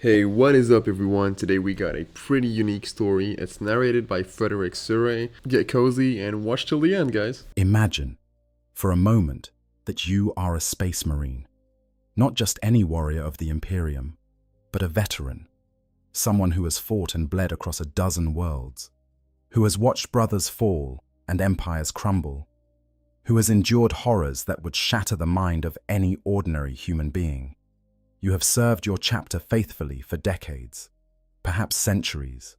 Hey, what is up, everyone? Today we got a pretty unique story. It's narrated by Frederick Surrey. Get cozy and watch till the end, guys. Imagine, for a moment, that you are a space marine. Not just any warrior of the Imperium, but a veteran. Someone who has fought and bled across a dozen worlds. Who has watched brothers fall and empires crumble. Who has endured horrors that would shatter the mind of any ordinary human being. You have served your chapter faithfully for decades, perhaps centuries.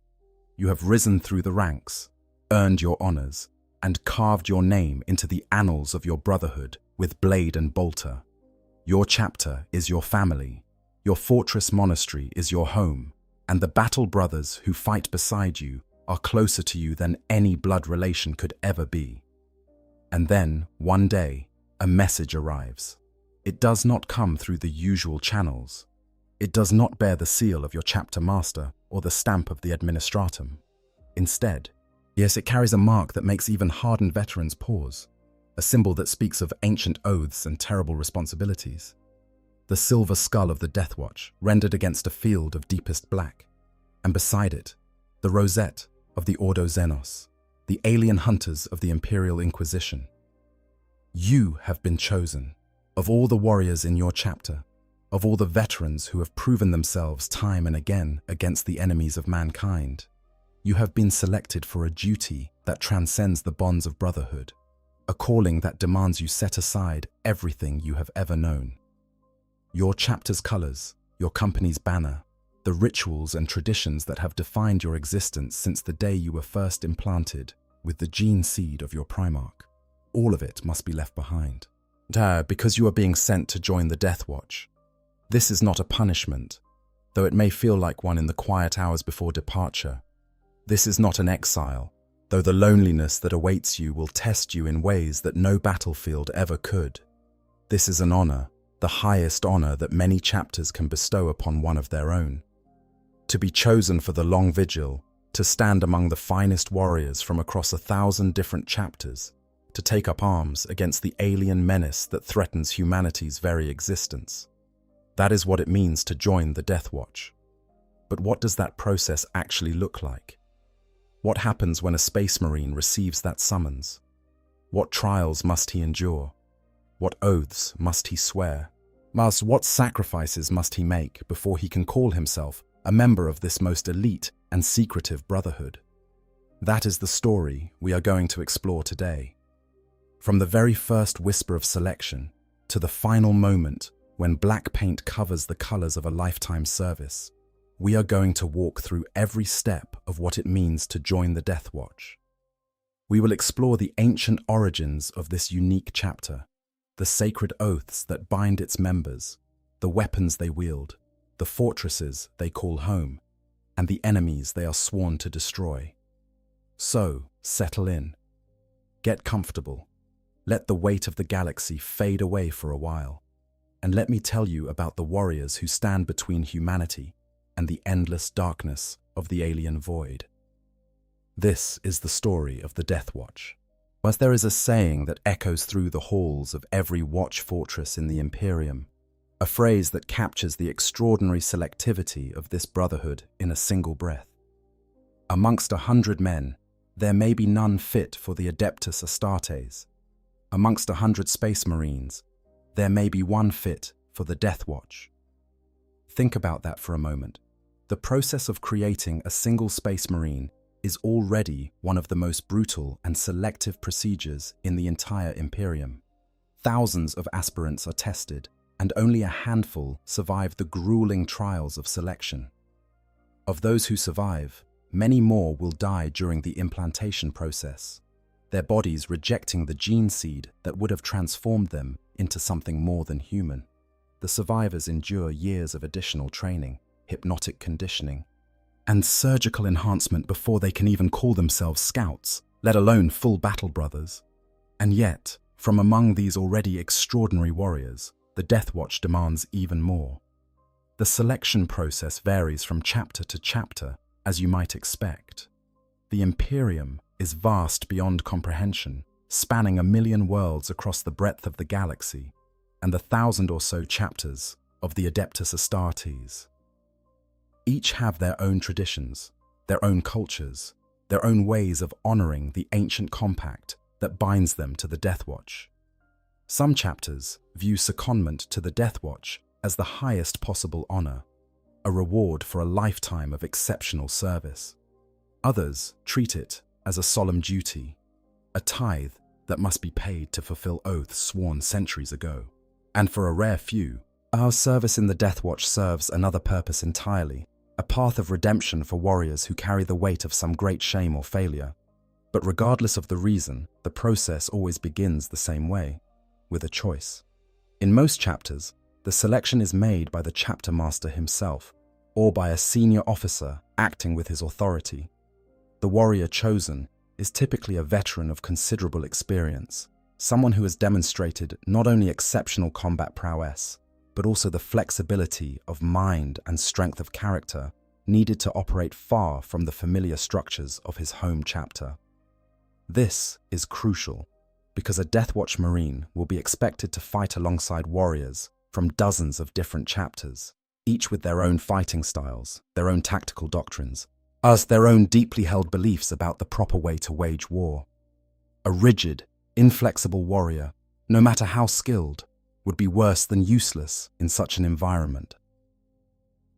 You have risen through the ranks, earned your honors, and carved your name into the annals of your brotherhood with blade and bolter. Your chapter is your family, your fortress monastery is your home, and the battle brothers who fight beside you are closer to you than any blood relation could ever be. And then, one day, a message arrives. It does not come through the usual channels. It does not bear the seal of your chapter master or the stamp of the administratum. Instead, yes, it carries a mark that makes even hardened veterans pause, a symbol that speaks of ancient oaths and terrible responsibilities. The silver skull of the DeathWatch, rendered against a field of deepest black, and beside it, the rosette of the Ordo Xenos, the alien hunters of the Imperial Inquisition. You have been chosen. Of all the warriors in your chapter, of all the veterans who have proven themselves time and again against the enemies of mankind, you have been selected for a duty that transcends the bonds of brotherhood, a calling that demands you set aside everything you have ever known. Your chapter's colors, your company's banner, the rituals and traditions that have defined your existence since the day you were first implanted with the gene seed of your Primarch, all of it must be left behind. Because you are being sent to join the DeathWatch. This is not a punishment, though it may feel like one in the quiet hours before departure. This is not an exile, though the loneliness that awaits you will test you in ways that no battlefield ever could. This is an honor, the highest honor that many chapters can bestow upon one of their own. To be chosen for the long vigil, to stand among the finest warriors from across 1,000 different chapters, to take up arms against the alien menace that threatens humanity's very existence. That is what it means to join the DeathWatch. But what does that process actually look like? What happens when a space marine receives that summons? What trials must he endure? What oaths must he swear? What sacrifices must he make before he can call himself a member of this most elite and secretive brotherhood? That is the story we are going to explore today. From the very first whisper of selection to the final moment when black paint covers the colors of a lifetime service, we are going to walk through every step of what it means to join the DeathWatch. We will explore the ancient origins of this unique chapter, the sacred oaths that bind its members, the weapons they wield, the fortresses they call home, and the enemies they are sworn to destroy. So, settle in. Get comfortable. Let the weight of the galaxy fade away for a while, and let me tell you about the warriors who stand between humanity and the endless darkness of the alien void. This is the story of the DeathWatch. As there is a saying that echoes through the halls of every watch fortress in the Imperium, a phrase that captures the extraordinary selectivity of this brotherhood in a single breath. Amongst 100 men, there may be none fit for the Adeptus Astartes. Amongst 100 space marines, there may be one fit for the DeathWatch. Think about that for a moment. The process of creating a single space marine is already one of the most brutal and selective procedures in the entire Imperium. Thousands of aspirants are tested, and only a handful survive the grueling trials of selection. Of those who survive, many more will die during the implantation process, their bodies rejecting the gene seed that would have transformed them into something more than human. The survivors endure years of additional training, hypnotic conditioning, and surgical enhancement before they can even call themselves scouts, let alone full battle brothers. And yet, from among these already extraordinary warriors, the DeathWatch demands even more. The selection process varies from chapter to chapter, as you might expect. The Imperium is vast beyond comprehension, spanning 1,000,000 worlds across the breadth of the galaxy, and the 1,000 or so chapters of the Adeptus Astartes. each have their own traditions, their own cultures, their own ways of honoring the ancient compact that binds them to the DeathWatch. Some chapters view secondment to the DeathWatch as the highest possible honor, a reward for a lifetime of exceptional service. Others treat it as a solemn duty, a tithe that must be paid to fulfill oaths sworn centuries ago. And for a rare few, our service in the DeathWatch serves another purpose entirely, a path of redemption for warriors who carry the weight of some great shame or failure. But regardless of the reason, the process always begins the same way, with a choice. In most chapters, the selection is made by the chapter master himself, or by a senior officer acting with his authority. The warrior chosen is typically a veteran of considerable experience, someone who has demonstrated not only exceptional combat prowess, but also the flexibility of mind and strength of character needed to operate far from the familiar structures of his home chapter. This is crucial, because a DeathWatch Marine will be expected to fight alongside warriors from dozens of different chapters, each with their own fighting styles, their own tactical doctrines, as their own deeply held beliefs about the proper way to wage war. A rigid, inflexible warrior, no matter how skilled, would be worse than useless in such an environment.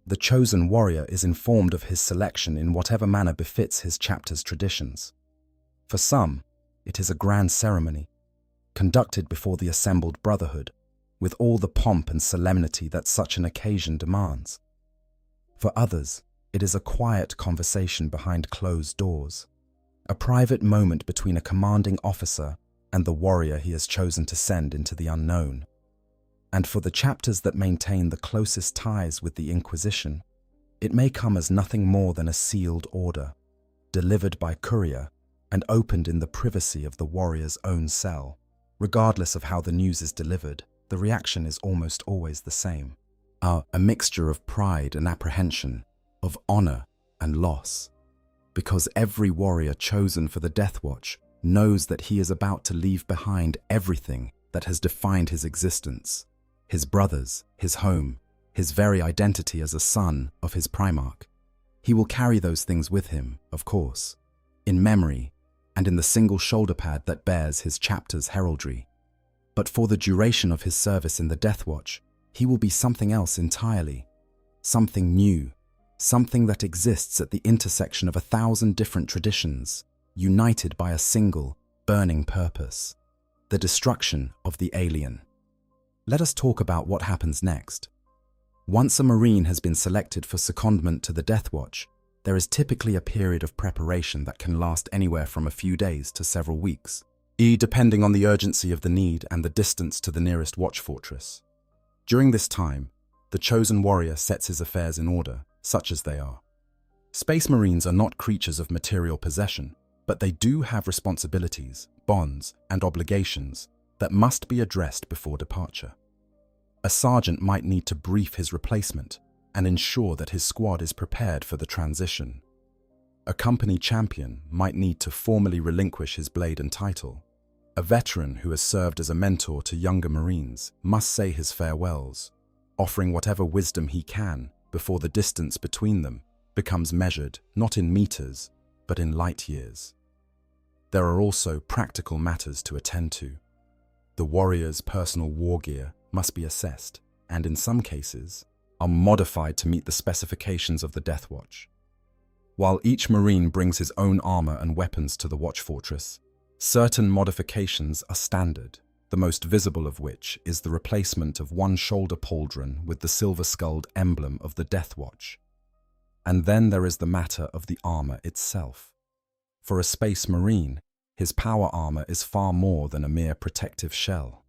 The chosen warrior is informed of his selection in whatever manner befits his chapter's traditions. For some, it is a grand ceremony, conducted before the assembled brotherhood, with all the pomp and solemnity that such an occasion demands. For others, it is a quiet conversation behind closed doors, a private moment between a commanding officer and the warrior he has chosen to send into the unknown. And for the chapters that maintain the closest ties with the Inquisition, it may come as nothing more than a sealed order, delivered by courier and opened in the privacy of the warrior's own cell. Regardless of how the news is delivered, the reaction is almost always the same. A mixture of pride and apprehension, of honor and loss. Because every warrior chosen for the DeathWatch knows that he is about to leave behind everything that has defined his existence. His brothers, his home, his very identity as a son of his Primarch. He will carry those things with him, of course, in memory and in the single shoulder pad that bears his chapter's heraldry. But for the duration of his service in the DeathWatch, he will be something else entirely, something new, something that exists at the intersection of 1,000 different traditions, united by a single, burning purpose: the destruction of the alien. Let us talk about what happens next. Once a Marine has been selected for secondment to the DeathWatch, there is typically a period of preparation that can last anywhere from a few days to several weeks, depending on the urgency of the need and the distance to the nearest watch fortress. During this time, the chosen warrior sets his affairs in order, such as they are. Space Marines are not creatures of material possession, but they do have responsibilities, bonds, and obligations that must be addressed before departure. A sergeant might need to brief his replacement and ensure that his squad is prepared for the transition. A company champion might need to formally relinquish his blade and title. A veteran who has served as a mentor to younger Marines must say his farewells, offering whatever wisdom he can before the distance between them becomes measured not in meters, but in light years. There are also practical matters to attend to. The warrior's personal war gear must be assessed, and in some cases, are modified to meet the specifications of the DeathWatch. While each Marine brings his own armor and weapons to the watch fortress, certain modifications are standard, the most visible of which is the replacement of one shoulder pauldron with the silver-skulled emblem of the DeathWatch. And then there is the matter of the armor itself. For a Space Marine, his power armor is far more than a mere protective shell.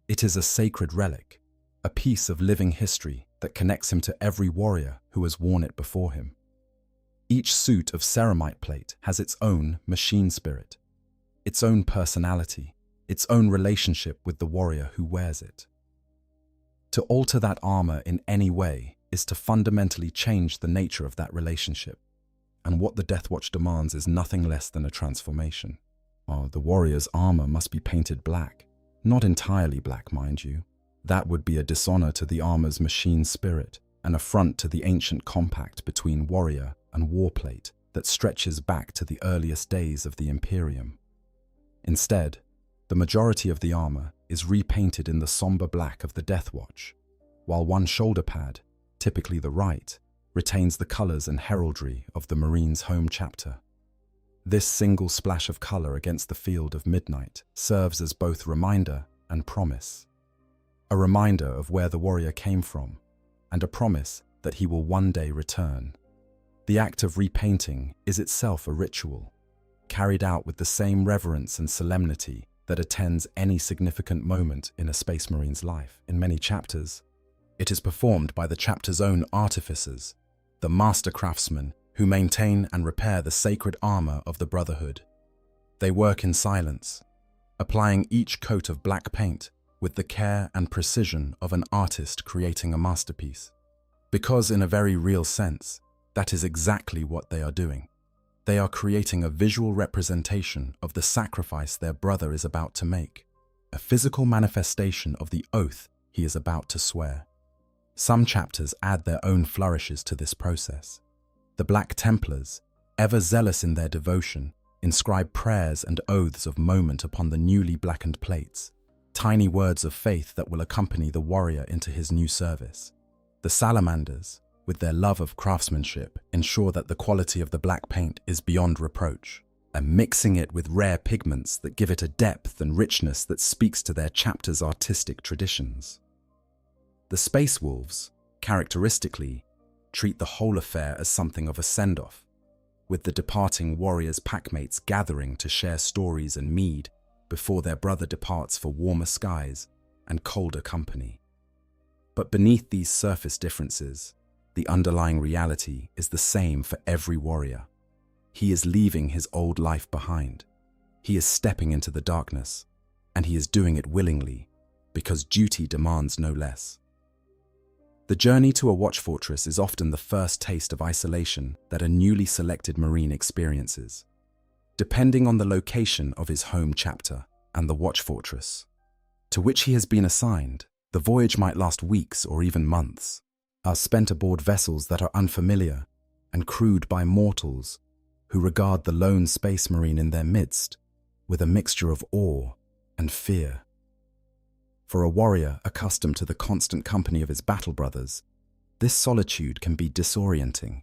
It is a sacred relic, a piece of living history that connects him to every warrior who has worn it before him. Each suit of ceramite plate has its own machine spirit, its own personality, its own relationship with the warrior who wears it. To alter that armor in any way is to fundamentally change the nature of that relationship, and what the DeathWatch demands is nothing less than a transformation. The warrior's armor must be painted black, not entirely black, mind you. That would be a dishonor to the armor's machine spirit, an affront to the ancient compact between warrior and warplate that stretches back to the earliest days of the Imperium. Instead, the majority of the armor is repainted in the somber black of the DeathWatch, while one shoulder pad, typically the right, retains the colors and heraldry of the Marine's home chapter. This single splash of color against the field of midnight serves as both reminder and promise. A reminder of where the warrior came from, and a promise that he will one day return. The act of repainting is itself a ritual, carried out with the same reverence and solemnity that attends any significant moment in a Space Marine's life. In many chapters, it is performed by the chapter's own artificers, the master craftsmen who maintain and repair the sacred armor of the Brotherhood. They work in silence, applying each coat of black paint with the care and precision of an artist creating a masterpiece. Because in a very real sense, that is exactly what they are doing. They are creating a visual representation of the sacrifice their brother is about to make, a physical manifestation of the oath he is about to swear. Some chapters add their own flourishes to this process. The Black Templars, ever zealous in their devotion, inscribe prayers and oaths of moment upon the newly blackened plates, tiny words of faith that will accompany the warrior into his new service. The Salamanders, with their love of craftsmanship, ensure that the quality of the black paint is beyond reproach, and mixing it with rare pigments that give it a depth and richness that speaks to their chapter's artistic traditions. The Space Wolves, characteristically, treat the whole affair as something of a send-off, with the departing warriors' packmates gathering to share stories and mead before their brother departs for warmer skies and colder company. But beneath these surface differences, the underlying reality is the same for every warrior. He is leaving his old life behind. He is stepping into the darkness, and he is doing it willingly, because duty demands no less. The journey to a watch fortress is often the first taste of isolation that a newly selected Marine experiences, depending on the location of his home chapter and the watch fortress to which he has been assigned. The voyage might last weeks or even months, are spent aboard vessels that are unfamiliar and crewed by mortals who regard the lone Space Marine in their midst with a mixture of awe and fear. For a warrior accustomed to the constant company of his battle brothers, this solitude can be disorienting.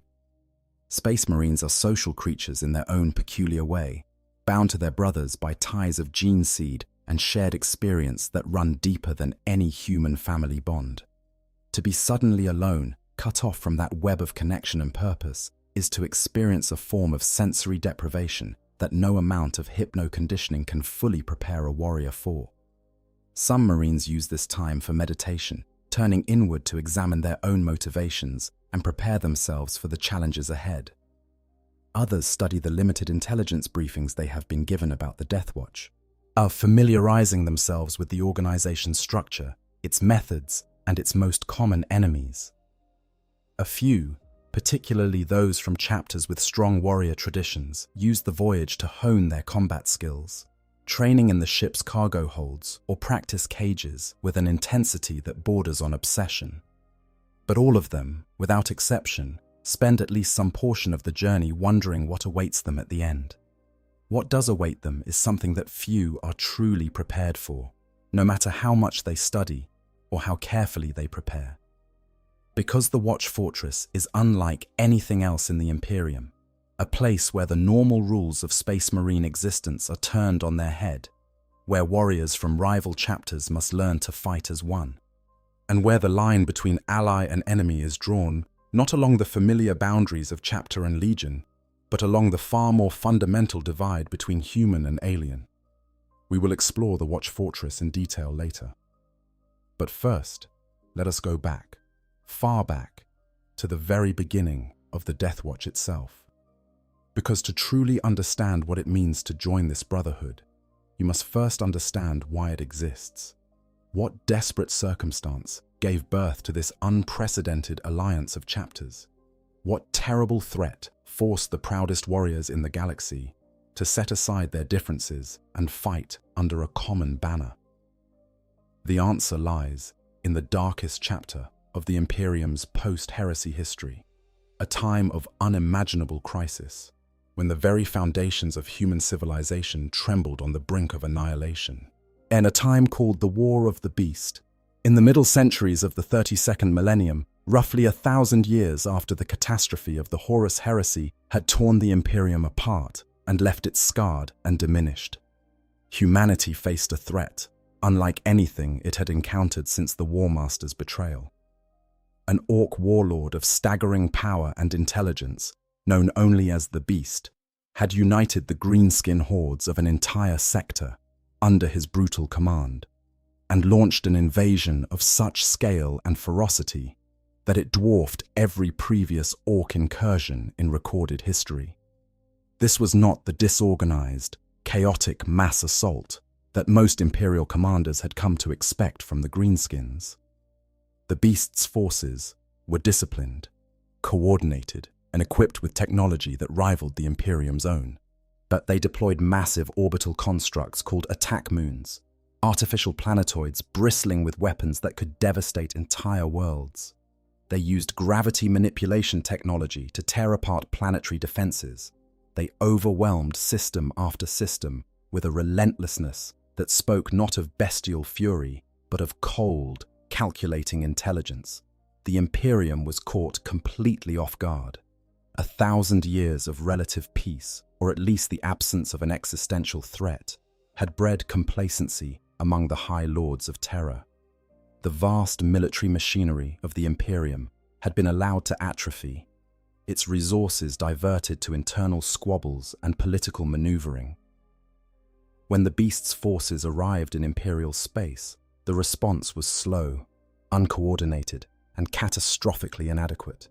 Space Marines are social creatures in their own peculiar way, bound to their brothers by ties of gene seed and shared experience that run deeper than any human family bond. To be suddenly alone, cut off from that web of connection and purpose, is to experience a form of sensory deprivation that no amount of hypno-conditioning can fully prepare a warrior for. Some Marines use this time for meditation, turning inward to examine their own motivations and prepare themselves for the challenges ahead. Others study the limited intelligence briefings they have been given about the DeathWatch, of familiarizing themselves with the organization's structure, its methods, and its most common enemies. A few, particularly those from chapters with strong warrior traditions, use the voyage to hone their combat skills, training in the ship's cargo holds or practice cages with an intensity that borders on obsession. But all of them, without exception, spend at least some portion of the journey wondering what awaits them at the end. What does await them is something that few are truly prepared for, no matter how much they study or how carefully they prepare. Because the Watch Fortress is unlike anything else in the Imperium, a place where the normal rules of Space Marine existence are turned on their head, where warriors from rival chapters must learn to fight as one, and where the line between ally and enemy is drawn not along the familiar boundaries of chapter and legion, but along the far more fundamental divide between human and alien. We will explore the Watch Fortress in detail later. But first, let us go back, far back, to the very beginning of the DeathWatch itself. Because to truly understand what it means to join this brotherhood, you must first understand why it exists. What desperate circumstance gave birth to this unprecedented alliance of chapters? What terrible threat forced the proudest warriors in the galaxy to set aside their differences and fight under a common banner? The answer lies in the darkest chapter of the Imperium's post-heresy history, a time of unimaginable crisis, when the very foundations of human civilization trembled on the brink of annihilation. In a time called the War of the Beast, in the middle centuries of the 32nd millennium, roughly 1,000 years after the catastrophe of the Horus heresy had torn the Imperium apart and left it scarred and diminished. Humanity faced a threat, unlike anything it had encountered since the War Master's betrayal. An orc warlord of staggering power and intelligence, known only as the Beast, had united the greenskin hordes of an entire sector under his brutal command, and launched an invasion of such scale and ferocity that it dwarfed every previous orc incursion in recorded history. This was not the disorganized, chaotic mass assault that most Imperial commanders had come to expect from the Greenskins. The Beast's forces were disciplined, coordinated, and equipped with technology that rivaled the Imperium's own. But they deployed massive orbital constructs called attack moons, artificial planetoids bristling with weapons that could devastate entire worlds. They used gravity manipulation technology to tear apart planetary defenses. They overwhelmed system after system with a relentlessness that spoke not of bestial fury, but of cold, calculating intelligence. The Imperium was caught completely off guard. 1,000 years of relative peace, or at least the absence of an existential threat, had bred complacency among the High Lords of Terror. The vast military machinery of the Imperium had been allowed to atrophy, its resources diverted to internal squabbles and political maneuvering. When the Beast's forces arrived in Imperial space, the response was slow, uncoordinated, and catastrophically inadequate.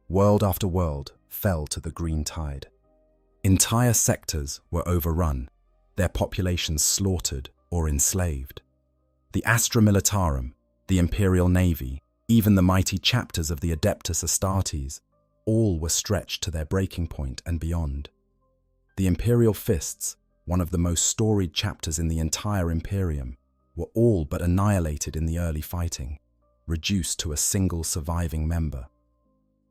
World after world fell to the green tide. Entire sectors were overrun, their populations slaughtered or enslaved. The Astra Militarum, the Imperial Navy, even the mighty chapters of the Adeptus Astartes, all were stretched to their breaking point and beyond. The Imperial Fists, one of the most storied chapters in the entire Imperium, were all but annihilated in the early fighting, reduced to a single surviving member.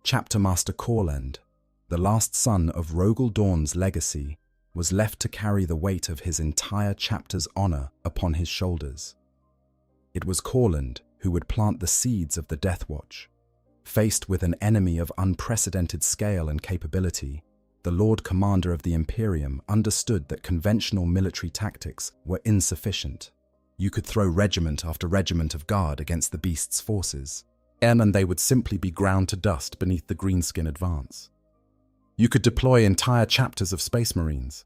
Chapter Master Corland, the last son of Rogel Dawn's legacy, was left to carry the weight of his entire chapter's honor upon his shoulders. It was Corland who would plant the seeds of the DeathWatch. Faced with an enemy of unprecedented scale and capability, the Lord Commander of the Imperium understood that conventional military tactics were insufficient. You could throw regiment after regiment of guard against the Beast's forces, and they would simply be ground to dust beneath the greenskin advance. You could deploy entire chapters of Space Marines,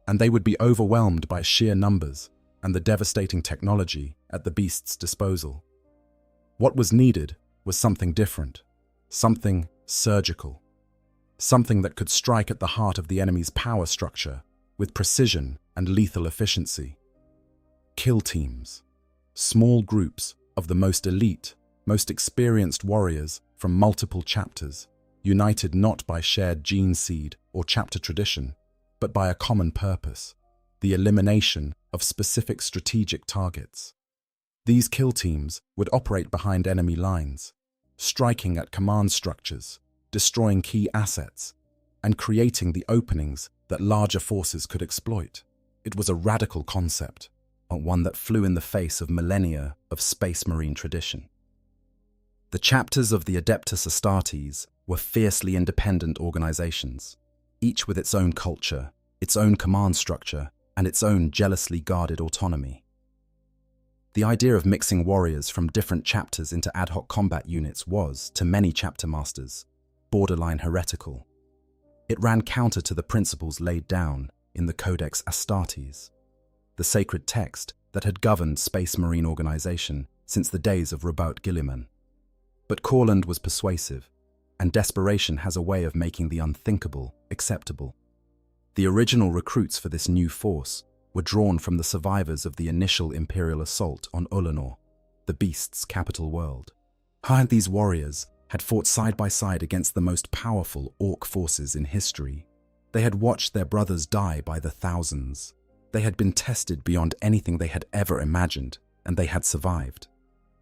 and they would be overwhelmed by sheer numbers and the devastating technology at the Beast's disposal. What was needed was something different, something surgical, something that could strike at the heart of the enemy's power structure with precision and lethal efficiency. Kill teams, small groups of the most elite, most experienced warriors from multiple chapters, united not by shared gene seed or chapter tradition, but by a common purpose, the elimination of specific strategic targets. These kill teams would operate behind enemy lines, striking at command structures, destroying key assets, and creating the openings that larger forces could exploit. It was a radical concept, one that flew in the face of millennia of Space Marine tradition. The chapters of the Adeptus Astartes were fiercely independent organizations, each with its own culture, its own command structure, and its own jealously guarded autonomy. The idea of mixing warriors from different chapters into ad hoc combat units was, to many chapter masters, borderline heretical. It ran counter to the principles laid down in the Codex Astartes, the sacred text that had governed Space Marine organization since the days of Rabaut Guilliman. But Corland was persuasive, and desperation has a way of making the unthinkable acceptable. The original recruits for this new force were drawn from the survivors of the initial Imperial assault on Ulanor, the Beast's capital world. These warriors had fought side by side against the most powerful orc forces in history. They had watched their brothers die by the thousands. They had been tested beyond anything they had ever imagined, and they had survived.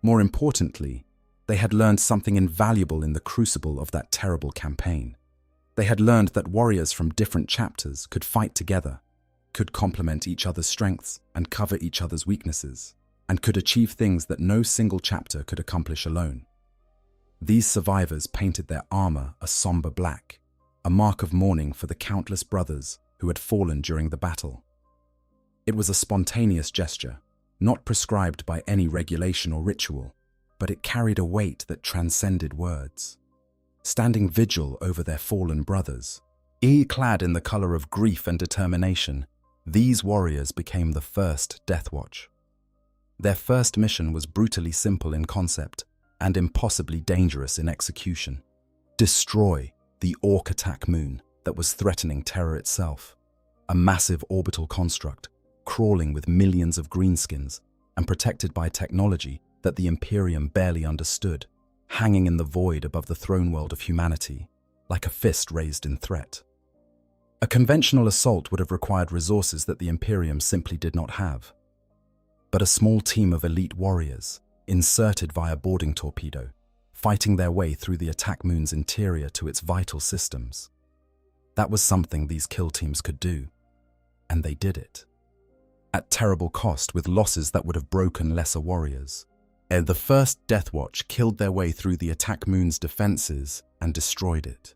More importantly, They had learned something invaluable in the crucible of that terrible campaign. They had learned that warriors from different chapters could fight together, could complement each other's strengths and cover each other's weaknesses, and could achieve things that no single chapter could accomplish alone. These survivors painted their armor a somber black, a mark of mourning for the countless brothers who had fallen during the battle. It was a spontaneous gesture, not prescribed by any regulation or ritual, but it carried a weight that transcended words. Standing vigil over their fallen brothers, clad in the color of grief and determination, these warriors became the first DeathWatch. Their first mission was brutally simple in concept and impossibly dangerous in execution. Destroy the Orc attack moon that was threatening Terror itself, a massive orbital construct crawling with millions of greenskins and protected by technology that the Imperium barely understood, hanging in the void above the throne world of humanity, like a fist raised in threat. A conventional assault would have required resources that the Imperium simply did not have. But a small team of elite warriors, inserted via boarding torpedo, fighting their way through the attack moon's interior to its vital systems. That was something these kill teams could do, and they did it. At terrible cost, with losses that would have broken lesser warriors. The first DeathWatch killed their way through the attack moon's defenses and destroyed it.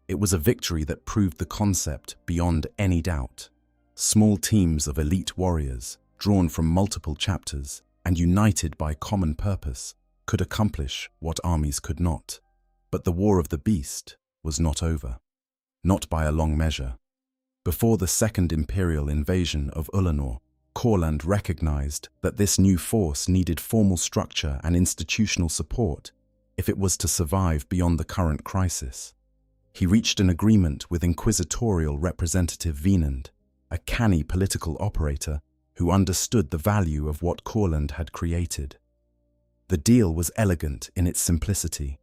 It was a victory that proved the concept beyond any doubt. Small teams of elite warriors, drawn from multiple chapters and united by common purpose, could accomplish what armies could not. But the War of the Beast was not over. Not by a long measure. Before the second Imperial invasion of Ullanor, Courland recognized that this new force needed formal structure and institutional support if it was to survive beyond the current crisis. He reached an agreement with inquisitorial representative Venand, a canny political operator who understood the value of what Courland had created. The deal was elegant in its simplicity.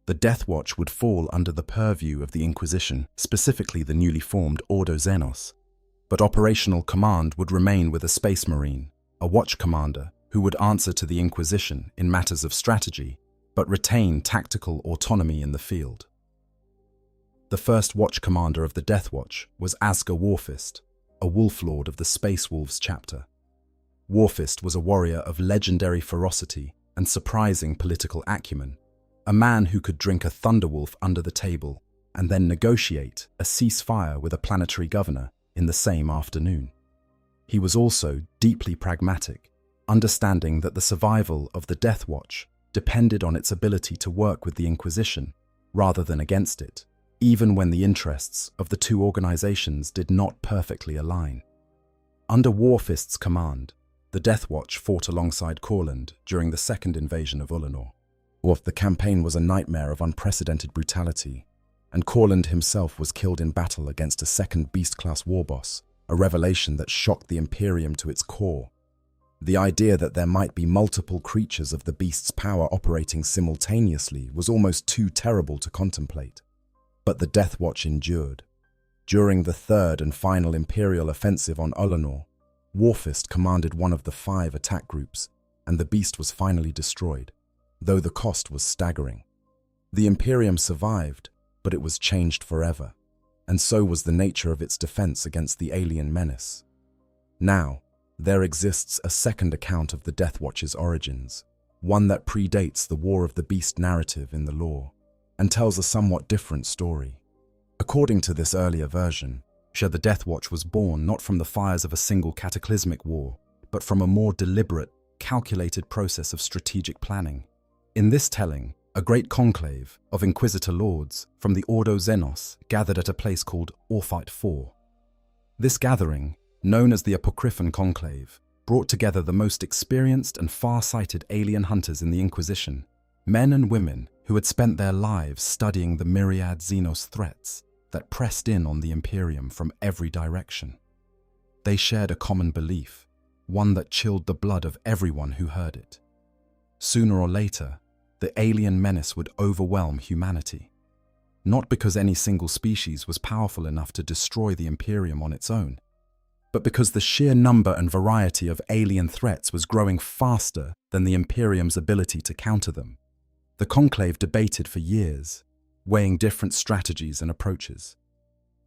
The DeathWatch would fall under the purview of the Inquisition, specifically the newly formed Ordo Xenos, but operational command would remain with a Space Marine, a watch commander who would answer to the Inquisition in matters of strategy, but retain tactical autonomy in the field. The first watch commander of the DeathWatch was Asger Warfist, a wolf lord of the Space Wolves chapter. Warfist was a warrior of legendary ferocity and surprising political acumen, a man who could drink a thunderwolf under the table and then negotiate a ceasefire with a planetary governor in the same afternoon. He was also deeply pragmatic, understanding that the survival of the DeathWatch depended on its ability to work with the Inquisition rather than against it, even when the interests of the two organizations did not perfectly align. Under Warfist's command, the DeathWatch fought alongside Courland during the second invasion of Ullanor. The campaign was a nightmare of unprecedented brutality, and Courland himself was killed in battle against a second Beast-class warboss, a revelation that shocked the Imperium to its core. The idea that there might be multiple creatures of the Beast's power operating simultaneously was almost too terrible to contemplate. But the DeathWatch endured. During the third and final Imperial offensive on Ullanor, Warfist commanded one of the 5 attack groups, and the Beast was finally destroyed, though the cost was staggering. The Imperium survived, but it was changed forever, and so was the nature of its defense against the alien menace. Now, there exists a second account of the DeathWatch's origins, one that predates the War of the Beast narrative in the lore, and tells a somewhat different story. According to this earlier version, the DeathWatch was born not from the fires of a single cataclysmic war, but from a more deliberate, calculated process of strategic planning. In this telling, a great conclave of Inquisitor lords from the Ordo Xenos gathered at a place called Orphite 4. This gathering, known as the Apocryphon Conclave, brought together the most experienced and far-sighted alien hunters in the Inquisition, men and women who had spent their lives studying the myriad Xenos threats that pressed in on the Imperium from every direction. They shared a common belief, one that chilled the blood of everyone who heard it. Sooner or later, the alien menace would overwhelm humanity. Not because any single species was powerful enough to destroy the Imperium on its own, but because the sheer number and variety of alien threats was growing faster than the Imperium's ability to counter them. The conclave debated for years, weighing different strategies and approaches.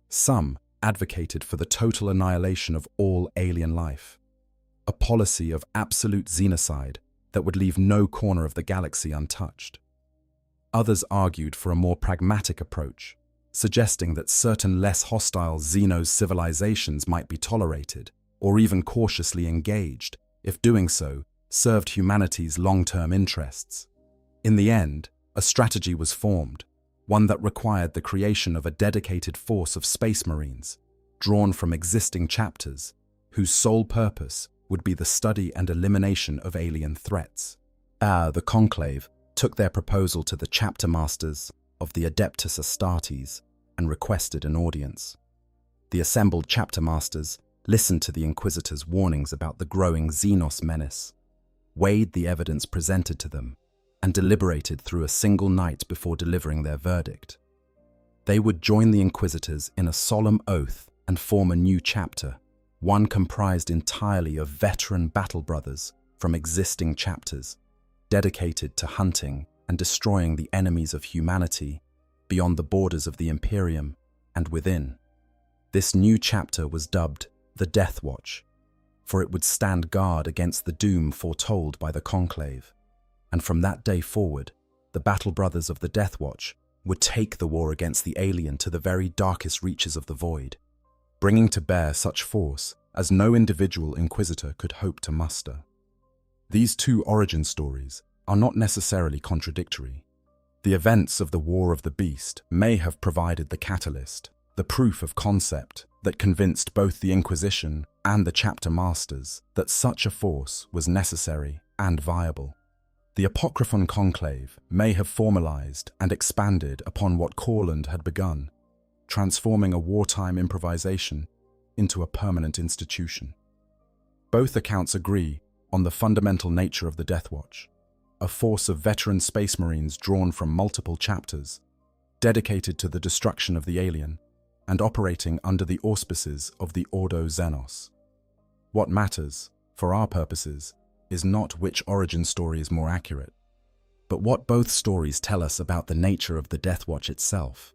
Some advocated for the total annihilation of all alien life, a policy of absolute xenocide that would leave no corner of the galaxy untouched. Others argued for a more pragmatic approach, suggesting that certain less hostile xeno-civilizations might be tolerated or even cautiously engaged if doing so served humanity's long-term interests. In the end, a strategy was formed, one that required the creation of a dedicated force of space marines, drawn from existing chapters, whose sole purpose would be the study and elimination of alien threats. The conclave took their proposal to the chapter masters of the Adeptus Astartes and requested an audience. The assembled chapter masters listened to the Inquisitor's warnings about the growing Xenos menace, weighed the evidence presented to them, and deliberated through a single night before delivering their verdict. They would join the Inquisitors in a solemn oath and form a new chapter, one comprised entirely of veteran battle brothers from existing chapters, dedicated to hunting and destroying the enemies of humanity beyond the borders of the Imperium and within. This new chapter was dubbed the DeathWatch, for it would stand guard against the doom foretold by the conclave. And from that day forward, the battle brothers of the DeathWatch would take the war against the alien to the very darkest reaches of the void, bringing to bear such force as no individual Inquisitor could hope to muster. These two origin stories are not necessarily contradictory. The events of the War of the Beast may have provided the catalyst, the proof of concept that convinced both the Inquisition and the chapter masters that such a force was necessary and viable. The Apocryphon conclave may have formalized and expanded upon what Corland had begun, transforming a wartime improvisation into a permanent institution. Both accounts agree on the fundamental nature of the DeathWatch, a force of veteran space marines drawn from multiple chapters, dedicated to the destruction of the alien and operating under the auspices of the Ordo Xenos. What matters, for our purposes, is not which origin story is more accurate, but what both stories tell us about the nature of the DeathWatch itself.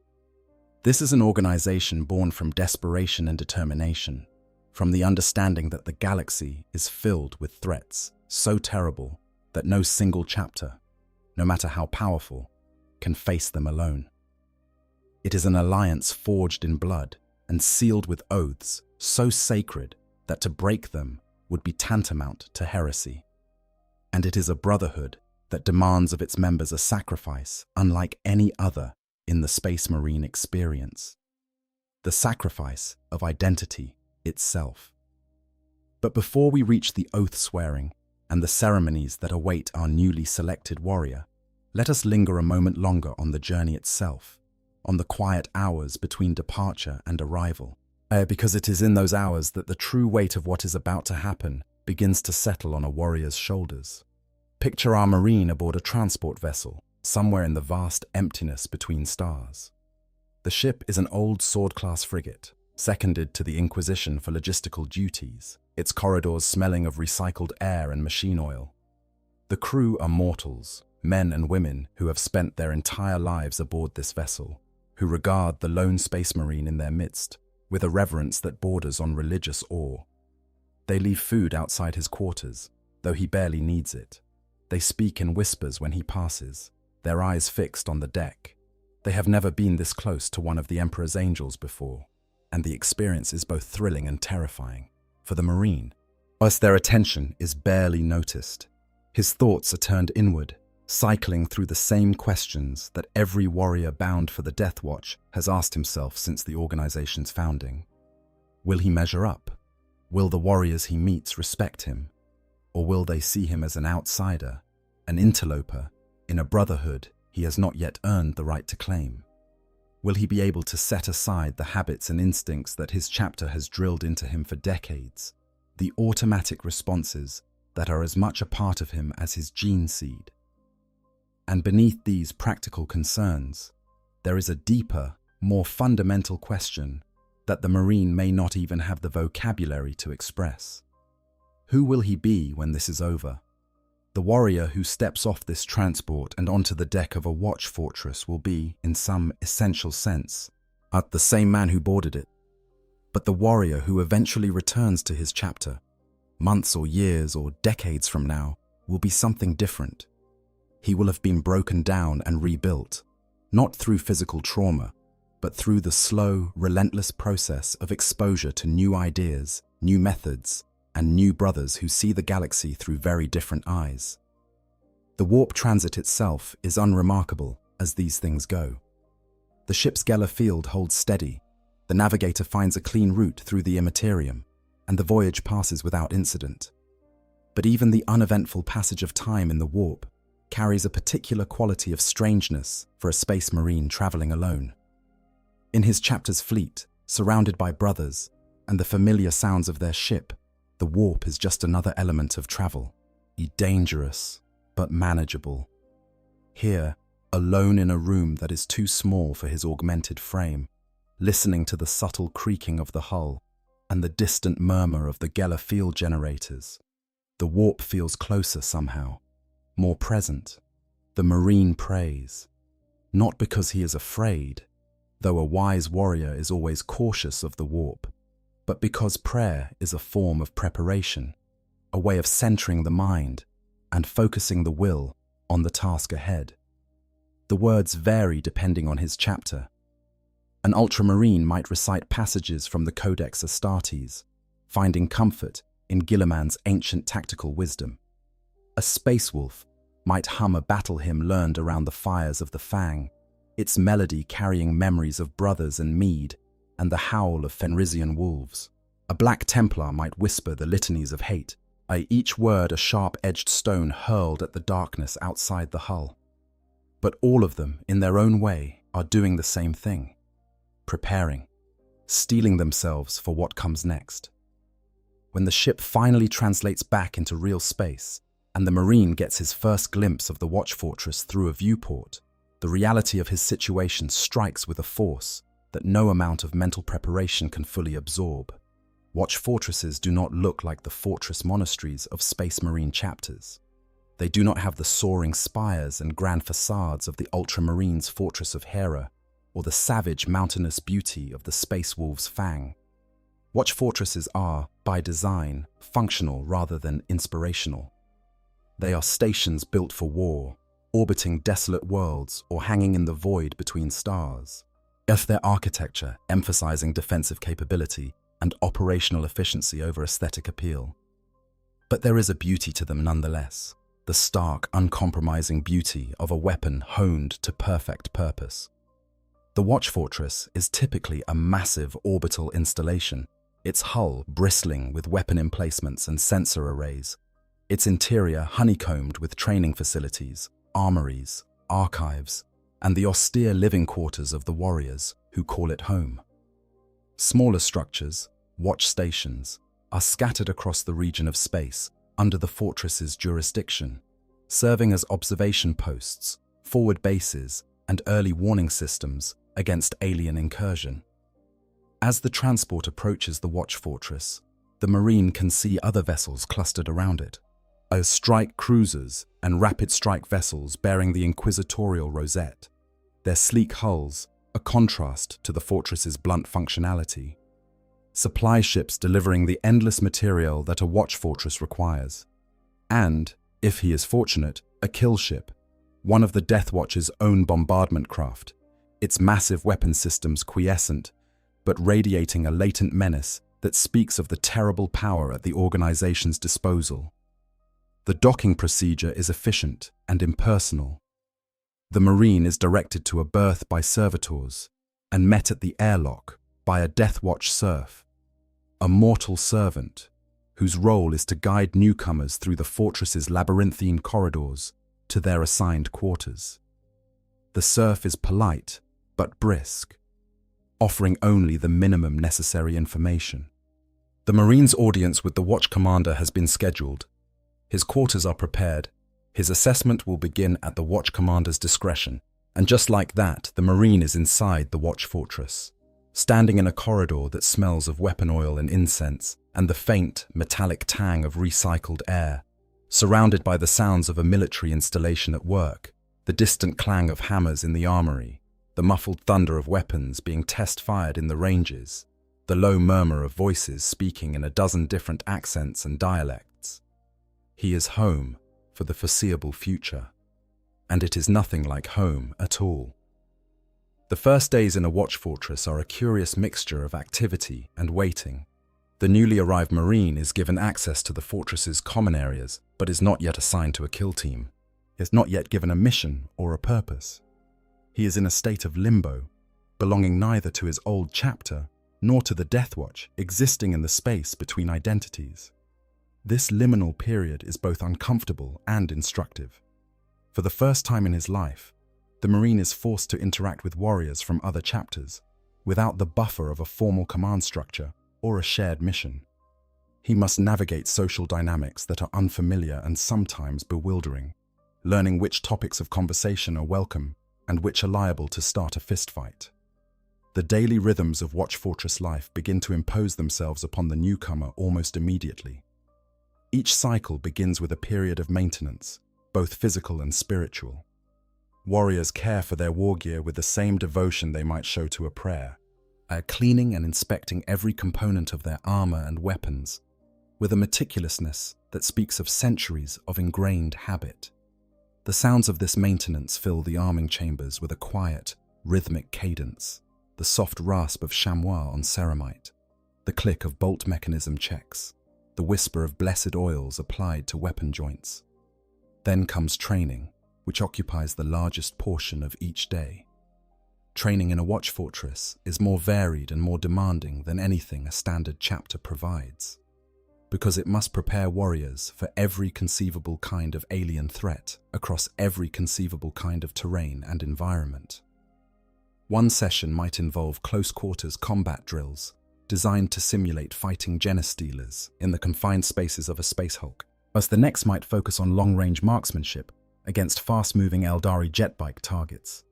This is an organization born from desperation and determination, from the understanding that the galaxy is filled with threats so terrible that no single chapter, no matter how powerful, can face them alone. It is an alliance forged in blood and sealed with oaths so sacred that to break them would be tantamount to heresy. And it is a brotherhood that demands of its members a sacrifice unlike any other in the Space Marine experience. The sacrifice of identity itself. But before we reach the oath-swearing and the ceremonies that await our newly selected warrior, let us linger a moment longer on the journey itself, on the quiet hours between departure and arrival, because it is in those hours that the true weight of what is about to happen begins to settle on a warrior's shoulders. Picture our marine aboard a transport vessel, somewhere in the vast emptiness between stars. The ship is an old sword-class frigate, seconded to the Inquisition for logistical duties, its corridors smelling of recycled air and machine oil. The crew are mortals, men and women who have spent their entire lives aboard this vessel, who regard the lone space marine in their midst with a reverence that borders on religious awe. They leave food outside his quarters, though he barely needs it. They speak in whispers when he passes, their eyes fixed on the deck. They have never been this close to one of the Emperor's angels before, and the experience is both thrilling and terrifying for the Marine, whilst their attention is barely noticed. His thoughts are turned inward, cycling through the same questions that every warrior bound for the DeathWatch has asked himself since the organization's founding. Will he measure up? Will the warriors he meets respect him? Or will they see him as an outsider, an interloper, in a brotherhood he has not yet earned the right to claim? Will he be able to set aside the habits and instincts that his chapter has drilled into him for decades, the automatic responses that are as much a part of him as his gene seed? And beneath these practical concerns, there is a deeper, more fundamental question that the Marine may not even have the vocabulary to express. Who will he be when this is over? The warrior who steps off this transport and onto the deck of a watch fortress will be, in some essential sense, the same man who boarded it. But the warrior who eventually returns to his chapter, months or years or decades from now, will be something different. He will have been broken down and rebuilt, not through physical trauma, but through the slow, relentless process of exposure to new ideas, new methods, and new brothers who see the galaxy through very different eyes. The warp transit itself is unremarkable as these things go. The ship's Geller field holds steady, the navigator finds a clean route through the Imperium, and the voyage passes without incident. But even the uneventful passage of time in the warp carries a particular quality of strangeness for a space marine traveling alone. In his chapter's fleet, surrounded by brothers, and the familiar sounds of their ship, the warp is just another element of travel, dangerous but manageable. Here, alone in a room that is too small for his augmented frame, listening to the subtle creaking of the hull and the distant murmur of the Geller field generators, the warp feels closer somehow, more present. The marine prays, not because he is afraid, though a wise warrior is always cautious of the warp, but because prayer is a form of preparation, a way of centering the mind and focusing the will on the task ahead. The words vary depending on his chapter. An ultramarine might recite passages from the Codex Astartes, finding comfort in Gilliman's ancient tactical wisdom. A space wolf might hum a battle hymn learned around the fires of the Fang, its melody carrying memories of brothers and mead and the howl of Fenrisian wolves. A Black Templar might whisper the litanies of hate, each word a sharp-edged stone hurled at the darkness outside the hull. But all of them, in their own way, are doing the same thing, preparing, steeling themselves for what comes next. When the ship finally translates back into real space, and the Marine gets his first glimpse of the Watch Fortress through a viewport, the reality of his situation strikes with a force that no amount of mental preparation can fully absorb. Watch fortresses do not look like the fortress monasteries of Space Marine chapters. They do not have the soaring spires and grand facades of the Ultramarines' Fortress of Hera, or the savage mountainous beauty of the Space Wolves' Fang. Watch fortresses are, by design, functional rather than inspirational. They are stations built for war, orbiting desolate worlds or hanging in the void between stars. If their architecture emphasizing defensive capability and operational efficiency over aesthetic appeal. But there is a beauty to them nonetheless, the stark, uncompromising beauty of a weapon honed to perfect purpose. The Watch Fortress is typically a massive orbital installation, its hull bristling with weapon emplacements and sensor arrays, its interior honeycombed with training facilities, armories, archives, and the austere living quarters of the warriors who call it home. Smaller structures, watch stations, are scattered across the region of space under the fortress's jurisdiction, serving as observation posts, forward bases, and early warning systems against alien incursion. As the transport approaches the Watch Fortress, the Marine can see other vessels clustered around it, as strike cruisers and rapid strike vessels bearing the inquisitorial rosette, their sleek hulls a contrast to the fortress's blunt functionality. Supply ships delivering the endless material that a watch fortress requires. And, if he is fortunate, a kill ship, one of the DeathWatch's own bombardment craft, its massive weapon systems quiescent, but radiating a latent menace that speaks of the terrible power at the organization's disposal. The docking procedure is efficient and impersonal. The Marine is directed to a berth by servitors and met at the airlock by a DeathWatch serf, a mortal servant whose role is to guide newcomers through the fortress's labyrinthine corridors to their assigned quarters. The serf is polite but brisk, offering only the minimum necessary information. The Marine's audience with the watch commander has been scheduled. His quarters are prepared. His assessment will begin at the watch commander's discretion, and just like that, the Marine is inside the watch fortress, standing in a corridor that smells of weapon oil and incense and the faint, metallic tang of recycled air, surrounded by the sounds of a military installation at work, the distant clang of hammers in the armory, the muffled thunder of weapons being test-fired in the ranges, the low murmur of voices speaking in a dozen different accents and dialects. He is home for the foreseeable future, and it is nothing like home at all. The first days in a watch fortress are a curious mixture of activity and waiting. The newly arrived Marine is given access to the fortress's common areas, but is not yet assigned to a kill team. He is not yet given a mission or a purpose. He is in a state of limbo, belonging neither to his old chapter nor to the DeathWatch, existing in the space between identities. This liminal period is both uncomfortable and instructive. For the first time in his life, the Marine is forced to interact with warriors from other chapters, without the buffer of a formal command structure or a shared mission. He must navigate social dynamics that are unfamiliar and sometimes bewildering, learning which topics of conversation are welcome and which are liable to start a fistfight. The daily rhythms of Watch Fortress life begin to impose themselves upon the newcomer almost immediately. Each cycle begins with a period of maintenance, both physical and spiritual. Warriors care for their war gear with the same devotion they might show to a prayer, cleaning and inspecting every component of their armor and weapons, with a meticulousness that speaks of centuries of ingrained habit. The sounds of this maintenance fill the arming chambers with a quiet, rhythmic cadence, the soft rasp of chamois on ceramite, the click of bolt mechanism checks, the whisper of blessed oils applied to weapon joints. Then comes training, which occupies the largest portion of each day. Training in a watch fortress is more varied and more demanding than anything a standard chapter provides, because it must prepare warriors for every conceivable kind of alien threat across every conceivable kind of terrain and environment. One session might involve close-quarters combat drills designed to simulate fighting genestealers in the confined spaces of a space hulk, whilst the next might focus on long-range marksmanship against fast-moving Eldari jetbike targets.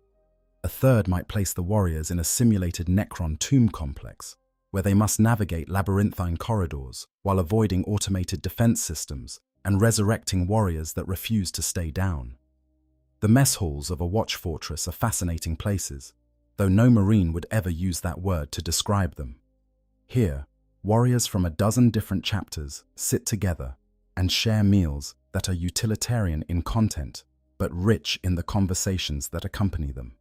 A third might place the warriors in a simulated Necron tomb complex, where they must navigate labyrinthine corridors while avoiding automated defense systems and resurrecting warriors that refuse to stay down. The mess halls of a watch fortress are fascinating places, though no Marine would ever use that word to describe them. Here, warriors from a dozen different chapters sit together and share meals that are utilitarian in content, but rich in the conversations that accompany them.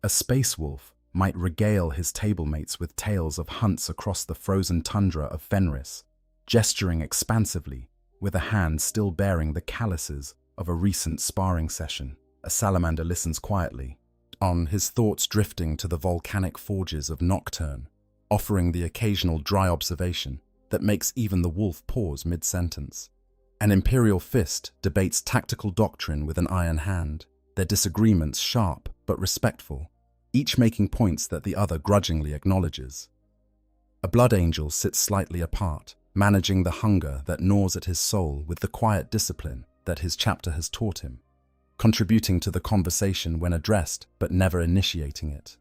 A space wolf might regale his tablemates with tales of hunts across the frozen tundra of Fenris, gesturing expansively with a hand still bearing the calluses of a recent sparring session. A salamander listens quietly, on his thoughts drifting to the volcanic forges of Nocturne, offering the occasional dry observation that makes even the wolf pause mid-sentence. An Imperial fist debates tactical doctrine with an iron hand, their disagreements sharp but respectful, each making points that the other grudgingly acknowledges. A blood angel sits slightly apart, managing the hunger that gnaws at his soul with the quiet discipline that his chapter has taught him, contributing to the conversation when addressed but never initiating it.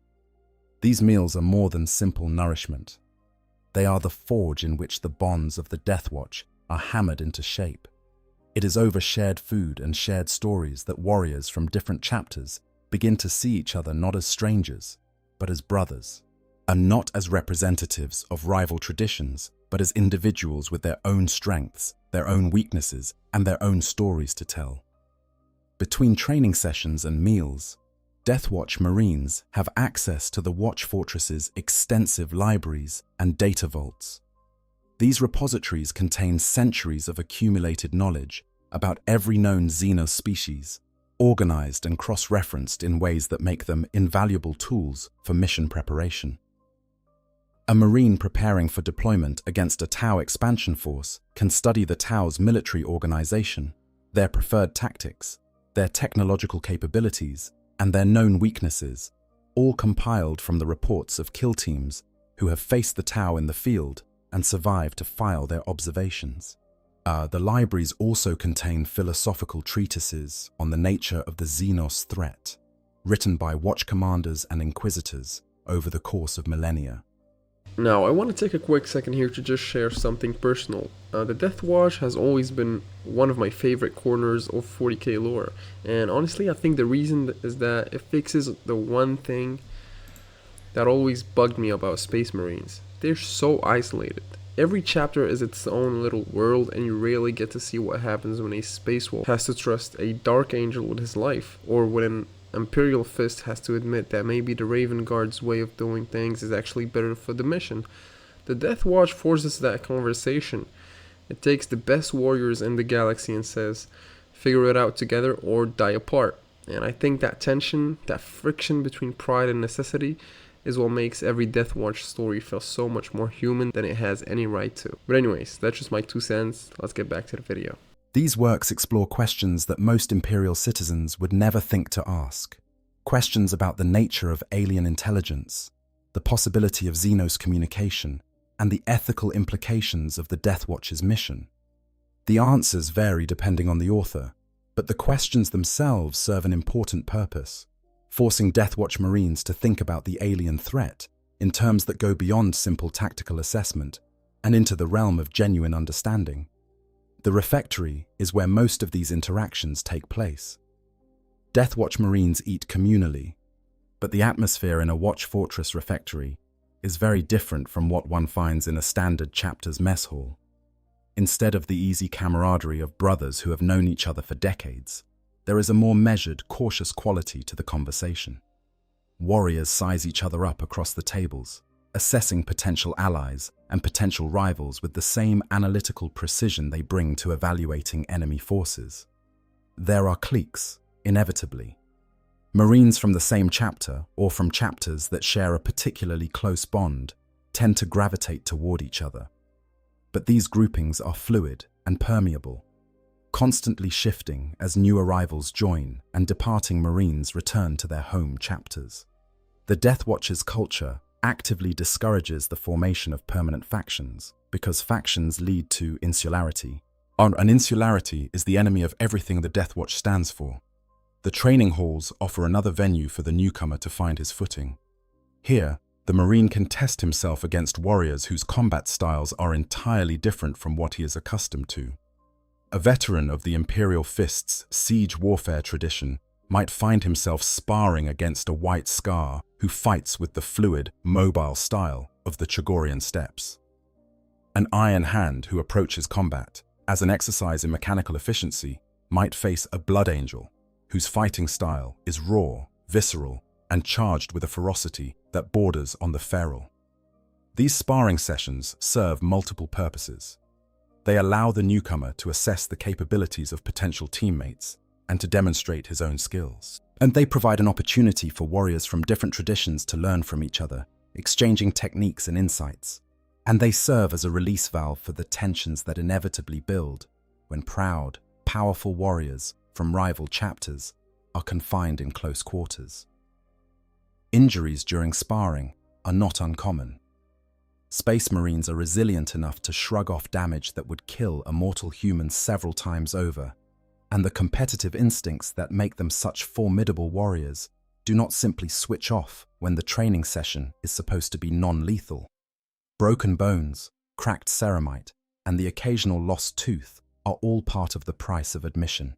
These meals are more than simple nourishment. They are the forge in which the bonds of the DeathWatch are hammered into shape. It is over shared food and shared stories that warriors from different chapters begin to see each other not as strangers, but as brothers, and not as representatives of rival traditions, but as individuals with their own strengths, their own weaknesses, and their own stories to tell. Between training sessions and meals, DeathWatch Marines have access to the Watch Fortress's extensive libraries and data vaults. These repositories contain centuries of accumulated knowledge about every known Xenos species, organized and cross-referenced in ways that make them invaluable tools for mission preparation. A Marine preparing for deployment against a Tau expansion force can study the Tau's military organization, their preferred tactics, their technological capabilities, and their known weaknesses, all compiled from the reports of kill teams who have faced the Tau in the field and survived to file their observations. The libraries also contain philosophical treatises on the nature of the Xenos threat, written by Watch commanders and inquisitors over the course of millennia. Now, I want to take a quick second here to just share something personal. The DeathWatch has always been one of my favorite corners of 40k lore, and honestly, I think the reason is that it fixes the one thing that always bugged me about Space Marines. They're so isolated. Every chapter is its own little world, and you rarely get to see what happens when a space wolf has to trust a dark angel with his life, or when an Imperial Fist has to admit that maybe the Raven Guard's way of doing things is actually better for the mission. The Death Watch forces that conversation. It takes the best warriors in the galaxy and says, figure it out together or die apart. And I think that tension, that friction between pride and necessity, is what makes every Death Watch story feel so much more human than it has any right to. But anyways, that's just my 2 cents. Let's get back to the video. These works explore questions that most Imperial citizens would never think to ask. Questions about the nature of alien intelligence, the possibility of Xenos communication, and the ethical implications of the Death Watch's mission. The answers vary depending on the author, but the questions themselves serve an important purpose, forcing Death Watch Marines to think about the alien threat in terms that go beyond simple tactical assessment and into the realm of genuine understanding. The refectory is where most of these interactions take place. Death Watch Marines eat communally, but the atmosphere in a Watch Fortress refectory is very different from what one finds in a standard chapter's mess hall. Instead of the easy camaraderie of brothers who have known each other for decades, there is a more measured, cautious quality to the conversation. Warriors size each other up across the tables, assessing potential allies and potential rivals with the same analytical precision they bring to evaluating enemy forces. There are cliques, inevitably. Marines from the same chapter, or from chapters that share a particularly close bond, tend to gravitate toward each other. But these groupings are fluid and permeable, constantly shifting as new arrivals join and departing Marines return to their home chapters. The Death Watch's culture actively discourages the formation of permanent factions because factions lead to insularity. An insularity is the enemy of everything the Death Watch stands for. The training halls offer another venue for the newcomer to find his footing. Here, the Marine can test himself against warriors whose combat styles are entirely different from what he is accustomed to. A veteran of the Imperial Fist's siege warfare tradition might find himself sparring against a White Scar who fights with the fluid, mobile style of the Chagorian steppes. An Iron Hand who approaches combat as an exercise in mechanical efficiency might face a Blood Angel whose fighting style is raw, visceral, and charged with a ferocity that borders on the feral. These sparring sessions serve multiple purposes. They allow the newcomer to assess the capabilities of potential teammates and to demonstrate his own skills. And they provide an opportunity for warriors from different traditions to learn from each other, exchanging techniques and insights. And they serve as a release valve for the tensions that inevitably build when proud, powerful warriors from rival chapters are confined in close quarters. Injuries during sparring are not uncommon. Space Marines are resilient enough to shrug off damage that would kill a mortal human several times over, and the competitive instincts that make them such formidable warriors do not simply switch off when the training session is supposed to be non-lethal. Broken bones, cracked ceramite, and the occasional lost tooth are all part of the price of admission.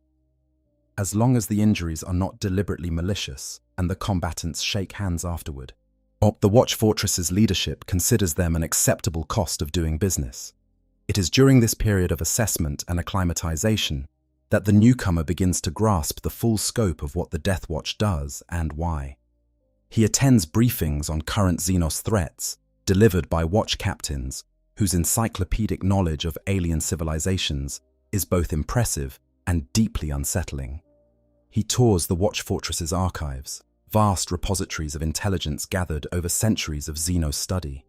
As long as the injuries are not deliberately malicious and the combatants shake hands afterward, the Watch Fortress's leadership considers them an acceptable cost of doing business. It is during this period of assessment and acclimatization that the newcomer begins to grasp the full scope of what the Death Watch does and why. He attends briefings on current Xenos threats, delivered by Watch captains whose encyclopedic knowledge of alien civilizations is both impressive and deeply unsettling. He tours the Watch Fortress's archives, vast repositories of intelligence gathered over centuries of Xenos study.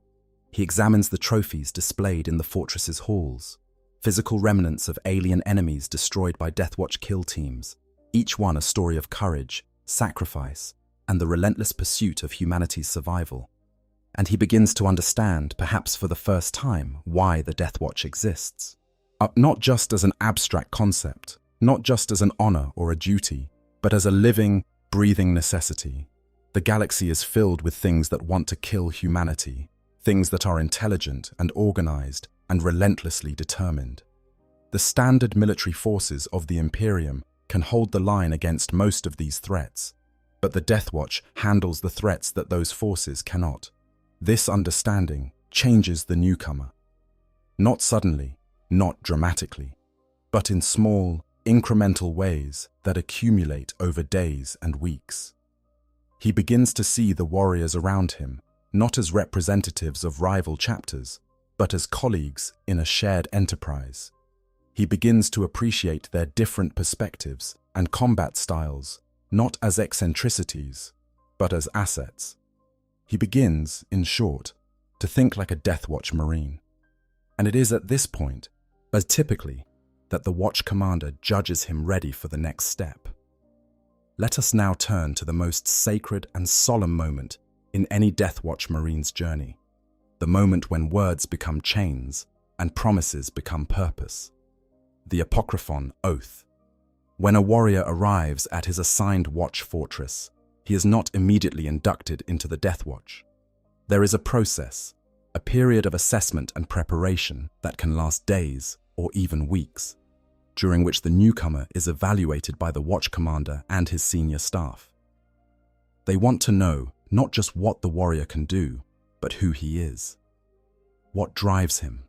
He examines the trophies displayed in the fortress's halls, physical remnants of alien enemies destroyed by Death Watch kill teams, each one a story of courage, sacrifice, and the relentless pursuit of humanity's survival. And he begins to understand, perhaps for the first time, why the Death Watch exists. Not just as an abstract concept, not just as an honor or a duty, but as a living, breathing necessity. The galaxy is filled with things that want to kill humanity, things that are intelligent and organized and relentlessly determined. The standard military forces of the Imperium can hold the line against most of these threats, but the DeathWatch handles the threats that those forces cannot. This understanding changes the newcomer. Not suddenly, not dramatically, but in small, incremental ways that accumulate over days and weeks. He begins to see the warriors around him not as representatives of rival chapters, but as colleagues in a shared enterprise. He begins to appreciate their different perspectives and combat styles, not as eccentricities, but as assets. He begins, in short, to think like a DeathWatch Marine. And it is at this point, as typically, that the Watch Commander judges him ready for the next step. Let us now turn to the most sacred and solemn moment in any DeathWatch Marine's journey, the moment when words become chains and promises become purpose. The Apocryphon Oath. When a warrior arrives at his assigned watch fortress, he is not immediately inducted into the DeathWatch. There is a process, a period of assessment and preparation that can last days or even weeks, during which the newcomer is evaluated by the Watch Commander and his senior staff. They want to know not just what the warrior can do, but who he is. What drives him,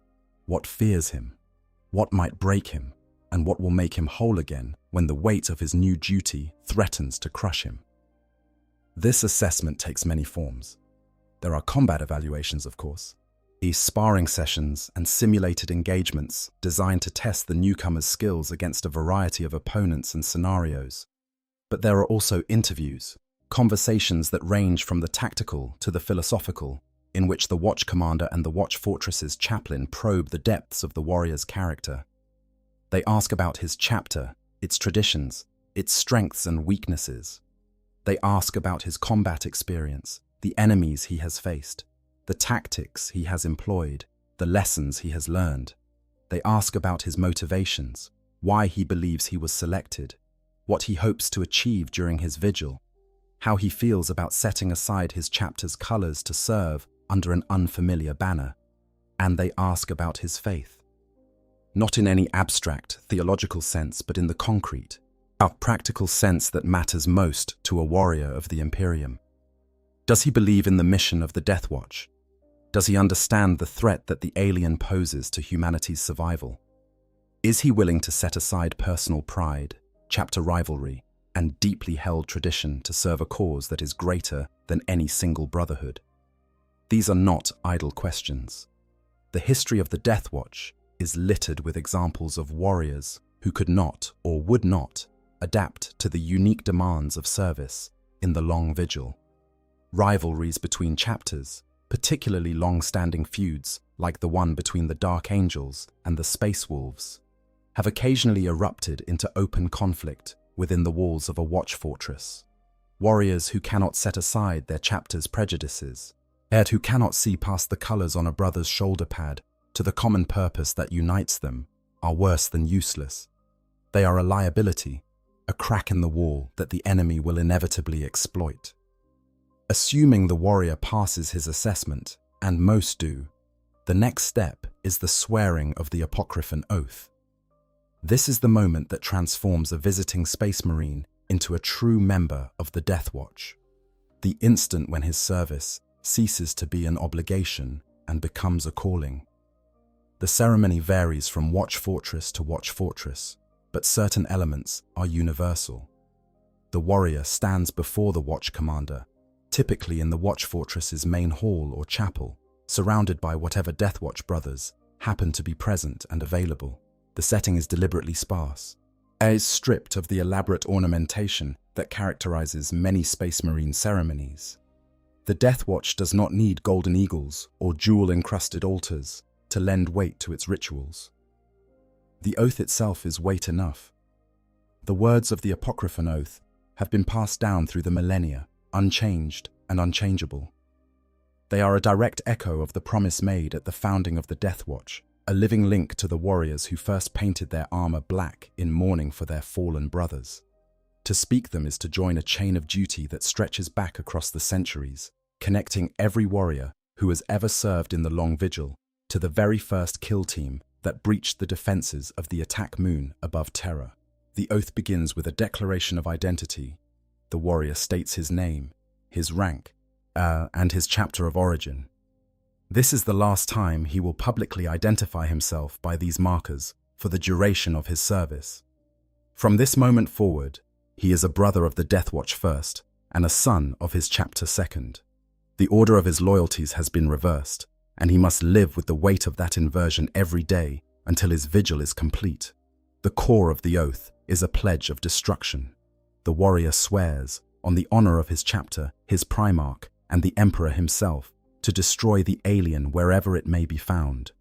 what fears him, what might break him, and what will make him whole again when the weight of his new duty threatens to crush him. This assessment takes many forms. There are combat evaluations, of course, these sparring sessions and simulated engagements designed to test the newcomer's skills against a variety of opponents and scenarios. But there are also interviews, conversations that range from the tactical to the philosophical, in which the Watch Commander and the Watch Fortress's chaplain probe the depths of the warrior's character. They ask about his chapter, its traditions, its strengths and weaknesses. They ask about his combat experience, the enemies he has faced, the tactics he has employed, the lessons he has learned. They ask about his motivations, why he believes he was selected, what he hopes to achieve during his vigil, how he feels about setting aside his chapter's colors to serve under an unfamiliar banner, and they ask about his faith. Not in any abstract, theological sense, but in the concrete, a practical sense that matters most to a warrior of the Imperium. Does he believe in the mission of the DeathWatch? Does he understand the threat that the alien poses to humanity's survival? Is he willing to set aside personal pride, chapter rivalry, and deeply held tradition to serve a cause that is greater than any single brotherhood? These are not idle questions. The history of the DeathWatch is littered with examples of warriors who could not or would not adapt to the unique demands of service in the long vigil. Rivalries between chapters, particularly long-standing feuds like the one between the Dark Angels and the Space Wolves, have occasionally erupted into open conflict within the walls of a watch fortress. Warriors who cannot set aside their chapter's prejudices, and who cannot see past the colors on a brother's shoulder pad to the common purpose that unites them, are worse than useless. They are a liability, a crack in the wall that the enemy will inevitably exploit. Assuming the warrior passes his assessment, and most do, the next step is the swearing of the Apocryphon Oath. This is the moment that transforms a visiting Space Marine into a true member of the DeathWatch, the instant when his service ceases to be an obligation and becomes a calling. The ceremony varies from watch fortress to watch fortress, but certain elements are universal. The warrior stands before the watch commander, typically in the watch fortress's main hall or chapel, surrounded by whatever DeathWatch brothers happen to be present and available. The setting is deliberately sparse, is stripped of the elaborate ornamentation that characterizes many Space Marine ceremonies. The DeathWatch does not need golden eagles or jewel-encrusted altars to lend weight to its rituals. The oath itself is weight enough. The words of the Apocryphon Oath have been passed down through the millennia, unchanged and unchangeable. They are a direct echo of the promise made at the founding of the DeathWatch, a living link to the warriors who first painted their armor black in mourning for their fallen brothers. To speak them is to join a chain of duty that stretches back across the centuries, connecting every warrior who has ever served in the Long Vigil, to the very first kill team that breached the defenses of the attack moon above Terra. The oath begins with a declaration of identity. The warrior states his name, his rank, and his chapter of origin. This is the last time he will publicly identify himself by these markers for the duration of his service. From this moment forward, he is a brother of the DeathWatch first and a son of his chapter second. The order of his loyalties has been reversed, and he must live with the weight of that inversion every day until his vigil is complete. The core of the oath is a pledge of destruction. The warrior swears, on the honor of his chapter, his primarch, and the emperor himself, to destroy the alien wherever it may be found,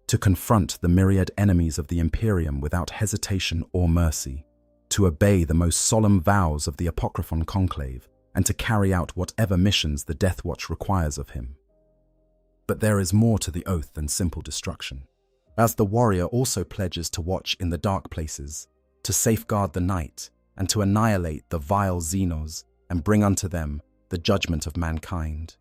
to confront the myriad enemies of the Imperium without hesitation or mercy, to obey the most solemn vows of the Apocryphon Conclave, and to carry out whatever missions the DeathWatch requires of him. But there is more to the oath than simple destruction, as the warrior also pledges to watch in the dark places, to safeguard the night, and to annihilate the vile Xenos and bring unto them the judgment of mankind.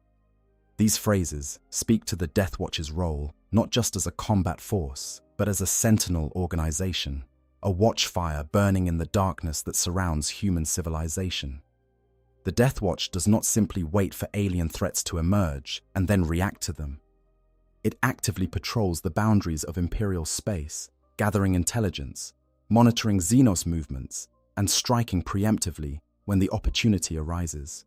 These phrases speak to the DeathWatch's role not just as a combat force, but as a sentinel organization, a watchfire burning in the darkness that surrounds human civilization. The DeathWatch does not simply wait for alien threats to emerge and then react to them. It actively patrols the boundaries of Imperial space, gathering intelligence, monitoring Xenos movements, and striking preemptively when the opportunity arises.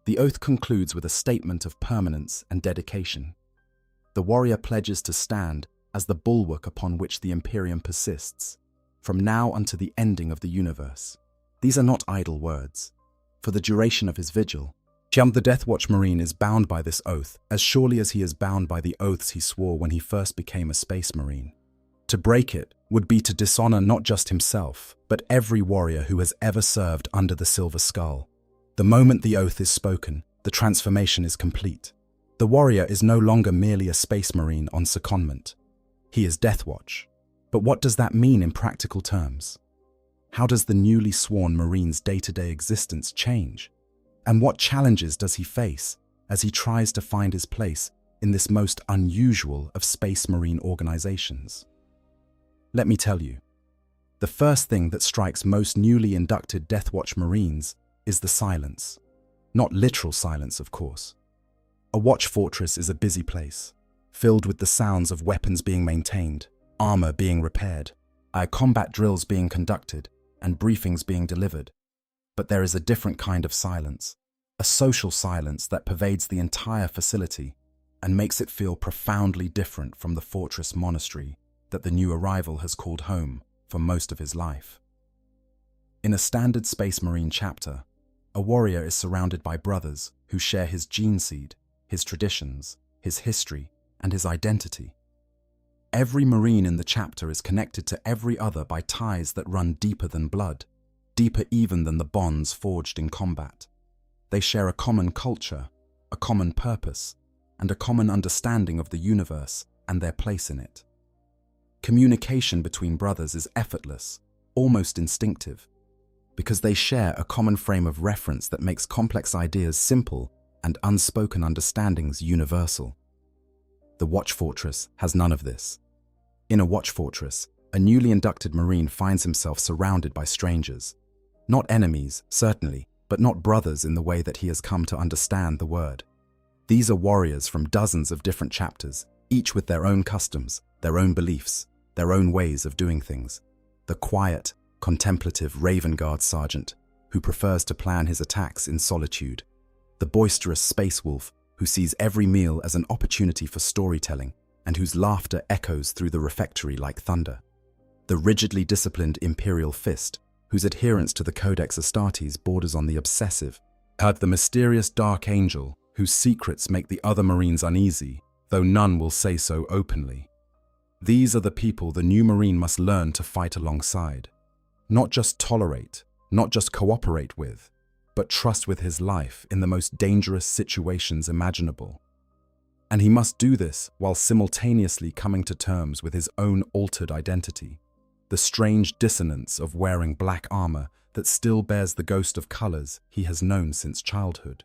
The oath concludes with a statement of permanence and dedication. The warrior pledges to stand as the bulwark upon which the Imperium persists, from now unto the ending of the universe. These are not idle words. For the duration of his vigil, the DeathWatch Marine is bound by this oath as surely as he is bound by the oaths he swore when he first became a Space Marine. To break it would be to dishonor not just himself, but every warrior who has ever served under the Silver Skull. The moment the oath is spoken, the transformation is complete. The warrior is no longer merely a Space Marine on secondment. He is DeathWatch. But what does that mean in practical terms? How does the newly sworn Marine's day-to-day existence change? And what challenges does he face as he tries to find his place in this most unusual of Space Marine organizations? Let me tell you, the first thing that strikes most newly inducted DeathWatch Marines is the silence. Not literal silence, of course. A watch fortress is a busy place, filled with the sounds of weapons being maintained, armor being repaired, combat drills being conducted, and briefings being delivered. But there is a different kind of silence, a social silence that pervades the entire facility and makes it feel profoundly different from the fortress monastery that the new arrival has called home for most of his life. In a standard Space Marine chapter, a warrior is surrounded by brothers who share his gene seed, his traditions, his history, and his identity. Every Marine in the chapter is connected to every other by ties that run deeper than blood, deeper even than the bonds forged in combat. They share a common culture, a common purpose, and a common understanding of the universe and their place in it. Communication between brothers is effortless, almost instinctive, because they share a common frame of reference that makes complex ideas simple and unspoken understandings universal. The Watch Fortress has none of this. In a Watch Fortress, a newly inducted Marine finds himself surrounded by strangers. Not enemies, certainly, but not brothers in the way that he has come to understand the word. These are warriors from dozens of different chapters, each with their own customs, their own beliefs, their own ways of doing things. The quiet, contemplative Raven Guard sergeant, who prefers to plan his attacks in solitude. The boisterous space wolf, who sees every meal as an opportunity for storytelling and whose laughter echoes through the refectory like thunder. The rigidly disciplined Imperial Fist, whose adherence to the Codex Astartes borders on the obsessive. The mysterious Dark Angel, whose secrets make the other Marines uneasy, though none will say so openly. These are the people the new Marine must learn to fight alongside. Not just tolerate, not just cooperate with, but trust with his life in the most dangerous situations imaginable. And he must do this while simultaneously coming to terms with his own altered identity, the strange dissonance of wearing black armor that still bears the ghost of colors he has known since childhood.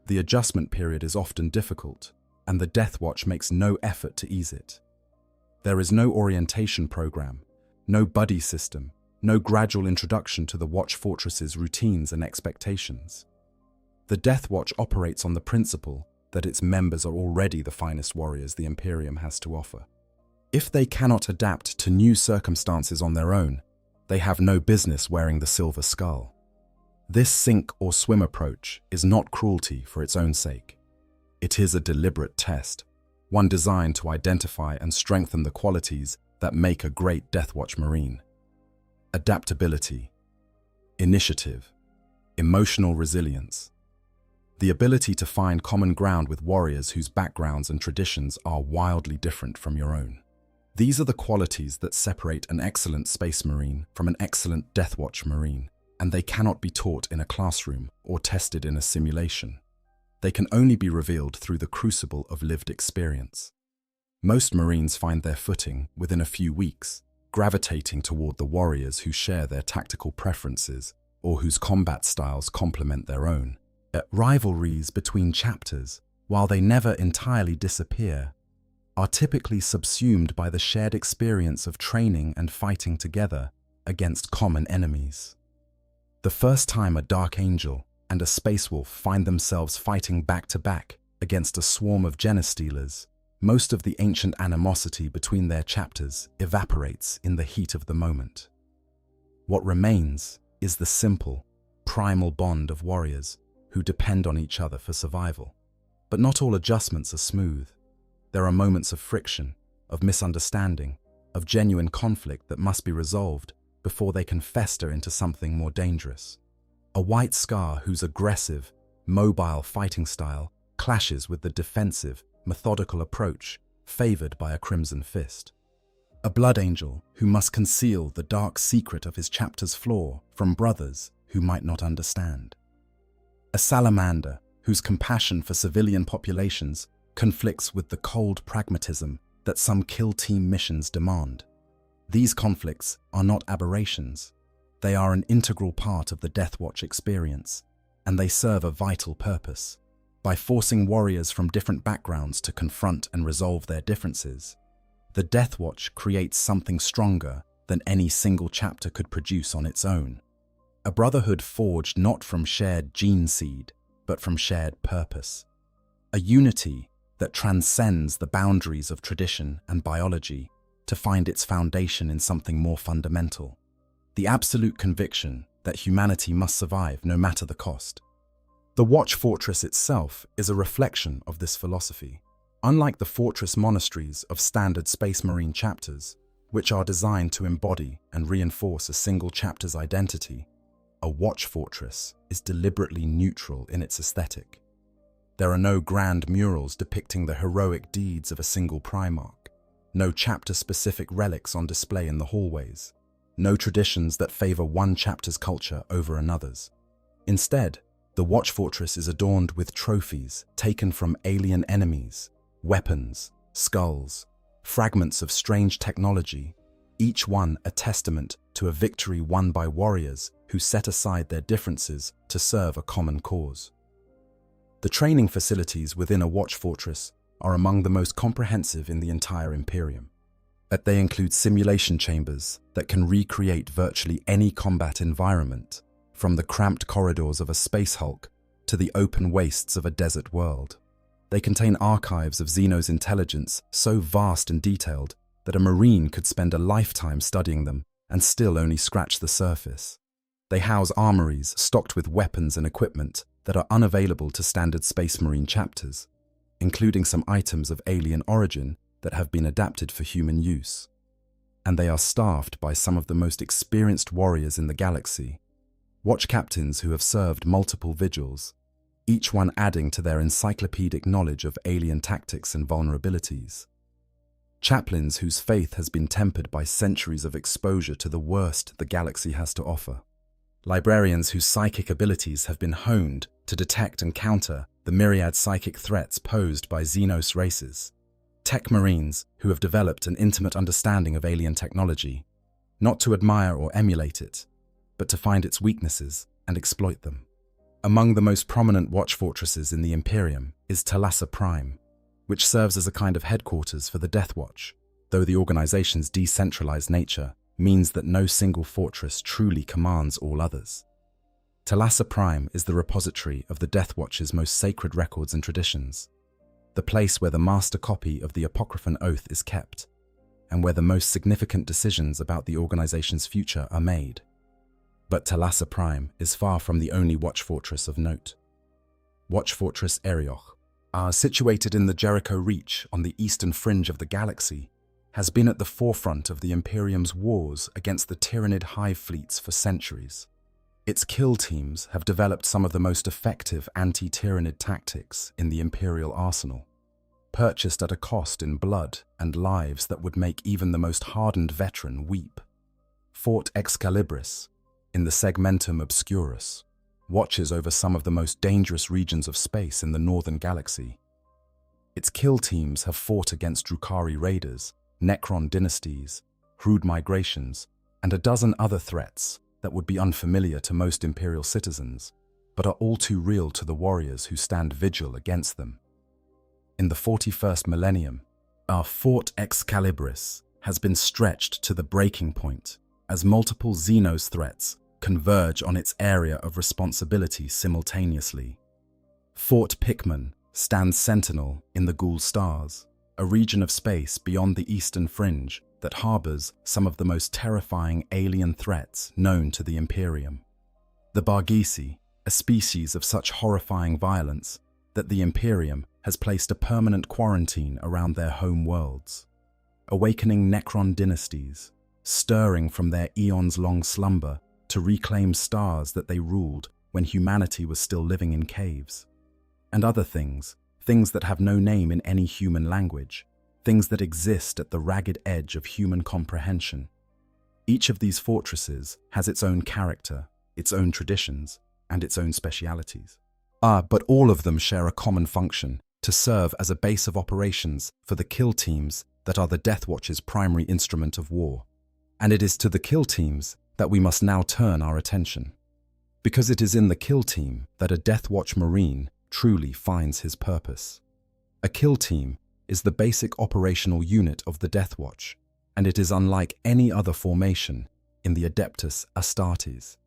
The adjustment period is often difficult, and the DeathWatch makes no effort to ease it. There is no orientation program, no buddy system, no gradual introduction to the Watch Fortress's routines and expectations. The DeathWatch operates on the principle that its members are already the finest warriors the Imperium has to offer. If they cannot adapt to new circumstances on their own, they have no business wearing the silver skull. This sink or swim approach is not cruelty for its own sake. It is a deliberate test, one designed to identify and strengthen the qualities that make a great DeathWatch Marine. Adaptability, initiative, emotional resilience. The ability to find common ground with warriors whose backgrounds and traditions are wildly different from your own. These are the qualities that separate an excellent Space Marine from an excellent DeathWatch Marine, and they cannot be taught in a classroom or tested in a simulation. They can only be revealed through the crucible of lived experience. Most Marines find their footing within a few weeks, gravitating toward the warriors who share their tactical preferences or whose combat styles complement their own. Rivalries between chapters, while they never entirely disappear, are typically subsumed by the shared experience of training and fighting together against common enemies. The first time a Dark Angel and a Space Wolf find themselves fighting back-to-back against a swarm of Genestealers, most of the ancient animosity between their chapters evaporates in the heat of the moment. What remains is the simple, primal bond of warriors who depend on each other for survival. But not all adjustments are smooth. There are moments of friction, of misunderstanding, of genuine conflict that must be resolved before they can fester into something more dangerous. A White Scar whose aggressive, mobile fighting style clashes with the defensive, methodical approach favored by a Crimson Fist. A Blood Angel who must conceal the dark secret of his chapter's flaw from brothers who might not understand. A Salamander whose compassion for civilian populations conflicts with the cold pragmatism that some kill team missions demand. These conflicts are not aberrations. They are an integral part of the DeathWatch experience, and they serve a vital purpose. By forcing warriors from different backgrounds to confront and resolve their differences, the DeathWatch creates something stronger than any single chapter could produce on its own. A brotherhood forged not from shared gene seed, but from shared purpose. A unity that transcends the boundaries of tradition and biology to find its foundation in something more fundamental. The absolute conviction that humanity must survive no matter the cost. The Watch Fortress itself is a reflection of this philosophy. Unlike the fortress monasteries of standard Space Marine chapters, which are designed to embody and reinforce a single chapter's identity, a Watch Fortress is deliberately neutral in its aesthetic. There are no grand murals depicting the heroic deeds of a single Primarch, no chapter-specific relics on display in the hallways, no traditions that favor one chapter's culture over another's. Instead, the Watch Fortress is adorned with trophies taken from alien enemies, weapons, skulls, fragments of strange technology, each one a testament to a victory won by warriors who set aside their differences to serve a common cause. The training facilities within a Watch Fortress are among the most comprehensive in the entire Imperium. They include simulation chambers that can recreate virtually any combat environment, from the cramped corridors of a space hulk to the open wastes of a desert world. They contain archives of Xeno's intelligence so vast and detailed that a Marine could spend a lifetime studying them and still only scratch the surface. They house armories stocked with weapons and equipment that are unavailable to standard Space Marine chapters, including some items of alien origin that have been adapted for human use. And they are staffed by some of the most experienced warriors in the galaxy, watch captains who have served multiple vigils, each one adding to their encyclopedic knowledge of alien tactics and vulnerabilities. Chaplains whose faith has been tempered by centuries of exposure to the worst the galaxy has to offer. Librarians whose psychic abilities have been honed to detect and counter the myriad psychic threats posed by Xenos races. Tech Marines who have developed an intimate understanding of alien technology, not to admire or emulate it, but to find its weaknesses and exploit them. Among the most prominent watch fortresses in the Imperium is Thalassa Prime, which serves as a kind of headquarters for the DeathWatch, though the organization's decentralized nature means that no single fortress truly commands all others. Thalassa Prime is the repository of the DeathWatch's most sacred records and traditions, the place where the master copy of the Apocryphal Oath is kept, and where the most significant decisions about the organization's future are made. But Thalassa Prime is far from the only watch fortress of note. Watch Fortress Erioch, situated in the Jericho Reach on the eastern fringe of the galaxy, has been at the forefront of the Imperium's wars against the Tyrannid hive fleets for centuries. Its kill teams have developed some of the most effective anti-Tyrannid tactics in the Imperial arsenal, purchased at a cost in blood and lives that would make even the most hardened veteran weep. Fort Excalibris, in the Segmentum Obscurus, watches over some of the most dangerous regions of space in the northern galaxy. Its kill teams have fought against Drukhari raiders, Necron dynasties, Hrud migrations, and a dozen other threats that would be unfamiliar to most Imperial citizens, but are all too real to the warriors who stand vigil against them. In the 41st millennium, our Fort Excalibris has been stretched to the breaking point as multiple Xenos threats converge on its area of responsibility simultaneously. Fort Pikmin stands sentinel in the Ghoul Stars, a region of space beyond the eastern fringe that harbors some of the most terrifying alien threats known to the Imperium. The Barghisi, a species of such horrifying violence that the Imperium has placed a permanent quarantine around their home worlds. Awakening Necron dynasties, stirring from their eons-long slumber to reclaim stars that they ruled when humanity was still living in caves. And other things that have no name in any human language, things that exist at the ragged edge of human comprehension. Each of these fortresses has its own character, its own traditions, and its own specialities. But all of them share a common function: to serve as a base of operations for the kill teams that are the DeathWatch's primary instrument of war. And it is to the kill teams that we must now turn our attention. Because it is in the kill team that a DeathWatch Marine truly finds his purpose. A kill team is the basic operational unit of the DeathWatch, and it is unlike any other formation in the Adeptus Astartes,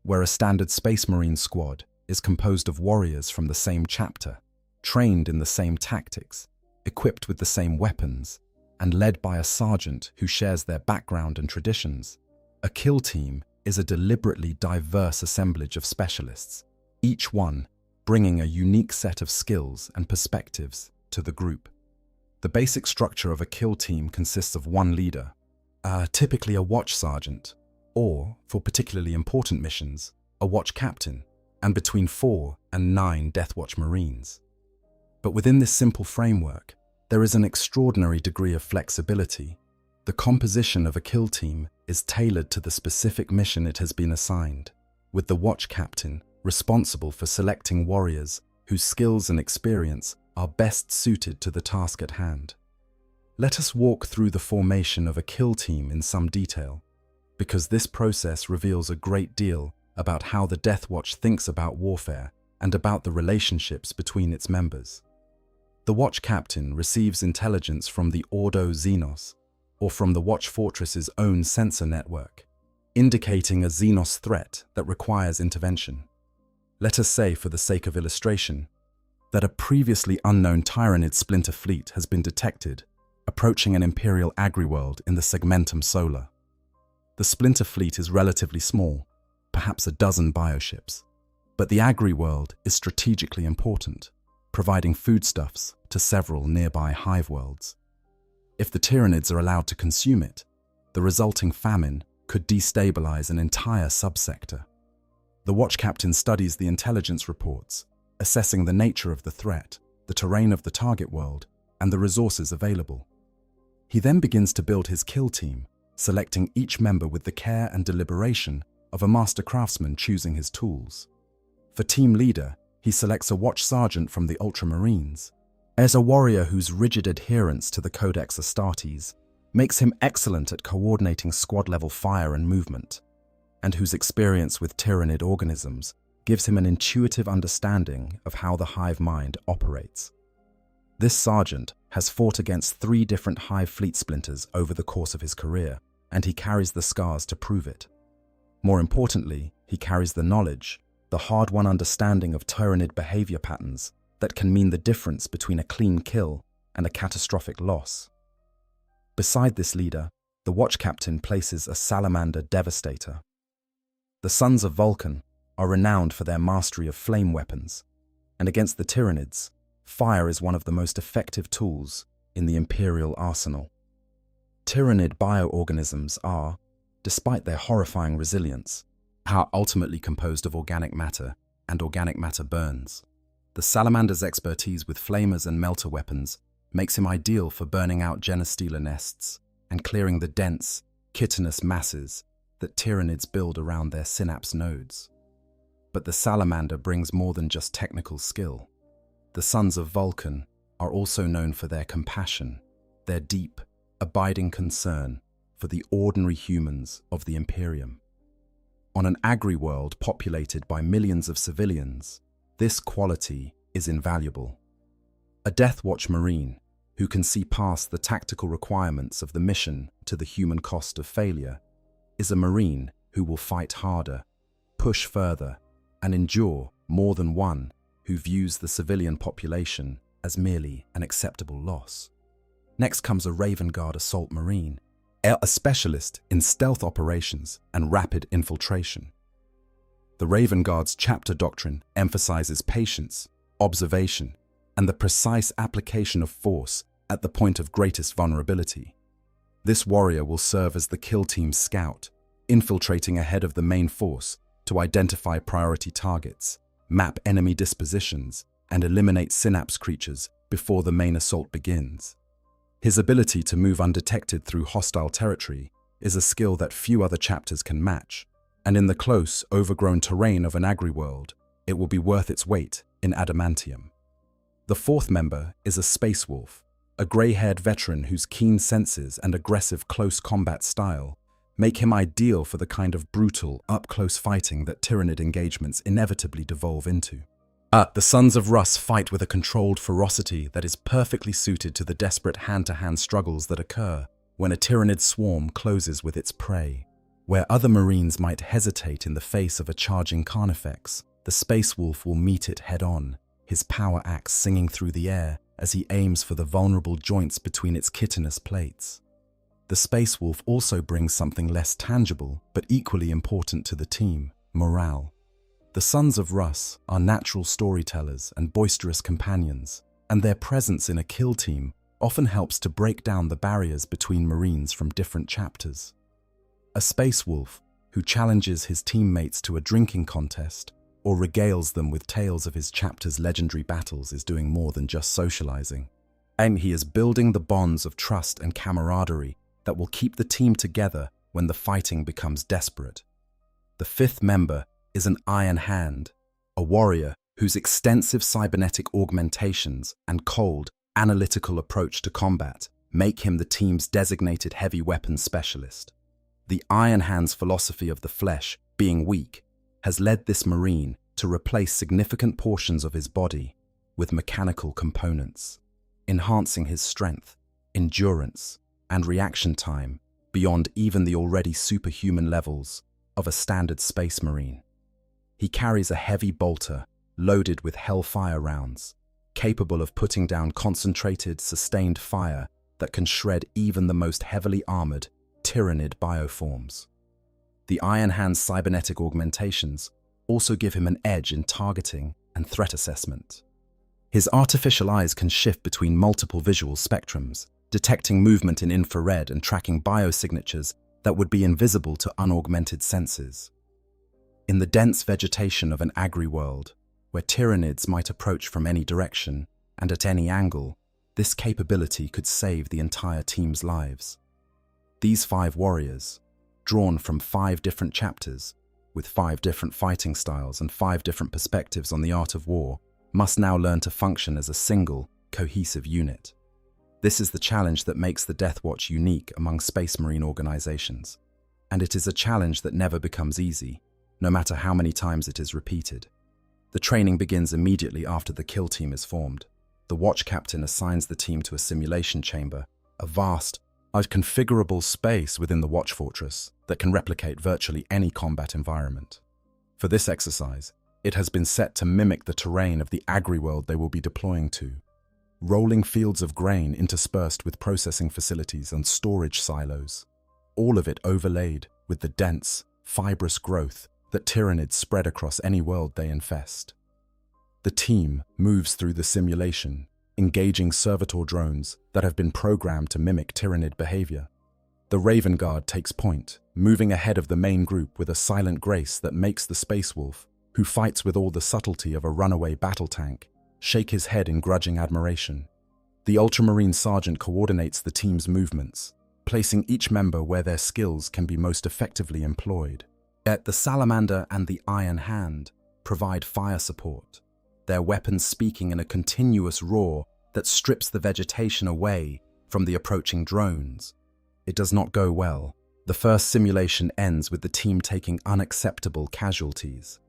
where a standard Space Marine squad is composed of warriors from the same chapter, trained in the same tactics, equipped with the same weapons, and led by a sergeant who shares their background and traditions. A kill team is a deliberately diverse assemblage of specialists, each one bringing a unique set of skills and perspectives to the group. The basic structure of a kill team consists of one leader, typically a watch sergeant, or, for particularly important missions, a watch captain, and between 4 and 9 DeathWatch Marines. But within this simple framework, there is an extraordinary degree of flexibility. The composition of a kill team is tailored to the specific mission it has been assigned, with the watch captain responsible for selecting warriors whose skills and experience are best suited to the task at hand. Let us walk through the formation of a kill team in some detail, because this process reveals a great deal about how the DeathWatch thinks about warfare and about the relationships between its members. The watch captain receives intelligence from the Ordo Xenos, or from the watch fortress's own sensor network, indicating a Xenos threat that requires intervention. Let us say, for the sake of illustration, that a previously unknown Tyrannid splinter fleet has been detected approaching an Imperial agri-world in the Segmentum Solar. The splinter fleet is relatively small, perhaps a dozen bioships, but the agri-world is strategically important, providing foodstuffs to several nearby hive worlds. If the Tyrannids are allowed to consume it, the resulting famine could destabilize an entire subsector. The watch captain studies the intelligence reports, assessing the nature of the threat, the terrain of the target world, and the resources available. He then begins to build his kill team, selecting each member with the care and deliberation of a master craftsman choosing his tools. For team leader, he selects a watch sergeant from the Ultramarines, as a warrior whose rigid adherence to the Codex Astartes makes him excellent at coordinating squad-level fire and movement, and whose experience with Tyrannid organisms gives him an intuitive understanding of how the hive mind operates. This sergeant has fought against 3 different hive fleet splinters over the course of his career, and he carries the scars to prove it. More importantly, he carries the knowledge, the hard-won understanding of Tyranid behavior patterns that can mean the difference between a clean kill and a catastrophic loss. Beside this leader, the watch captain places a salamander devastator. The sons of Vulcan are renowned for their mastery of flame weapons, and against the Tyranids, fire is one of the most effective tools in the Imperial arsenal. Tyranid bioorganisms are, despite their horrifying resilience, are ultimately composed of organic matter, and organic matter burns. The salamander's expertise with flamers and melter weapons makes him ideal for burning out genestealer nests and clearing the dense, chitinous masses that Tyranids build around their synapse nodes. But the salamander brings more than just technical skill. The sons of Vulcan are also known for their compassion, their deep, abiding concern for the ordinary humans of the Imperium. On an agri-world populated by millions of civilians, this quality is invaluable. A DeathWatch Marine who can see past the tactical requirements of the mission to the human cost of failure is a Marine who will fight harder, push further, and endure more than one who views the civilian population as merely an acceptable loss. Next comes a Raven Guard Assault Marine, a specialist in stealth operations and rapid infiltration. The Raven Guard's chapter doctrine emphasizes patience, observation, and the precise application of force at the point of greatest vulnerability. This warrior will serve as the kill team's scout, infiltrating ahead of the main force to identify priority targets, map enemy dispositions, and eliminate synapse creatures before the main assault begins. His ability to move undetected through hostile territory is a skill that few other chapters can match, and in the close, overgrown terrain of an agri-world, it will be worth its weight in adamantium. The 4th member is a space wolf, a grey-haired veteran whose keen senses and aggressive close combat style make him ideal for the kind of brutal, up-close fighting that Tyranid engagements inevitably devolve into. The Sons of Russ fight with a controlled ferocity that is perfectly suited to the desperate hand-to-hand struggles that occur when a Tyranid swarm closes with its prey. Where other Marines might hesitate in the face of a charging Carnifex, the Space Wolf will meet it head-on, his power axe singing through the air as he aims for the vulnerable joints between its chitinous plates. The Space Wolf also brings something less tangible but equally important to the team: morale. The Sons of Russ are natural storytellers and boisterous companions, and their presence in a kill team often helps to break down the barriers between Marines from different chapters. A Space Wolf who challenges his teammates to a drinking contest or regales them with tales of his chapter's legendary battles is doing more than just socializing. And he is building the bonds of trust and camaraderie that will keep the team together when the fighting becomes desperate. The 5th member is an Iron Hand, a warrior whose extensive cybernetic augmentations and cold, analytical approach to combat make him the team's designated heavy weapons specialist. The Iron Hand's philosophy of the flesh, being weak, has led this Marine to replace significant portions of his body with mechanical components, enhancing his strength, endurance, and reaction time beyond even the already superhuman levels of a standard Space Marine. He carries a heavy bolter loaded with Hellfire rounds, capable of putting down concentrated, sustained fire that can shred even the most heavily armored Tyranid bioforms. The Iron Hand's cybernetic augmentations also give him an edge in targeting and threat assessment. His artificial eyes can shift between multiple visual spectrums, detecting movement in infrared and tracking biosignatures that would be invisible to unaugmented senses. In the dense vegetation of an agri-world, where Tyranids might approach from any direction and at any angle, this capability could save the entire team's lives. These 5 warriors, drawn from 5 different chapters, with 5 different fighting styles and 5 different perspectives on the art of war, must now learn to function as a single, cohesive unit. This is the challenge that makes the DeathWatch unique among Space Marine organizations, and it is a challenge that never becomes easy, no matter how many times it is repeated. The training begins immediately after the kill team is formed. The watch captain assigns the team to a simulation chamber, a vast, configurable space within the watch fortress that can replicate virtually any combat environment. For this exercise, it has been set to mimic the terrain of the agri-world they will be deploying to. Rolling fields of grain interspersed with processing facilities and storage silos, all of it overlaid with the dense, fibrous growth that Tyranids spread across any world they infest. The team moves through the simulation, engaging servitor drones that have been programmed to mimic Tyranid behavior. The Raven Guard takes point, moving ahead of the main group with a silent grace that makes the Space Wolf, who fights with all the subtlety of a runaway battle tank, shake his head in grudging admiration. The Ultramarine Sergeant coordinates the team's movements, placing each member where their skills can be most effectively employed. Yet the Salamander and the Iron Hand provide fire support, their weapons speaking in a continuous roar that strips the vegetation away from the approaching drones. It does not go well. The first simulation ends with the team taking unacceptable casualties,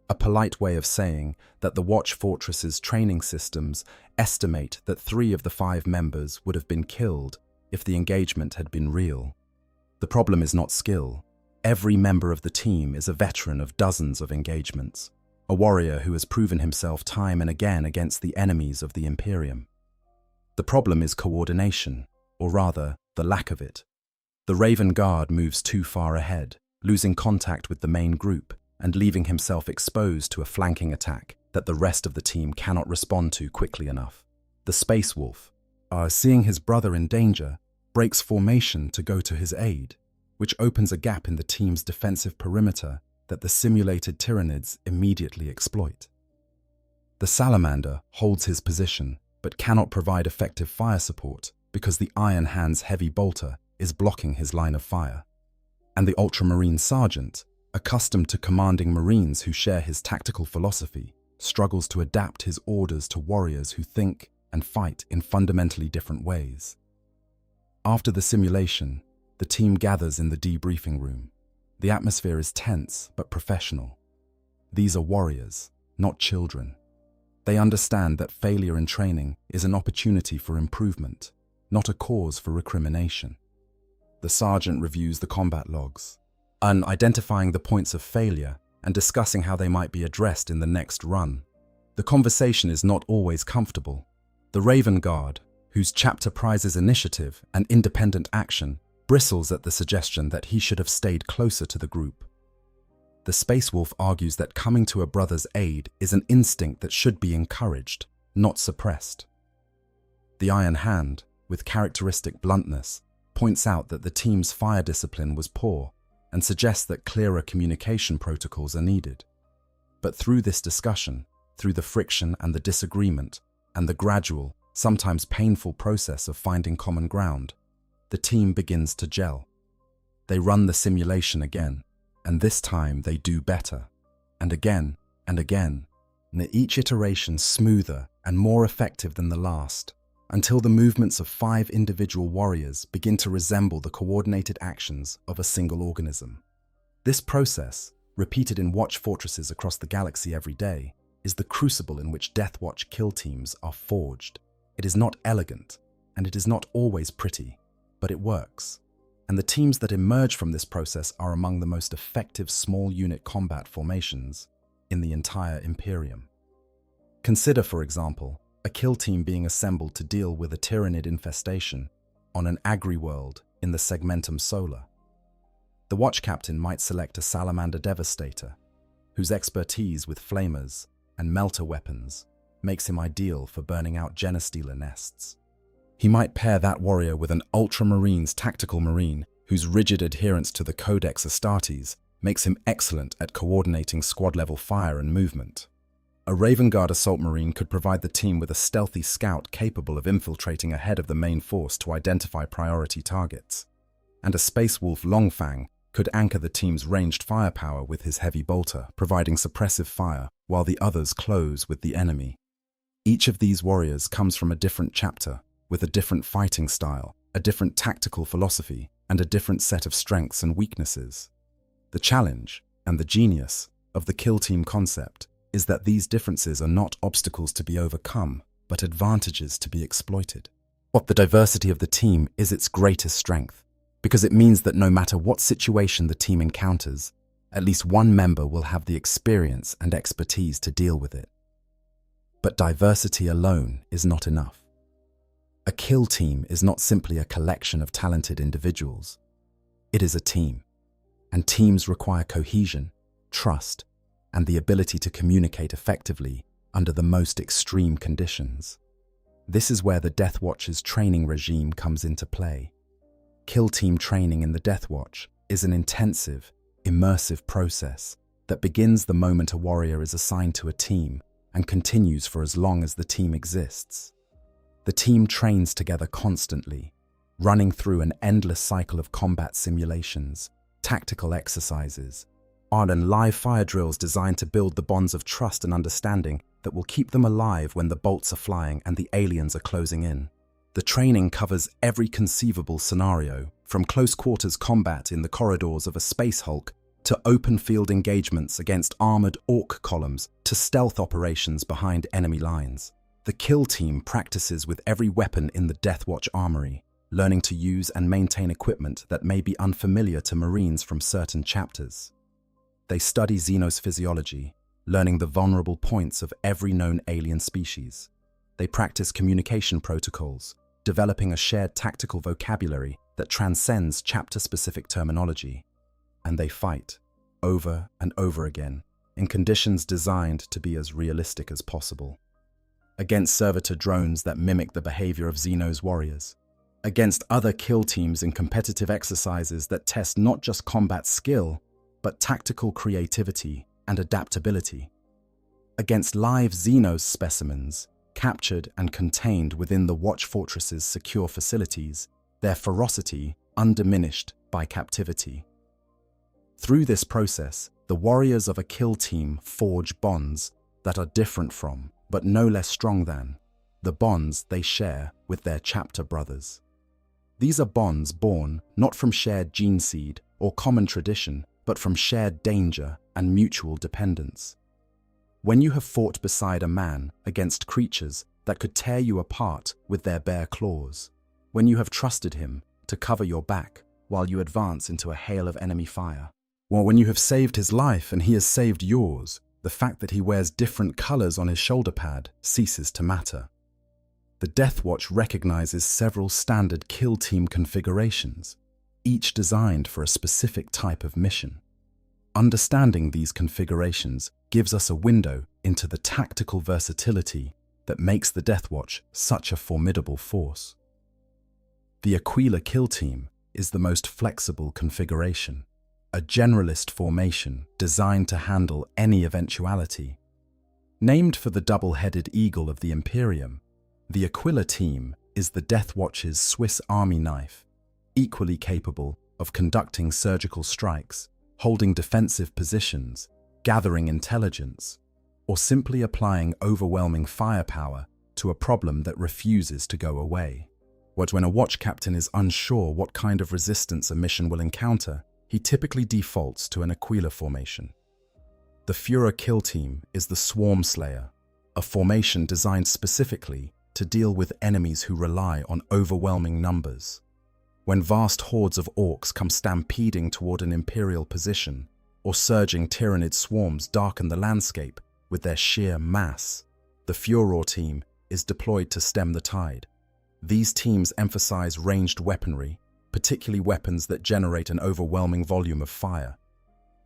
a polite way of saying that the Watch Fortress's training systems estimate that 3 of the 5 members would have been killed if the engagement had been real. The problem is not skill. Every member of the team is a veteran of dozens of engagements, a warrior who has proven himself time and again against the enemies of the Imperium. The problem is coordination, or rather, the lack of it. The Raven Guard moves too far ahead, losing contact with the main group and leaving himself exposed to a flanking attack that the rest of the team cannot respond to quickly enough. The Space Wolf, seeing his brother in danger, breaks formation to go to his aid, which opens a gap in the team's defensive perimeter that the simulated Tyranids immediately exploit. The Salamander holds his position, but cannot provide effective fire support because the Iron Hand's heavy bolter is blocking his line of fire. And the Ultramarine Sergeant, accustomed to commanding Marines who share his tactical philosophy, struggles to adapt his orders to warriors who think and fight in fundamentally different ways. After the simulation, the team gathers in the debriefing room. The atmosphere is tense but professional. These are warriors, not children. They understand that failure in training is an opportunity for improvement, not a cause for recrimination. The sergeant reviews the combat logs, identifying the points of failure and discussing how they might be addressed in the next run. The conversation is not always comfortable. The Raven Guard, whose chapter prizes initiative and independent action, bristles at the suggestion that he should have stayed closer to the group. The Space Wolf argues that coming to a brother's aid is an instinct that should be encouraged, not suppressed. The Iron Hand, with characteristic bluntness, points out that the team's fire discipline was poor and suggests that clearer communication protocols are needed. But through this discussion, through the friction and the disagreement, and the gradual, sometimes painful process of finding common ground, the team begins to gel. They run the simulation again, and this time they do better, and again, and each iteration smoother and more effective than the last, until the movements of 5 individual warriors begin to resemble the coordinated actions of a single organism. This process, repeated in watch fortresses across the galaxy every day, is the crucible in which DeathWatch kill teams are forged. It is not elegant, and it is not always pretty, but it works. And the teams that emerge from this process are among the most effective small unit combat formations in the entire Imperium. Consider, for example, a kill team being assembled to deal with a Tyranid infestation on an agri-world in the Segmentum Solar. The watch captain might select a Salamander Devastator, whose expertise with flamers and melter weapons makes him ideal for burning out Genestealer nests. He might pair that warrior with an Ultramarines tactical marine whose rigid adherence to the Codex Astartes makes him excellent at coordinating squad-level fire and movement. A Raven Guard assault marine could provide the team with a stealthy scout capable of infiltrating ahead of the main force to identify priority targets. And a Space Wolf Longfang could anchor the team's ranged firepower with his heavy bolter, providing suppressive fire while the others close with the enemy. Each of these warriors comes from a different chapter, with a different fighting style, a different tactical philosophy, and a different set of strengths and weaknesses. The challenge, and the genius, of the kill team concept is that these differences are not obstacles to be overcome, but advantages to be exploited. What the diversity of the team is its greatest strength, because it means that no matter what situation the team encounters, at least one member will have the experience and expertise to deal with it. But diversity alone is not enough. A kill team is not simply a collection of talented individuals. It is a team, and teams require cohesion, trust, and the ability to communicate effectively under the most extreme conditions. This is where the DeathWatch's training regime comes into play. Kill team training in the DeathWatch is an intensive, immersive process that begins the moment a warrior is assigned to a team and continues for as long as the team exists. The team trains together constantly, running through an endless cycle of combat simulations, tactical exercises, and live fire drills designed to build the bonds of trust and understanding that will keep them alive when the bolts are flying and the aliens are closing in. The training covers every conceivable scenario, from close quarters combat in the corridors of a space hulk to open field engagements against armored orc columns to stealth operations behind enemy lines. The kill team practices with every weapon in the DeathWatch armory, learning to use and maintain equipment that may be unfamiliar to Marines from certain chapters. They study Xenos physiology, learning the vulnerable points of every known alien species. They practice communication protocols, developing a shared tactical vocabulary that transcends chapter-specific terminology. And they fight, over and over again, in conditions designed to be as realistic as possible. Against servitor drones that mimic the behavior of Xenos warriors. Against other kill teams in competitive exercises that test not just combat skill, but tactical creativity and adaptability. Against live Xenos specimens, captured and contained within the Watch Fortress's secure facilities, their ferocity undiminished by captivity. Through this process, the warriors of a kill team forge bonds that are different from, but no less strong than, the bonds they share with their chapter brothers. These are bonds born not from shared gene seed or common tradition, but from shared danger and mutual dependence. When you have fought beside a man against creatures that could tear you apart with their bare claws, when you have trusted him to cover your back while you advance into a hail of enemy fire, or when you have saved his life and he has saved yours, the fact that he wears different colors on his shoulder pad ceases to matter. The DeathWatch recognizes several standard kill team configurations, each designed for a specific type of mission. Understanding these configurations gives us a window into the tactical versatility that makes the DeathWatch such a formidable force. The Aquila kill team is the most flexible configuration, a generalist formation designed to handle any eventuality. Named for the double-headed eagle of the Imperium, the Aquila team is the DeathWatch's Swiss Army knife, equally capable of conducting surgical strikes, holding defensive positions, gathering intelligence, or simply applying overwhelming firepower to a problem that refuses to go away. When a watch captain is unsure what kind of resistance a mission will encounter, he typically defaults to an Aquila formation. The Führer kill team is the Swarm Slayer, a formation designed specifically to deal with enemies who rely on overwhelming numbers. When vast hordes of orcs come stampeding toward an Imperial position, or surging Tyrannid swarms darken the landscape with their sheer mass, the Führer team is deployed to stem the tide. These teams emphasize ranged weaponry, particularly weapons that generate an overwhelming volume of fire.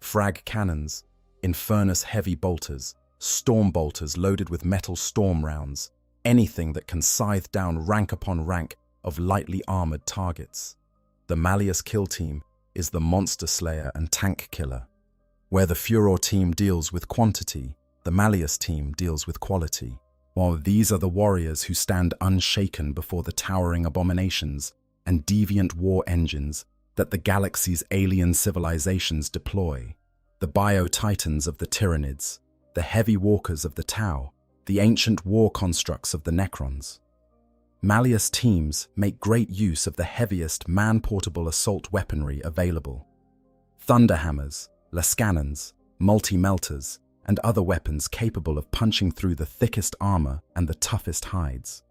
Frag cannons, Infernus heavy bolters, storm bolters loaded with metal storm rounds, anything that can scythe down rank upon rank of lightly armored targets. The Malleus kill team is the monster slayer and tank killer. Where the Führer team deals with quantity, the Malleus team deals with quality. While these are the warriors who stand unshaken before the towering abominations and deviant war engines that the galaxy's alien civilizations deploy, the bio-titans of the Tyrannids, the heavy walkers of the Tau, the ancient war constructs of the Necrons. Malleus teams make great use of the heaviest man-portable assault weaponry available. Thunderhammers, Lascannons, multi-melters, and other weapons capable of punching through the thickest armor and the toughest hides.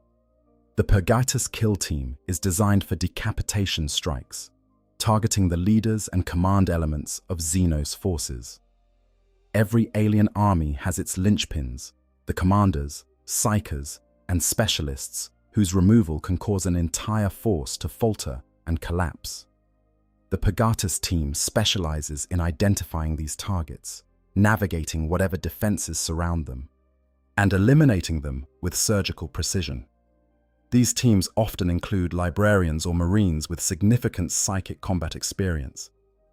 The Purgatus kill team is designed for decapitation strikes, targeting the leaders and command elements of Xenos forces. Every alien army has its linchpins, the commanders, psychers, and specialists whose removal can cause an entire force to falter and collapse. The Purgatus team specializes in identifying these targets, navigating whatever defenses surround them, and eliminating them with surgical precision. These teams often include librarians or marines with significant psychic combat experience,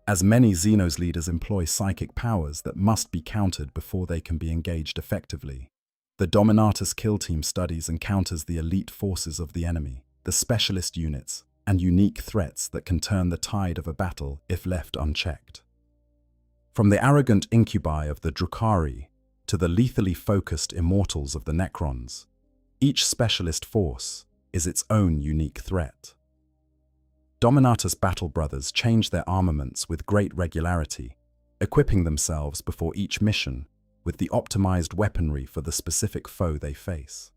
as many Xenos leaders employ psychic powers that must be countered before they can be engaged effectively. The Dominatus kill team studies and counters the elite forces of the enemy, the specialist units, and unique threats that can turn the tide of a battle if left unchecked. From the arrogant incubi of the Drukhari to the lethally focused immortals of the Necrons, each specialist force is its own unique threat. Dominatus battle brothers change their armaments with great regularity, equipping themselves before each mission with the optimized weaponry for the specific foe they face.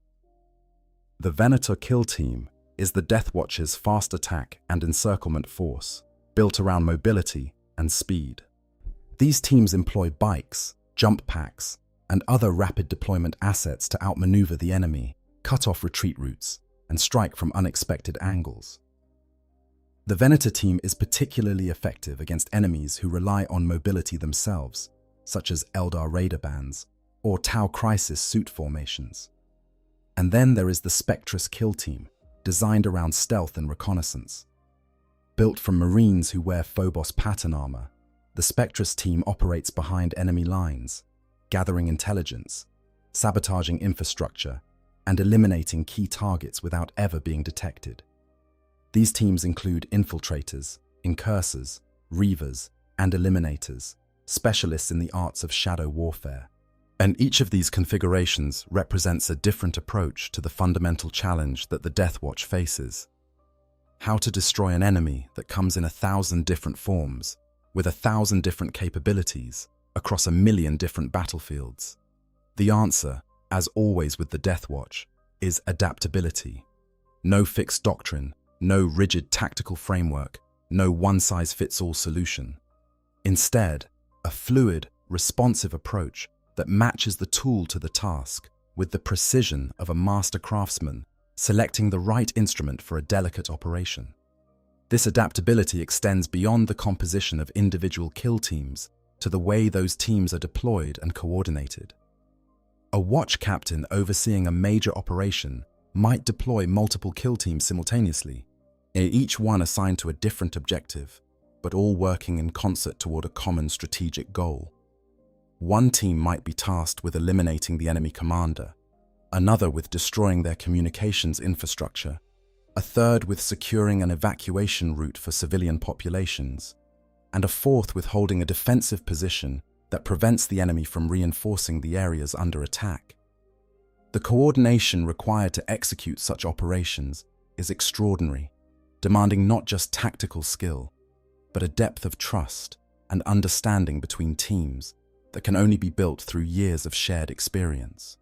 The Venator kill team is the DeathWatch's fast attack and encirclement force, built around mobility and speed. These teams employ bikes, jump packs, and other rapid deployment assets to outmaneuver the enemy, cut off retreat routes, and strike from unexpected angles. The Venator team is particularly effective against enemies who rely on mobility themselves, such as Eldar Raider bands or Tau Crisis suit formations. And then there is the Spectrus kill team, designed around stealth and reconnaissance. Built from Marines who wear Phobos pattern armor, the Spectrus team operates behind enemy lines, gathering intelligence, sabotaging infrastructure, and eliminating key targets without ever being detected. These teams include infiltrators, incursors, reavers, and eliminators, specialists in the arts of shadow warfare. And each of these configurations represents a different approach to the fundamental challenge that the DeathWatch faces. How to destroy an enemy that comes in 1,000 different forms, with 1,000 different capabilities, across 1,000,000 different battlefields. The answer, as always with the DeathWatch, is adaptability. No fixed doctrine, no rigid tactical framework, no one-size-fits-all solution. Instead, a fluid, responsive approach that matches the tool to the task with the precision of a master craftsman selecting the right instrument for a delicate operation. This adaptability extends beyond the composition of individual kill teams to the way those teams are deployed and coordinated. A watch captain overseeing a major operation might deploy multiple kill teams simultaneously, each one assigned to a different objective, but all working in concert toward a common strategic goal. One team might be tasked with eliminating the enemy commander, another with destroying their communications infrastructure, a third with securing an evacuation route for civilian populations, and a fourth with holding a defensive position that prevents the enemy from reinforcing the areas under attack. The coordination required to execute such operations is extraordinary, demanding not just tactical skill, but a depth of trust and understanding between teams that can only be built through years of shared experience.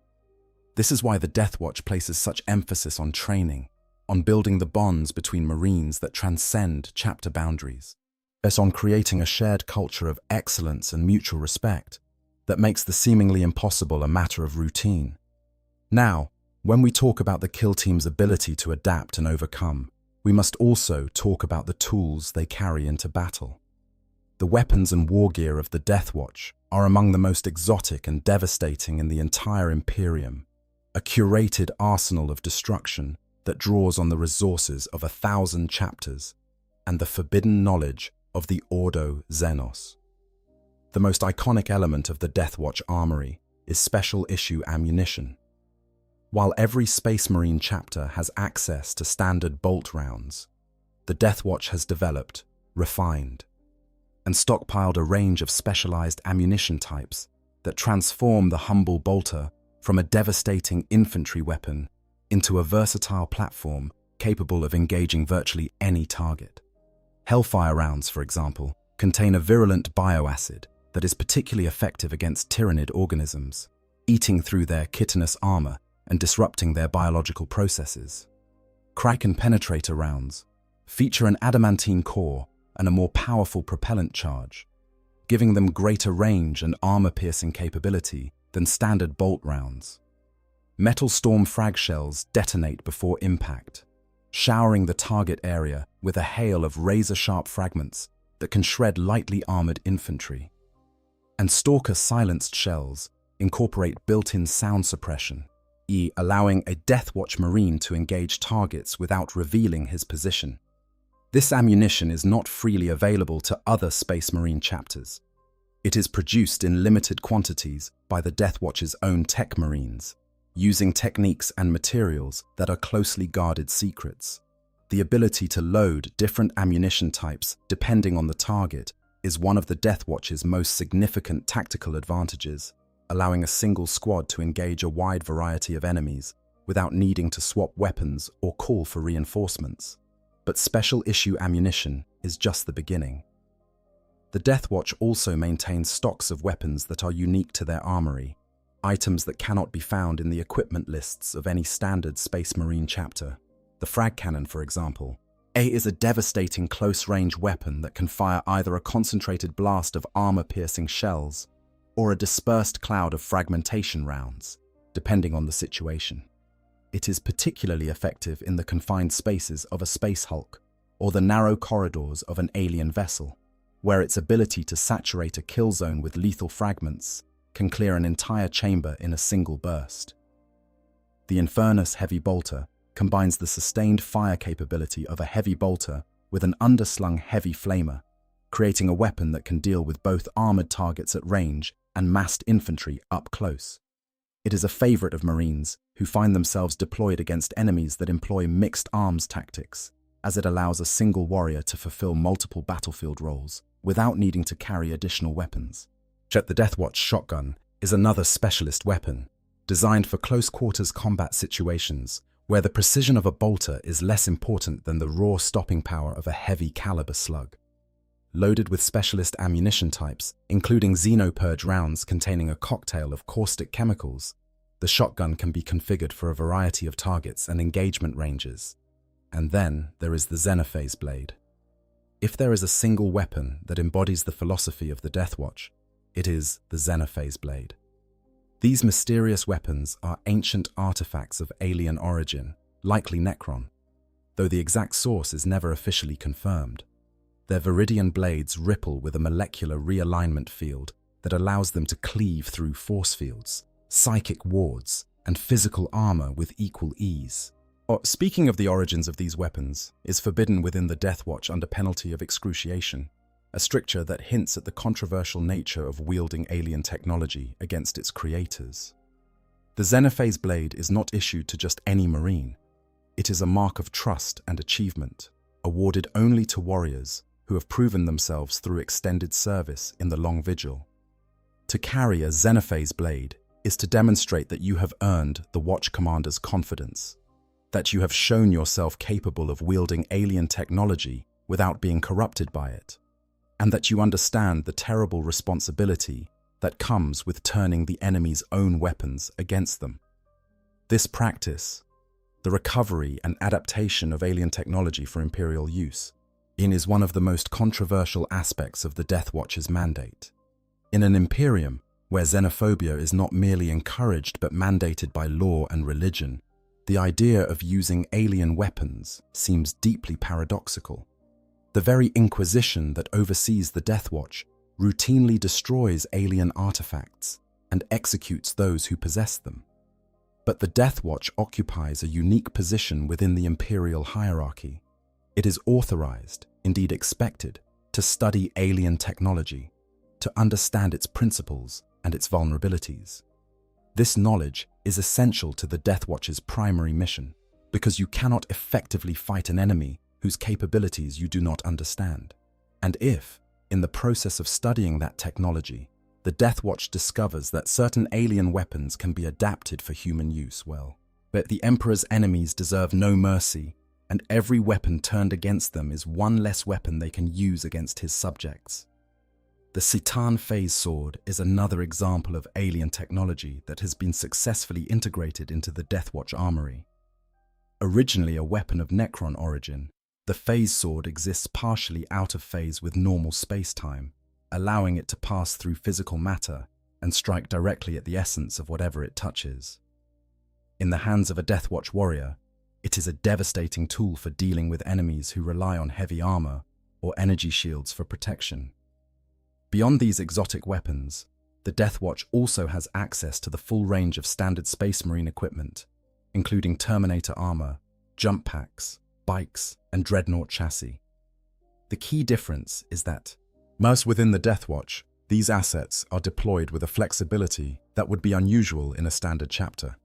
This is why the DeathWatch places such emphasis on training, on building the bonds between Marines that transcend chapter boundaries. It's on creating a shared culture of excellence and mutual respect that makes the seemingly impossible a matter of routine. Now, when we talk about the kill team's ability to adapt and overcome, we must also talk about the tools they carry into battle. The weapons and war gear of the DeathWatch are among the most exotic and devastating in the entire Imperium, a curated arsenal of destruction that draws on the resources of 1,000 chapters and the forbidden knowledge of the Ordo Xenos. The most iconic element of the DeathWatch armory is special issue ammunition. While every Space Marine chapter has access to standard bolt rounds, the DeathWatch has developed, refined, and stockpiled a range of specialized ammunition types that transform the humble bolter from a devastating infantry weapon into a versatile platform capable of engaging virtually any target. Hellfire rounds, for example, contain a virulent bioacid that is particularly effective against tyrannid organisms, eating through their chitinous armor and disrupting their biological processes. Kraken penetrator rounds feature an adamantine core and a more powerful propellant charge, giving them greater range and armor-piercing capability than standard bolt rounds. Metal storm frag shells detonate before impact, showering the target area with a hail of razor-sharp fragments that can shred lightly armored infantry. And Stalker silenced shells incorporate built-in sound suppression, allowing a DeathWatch Marine to engage targets without revealing his position. This ammunition is not freely available to other Space Marine chapters. It is produced in limited quantities by the DeathWatch's own tech Marines, using techniques and materials that are closely guarded secrets. The ability to load different ammunition types depending on the target is one of the DeathWatch's most significant tactical advantages, allowing a single squad to engage a wide variety of enemies without needing to swap weapons or call for reinforcements. But special issue ammunition is just the beginning. The DeathWatch also maintains stocks of weapons that are unique to their armory, items that cannot be found in the equipment lists of any standard Space Marine chapter. The frag cannon, for example, is a devastating close-range weapon that can fire either a concentrated blast of armor-piercing shells or a dispersed cloud of fragmentation rounds, depending on the situation. It is particularly effective in the confined spaces of a space hulk or the narrow corridors of an alien vessel, where its ability to saturate a kill zone with lethal fragments can clear an entire chamber in a single burst. The Infernus Heavy Bolter combines the sustained fire capability of a heavy bolter with an underslung heavy flamer, creating a weapon that can deal with both armored targets at range and massed infantry up close. It is a favorite of Marines who find themselves deployed against enemies that employ mixed arms tactics, as it allows a single warrior to fulfill multiple battlefield roles without needing to carry additional weapons. The DeathWatch shotgun is another specialist weapon, designed for close-quarters combat situations where the precision of a bolter is less important than the raw stopping power of a heavy-caliber slug. Loaded with specialist ammunition types, including Xenopurge rounds containing a cocktail of caustic chemicals, the shotgun can be configured for a variety of targets and engagement ranges. And then there is the Xenophase blade. If there is a single weapon that embodies the philosophy of the DeathWatch, it is the Xenophase blade. These mysterious weapons are ancient artifacts of alien origin, likely Necron, though the exact source is never officially confirmed. Their viridian blades ripple with a molecular realignment field that allows them to cleave through force fields, psychic wards, and physical armor with equal ease. Speaking of the origins of these weapons, is forbidden within the DeathWatch under penalty of excruciation, a stricture that hints at the controversial nature of wielding alien technology against its creators. The Xenophase blade is not issued to just any Marine. It is a mark of trust and achievement, awarded only to warriors who have proven themselves through extended service in the Long Vigil. To carry a Xenophase blade is to demonstrate that you have earned the Watch Commander's confidence, that you have shown yourself capable of wielding alien technology without being corrupted by it, and that you understand the terrible responsibility that comes with turning the enemy's own weapons against them. This practice, the recovery and adaptation of alien technology for Imperial use, is one of the most controversial aspects of the DeathWatch's mandate. In an Imperium where xenophobia is not merely encouraged but mandated by law and religion, the idea of using alien weapons seems deeply paradoxical. The very Inquisition that oversees the DeathWatch routinely destroys alien artifacts and executes those who possess them. But the DeathWatch occupies a unique position within the Imperial hierarchy. It is authorized, indeed expected, to study alien technology, to understand its principles and its vulnerabilities. This knowledge is essential to the DeathWatch's primary mission, because you cannot effectively fight an enemy whose capabilities you do not understand. And if, in the process of studying that technology, the DeathWatch discovers that certain alien weapons can be adapted for human use, but the Emperor's enemies deserve no mercy, and every weapon turned against them is one less weapon they can use against his subjects. The Citan phase sword is another example of alien technology that has been successfully integrated into the DeathWatch armory. Originally a weapon of Necron origin, the phase sword exists partially out of phase with normal space-time, allowing it to pass through physical matter and strike directly at the essence of whatever it touches. In the hands of a DeathWatch warrior, it is a devastating tool for dealing with enemies who rely on heavy armor or energy shields for protection. Beyond these exotic weapons, the DeathWatch also has access to the full range of standard Space Marine equipment, including Terminator armor, jump packs, bikes, and Dreadnought chassis. The key difference is that, immersed within the DeathWatch, these assets are deployed with a flexibility that would be unusual in a standard chapter.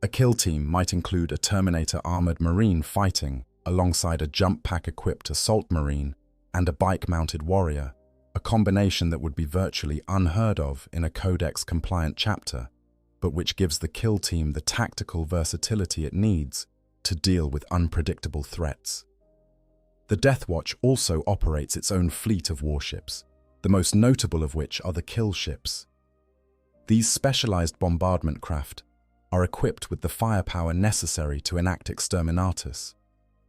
A kill team might include a Terminator armored Marine fighting alongside a jump pack equipped Assault Marine and a bike-mounted warrior, a combination that would be virtually unheard of in a Codex-compliant chapter, but which gives the kill team the tactical versatility it needs to deal with unpredictable threats. The DeathWatch also operates its own fleet of warships, the most notable of which are the kill ships. These specialized bombardment craft are equipped with the firepower necessary to enact exterminatus,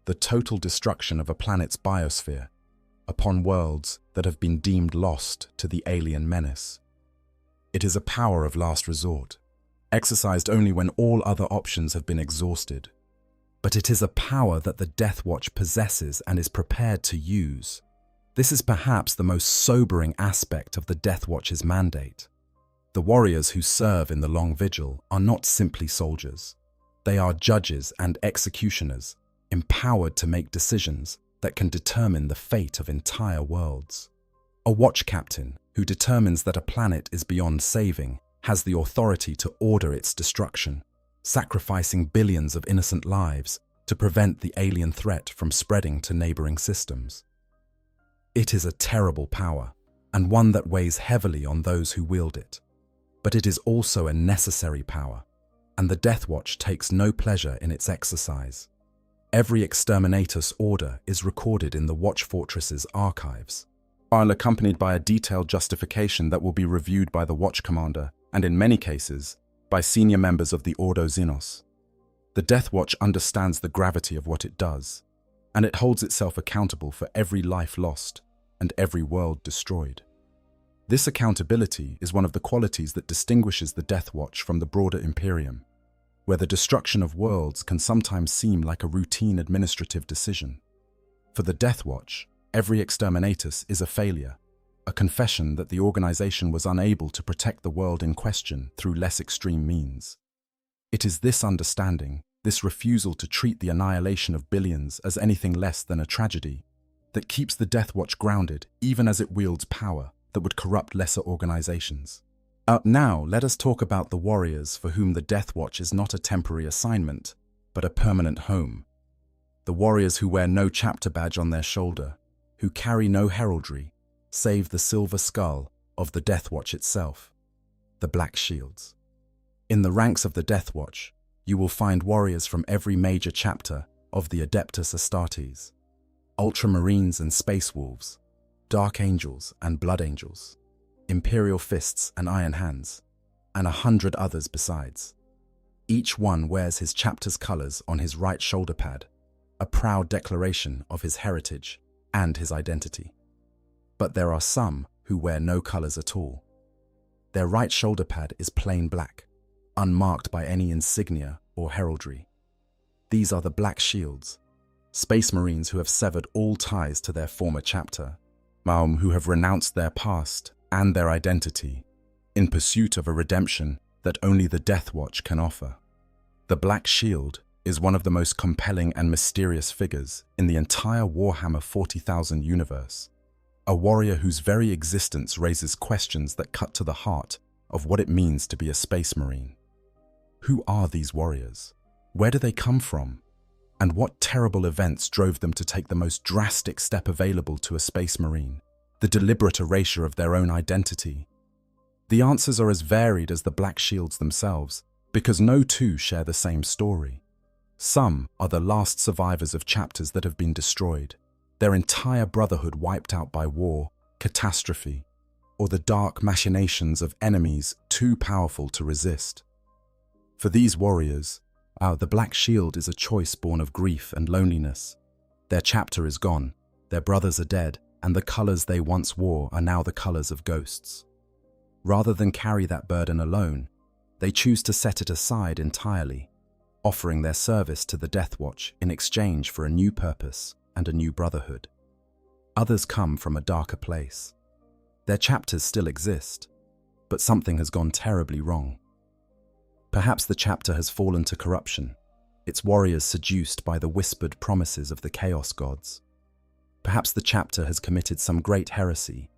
the total destruction of a planet's biosphere, upon worlds that have been deemed lost to the alien menace. It is a power of last resort, exercised only when all other options have been exhausted. But it is a power that the DeathWatch possesses and is prepared to use. This is perhaps the most sobering aspect of the DeathWatch's mandate. The warriors who serve in the Long Vigil are not simply soldiers. They are judges and executioners, empowered to make decisions that can determine the fate of entire worlds. A watch captain who determines that a planet is beyond saving has the authority to order its destruction, sacrificing billions of innocent lives to prevent the alien threat from spreading to neighboring systems. It is a terrible power, and one that weighs heavily on those who wield it. But it is also a necessary power, and the DeathWatch takes no pleasure in its exercise. Every exterminatus order is recorded in the Watch Fortress's archives, while accompanied by a detailed justification that will be reviewed by the Watch Commander, and in many cases, by senior members of the Ordo Xenos. The DeathWatch understands the gravity of what it does, and it holds itself accountable for every life lost and every world destroyed. This accountability is one of the qualities that distinguishes the DeathWatch from the broader Imperium, where the destruction of worlds can sometimes seem like a routine administrative decision. For the DeathWatch, every exterminatus is a failure, a confession that the organization was unable to protect the world in question through less extreme means. It is this understanding, this refusal to treat the annihilation of billions as anything less than a tragedy, that keeps the DeathWatch grounded even as it wields power that would corrupt lesser organizations. Now, let us talk about the warriors for whom the DeathWatch is not a temporary assignment, but a permanent home. The warriors who wear no chapter badge on their shoulder, who carry no heraldry, save the silver skull of the DeathWatch itself, the Black Shields. In the ranks of the DeathWatch, you will find warriors from every major chapter of the Adeptus Astartes, Ultramarines and Space Wolves, Dark Angels and Blood Angels, Imperial Fists and Iron Hands, and 100 others besides. Each one wears his chapter's colors on his right shoulder pad, a proud declaration of his heritage and his identity. But there are some who wear no colors at all. Their right shoulder pad is plain black, unmarked by any insignia or heraldry. These are the Black Shields, Space Marines who have severed all ties to their former chapter, who have renounced their past and their identity in pursuit of a redemption that only the DeathWatch can offer. The Black Shield is one of the most compelling and mysterious figures in the entire Warhammer 40,000 universe, a warrior whose very existence raises questions that cut to the heart of what it means to be a Space Marine. Who are these warriors? Where do they come from? And what terrible events drove them to take the most drastic step available to a Space Marine, the deliberate erasure of their own identity? The answers are as varied as the Black Shields themselves, because no two share the same story. Some are the last survivors of chapters that have been destroyed, their entire brotherhood wiped out by war, catastrophe, or the dark machinations of enemies too powerful to resist. For these warriors, the Black Shield is a choice born of grief and loneliness. Their chapter is gone, their brothers are dead, and the colors they once wore are now the colors of ghosts. Rather than carry that burden alone, they choose to set it aside entirely, offering their service to the DeathWatch in exchange for a new purpose and a new brotherhood. Others come from a darker place. Their chapters still exist, but something has gone terribly wrong. Perhaps the chapter has fallen to corruption, its warriors seduced by the whispered promises of the Chaos Gods. Perhaps the chapter has committed some great heresy,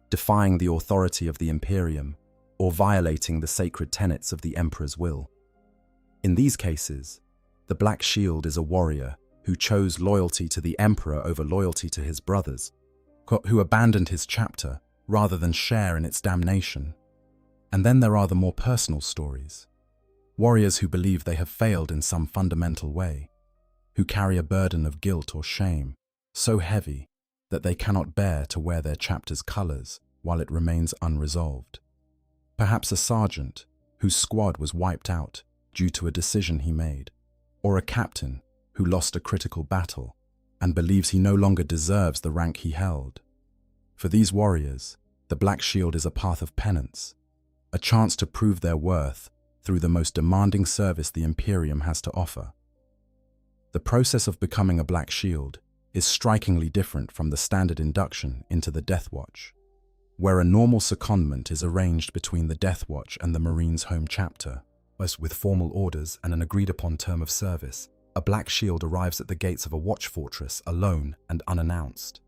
defying the authority of the Imperium or violating the sacred tenets of the Emperor's will. In these cases, the Black Shield is a warrior who chose loyalty to the Emperor over loyalty to his brothers, who abandoned his chapter rather than share in its damnation. And then there are the more personal stories. Warriors who believe they have failed in some fundamental way, who carry a burden of guilt or shame so heavy that they cannot bear to wear their chapter's colors while it remains unresolved. Perhaps a sergeant whose squad was wiped out due to a decision he made, or a captain who lost a critical battle and believes he no longer deserves the rank he held. For these warriors, the Black Shield is a path of penance, a chance to prove their worth through the most demanding service the Imperium has to offer. The process of becoming a Black Shield is strikingly different from the standard induction into the DeathWatch, where a normal secondment is arranged between the DeathWatch and the Marines' home chapter. As with formal orders and an agreed-upon term of service, a Black Shield arrives at the gates of a watch fortress alone and unannounced.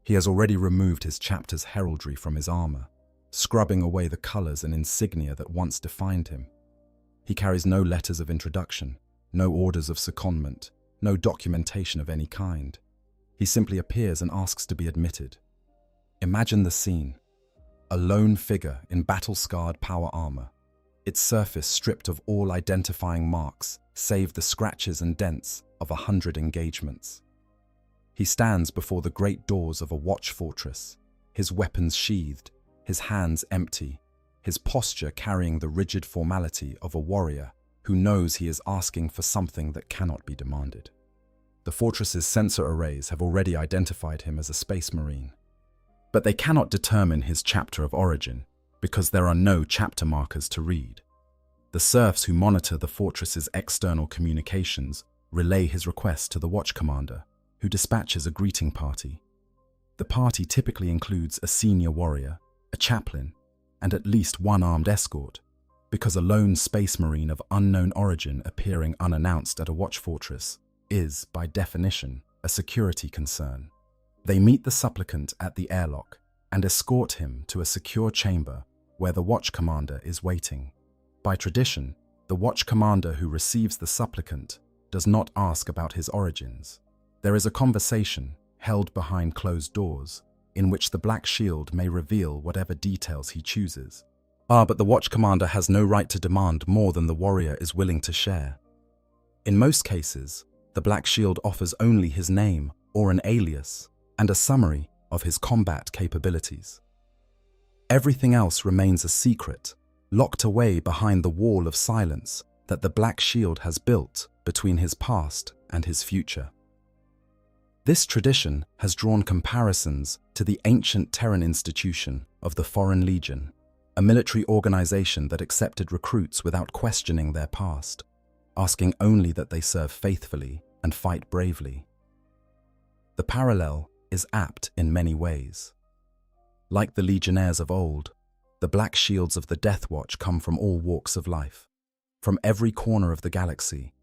He has already removed his chapter's heraldry from his armor, scrubbing away the colors and insignia that once defined him. He carries no letters of introduction, no orders of secondment, no documentation of any kind. He simply appears and asks to be admitted. Imagine the scene. A lone figure in battle-scarred power armor, its surface stripped of all identifying marks save the scratches and dents of 100 engagements. He stands before the great doors of a watch fortress, his weapons sheathed, his hands empty, his posture carrying the rigid formality of a warrior who knows he is asking for something that cannot be demanded. The fortress's sensor arrays have already identified him as a space marine, but they cannot determine his chapter of origin because there are no chapter markers to read. The serfs who monitor the fortress's external communications relay his request to the watch commander, who dispatches a greeting party. The party typically includes a senior warrior, a chaplain, and at least one armed escort, because a lone space marine of unknown origin appearing unannounced at a watch fortress is, by definition, a security concern. They meet the supplicant at the airlock and escort him to a secure chamber where the watch commander is waiting. By tradition, the watch commander who receives the supplicant does not ask about his origins. There is a conversation, held behind closed doors, in which the Black Shield may reveal whatever details he chooses. But the watch commander has no right to demand more than the warrior is willing to share. In most cases, the Black Shield offers only his name or an alias and a summary of his combat capabilities. Everything else remains a secret, locked away behind the wall of silence that the Black Shield has built between his past and his future. This tradition has drawn comparisons to the ancient Terran institution of the Foreign Legion, a military organization that accepted recruits without questioning their past, asking only that they serve faithfully and fight bravely. The parallel is apt in many ways. Like the legionnaires of old, the Black Shields of the DeathWatch come from all walks of life, from every corner of the galaxy,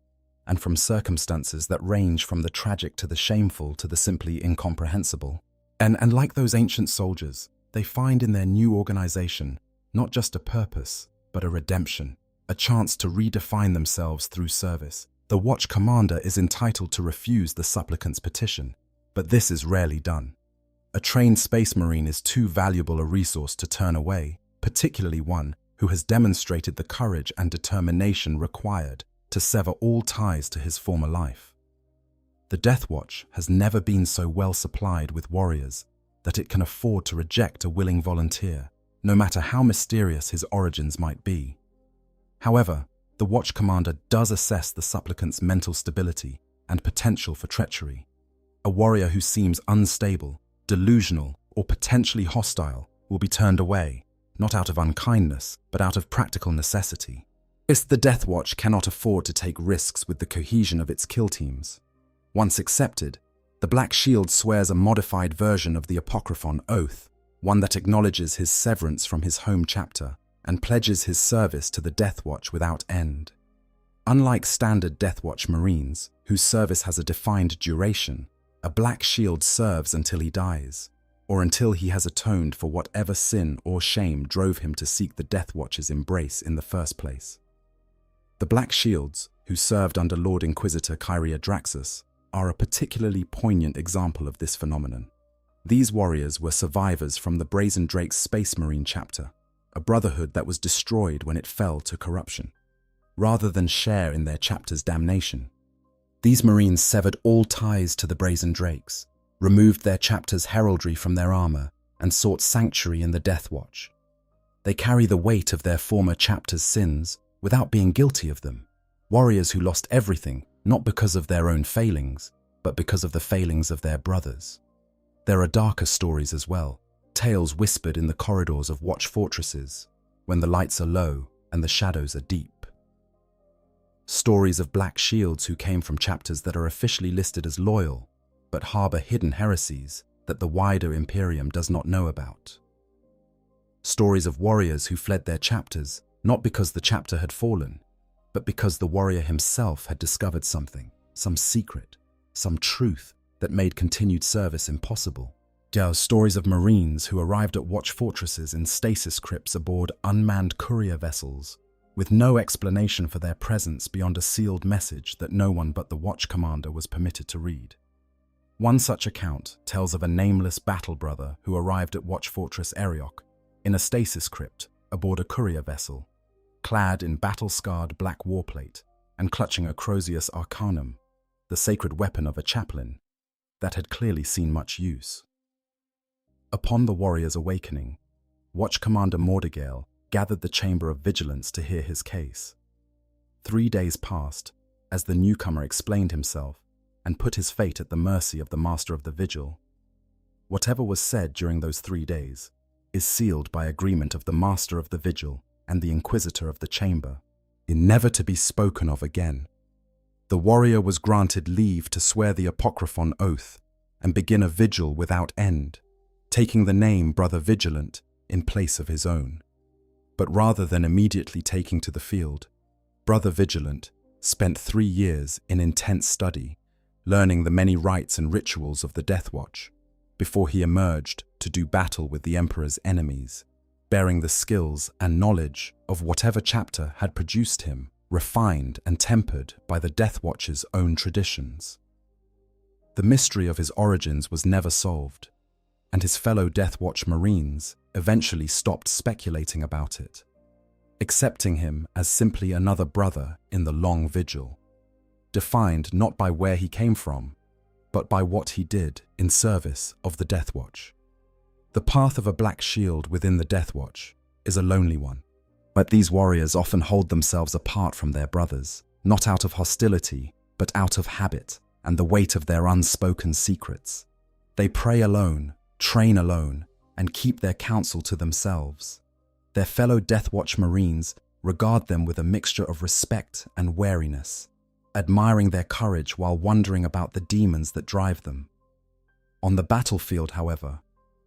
and from circumstances that range from the tragic to the shameful to the simply incomprehensible. And like those ancient soldiers, they find in their new organization not just a purpose, but a redemption, a chance to redefine themselves through service. The watch commander is entitled to refuse the supplicant's petition, but this is rarely done. A trained space marine is too valuable a resource to turn away, particularly one who has demonstrated the courage and determination required to sever all ties to his former life. The DeathWatch has never been so well supplied with warriors that it can afford to reject a willing volunteer, no matter how mysterious his origins might be. However, the Watch Commander does assess the supplicant's mental stability and potential for treachery. A warrior who seems unstable, delusional, or potentially hostile will be turned away, not out of unkindness, but out of practical necessity. The DeathWatch cannot afford to take risks with the cohesion of its kill teams. Once accepted, the Black Shield swears a modified version of the Apocryphon Oath, one that acknowledges his severance from his home chapter and pledges his service to the DeathWatch without end. Unlike standard DeathWatch Marines, whose service has a defined duration, a Black Shield serves until he dies, or until he has atoned for whatever sin or shame drove him to seek the DeathWatch's embrace in the first place. The Black Shields, who served under Lord Inquisitor Kyria Draxus, are a particularly poignant example of this phenomenon. These warriors were survivors from the Brazen Drake's Space Marine chapter, a brotherhood that was destroyed when it fell to corruption. Rather than share in their chapter's damnation, these Marines severed all ties to the Brazen Drakes, removed their chapter's heraldry from their armor, and sought sanctuary in the DeathWatch. They carry the weight of their former chapter's sins without being guilty of them. Warriors who lost everything, not because of their own failings, but because of the failings of their brothers. There are darker stories as well, tales whispered in the corridors of watch fortresses, when the lights are low and the shadows are deep. Stories of Black Shields who came from chapters that are officially listed as loyal, but harbor hidden heresies that the wider Imperium does not know about. Stories of warriors who fled their chapters, not because the chapter had fallen, but because the warrior himself had discovered something, some secret, some truth that made continued service impossible. There are stories of Marines who arrived at watch fortresses in stasis crypts aboard unmanned courier vessels, with no explanation for their presence beyond a sealed message that no one but the Watch Commander was permitted to read. One such account tells of a nameless battle brother who arrived at Watch Fortress Eriok in a stasis crypt aboard a courier vessel, clad in battle-scarred black warplate and clutching a Crozius Arcanum, the sacred weapon of a chaplain, that had clearly seen much use. Upon the warrior's awakening, Watch Commander Mordegale gathered the Chamber of Vigilance to hear his case. 3 days passed as the newcomer explained himself and put his fate at the mercy of the Master of the Vigil. Whatever was said during those 3 days is sealed by agreement of the Master of the Vigil and the Inquisitor of the Chamber, never to be spoken of again. The warrior was granted leave to swear the Apocryphon Oath and begin a vigil without end, taking the name Brother Vigilant in place of his own. But rather than immediately taking to the field, Brother Vigilant spent 3 years in intense study, learning the many rites and rituals of the DeathWatch, before he emerged to do battle with the Emperor's enemies, bearing the skills and knowledge of whatever chapter had produced him, refined and tempered by the DeathWatch's own traditions. The mystery of his origins was never solved, and his fellow DeathWatch Marines eventually stopped speculating about it, accepting him as simply another brother in the long vigil, defined not by where he came from, but by what he did in service of the DeathWatch. The path of a Black Shield within the DeathWatch is a lonely one, but these warriors often hold themselves apart from their brothers, not out of hostility, but out of habit and the weight of their unspoken secrets. They pray alone, train alone, and keep their counsel to themselves. Their fellow DeathWatch Marines regard them with a mixture of respect and wariness, admiring their courage while wondering about the demons that drive them. On the battlefield, however,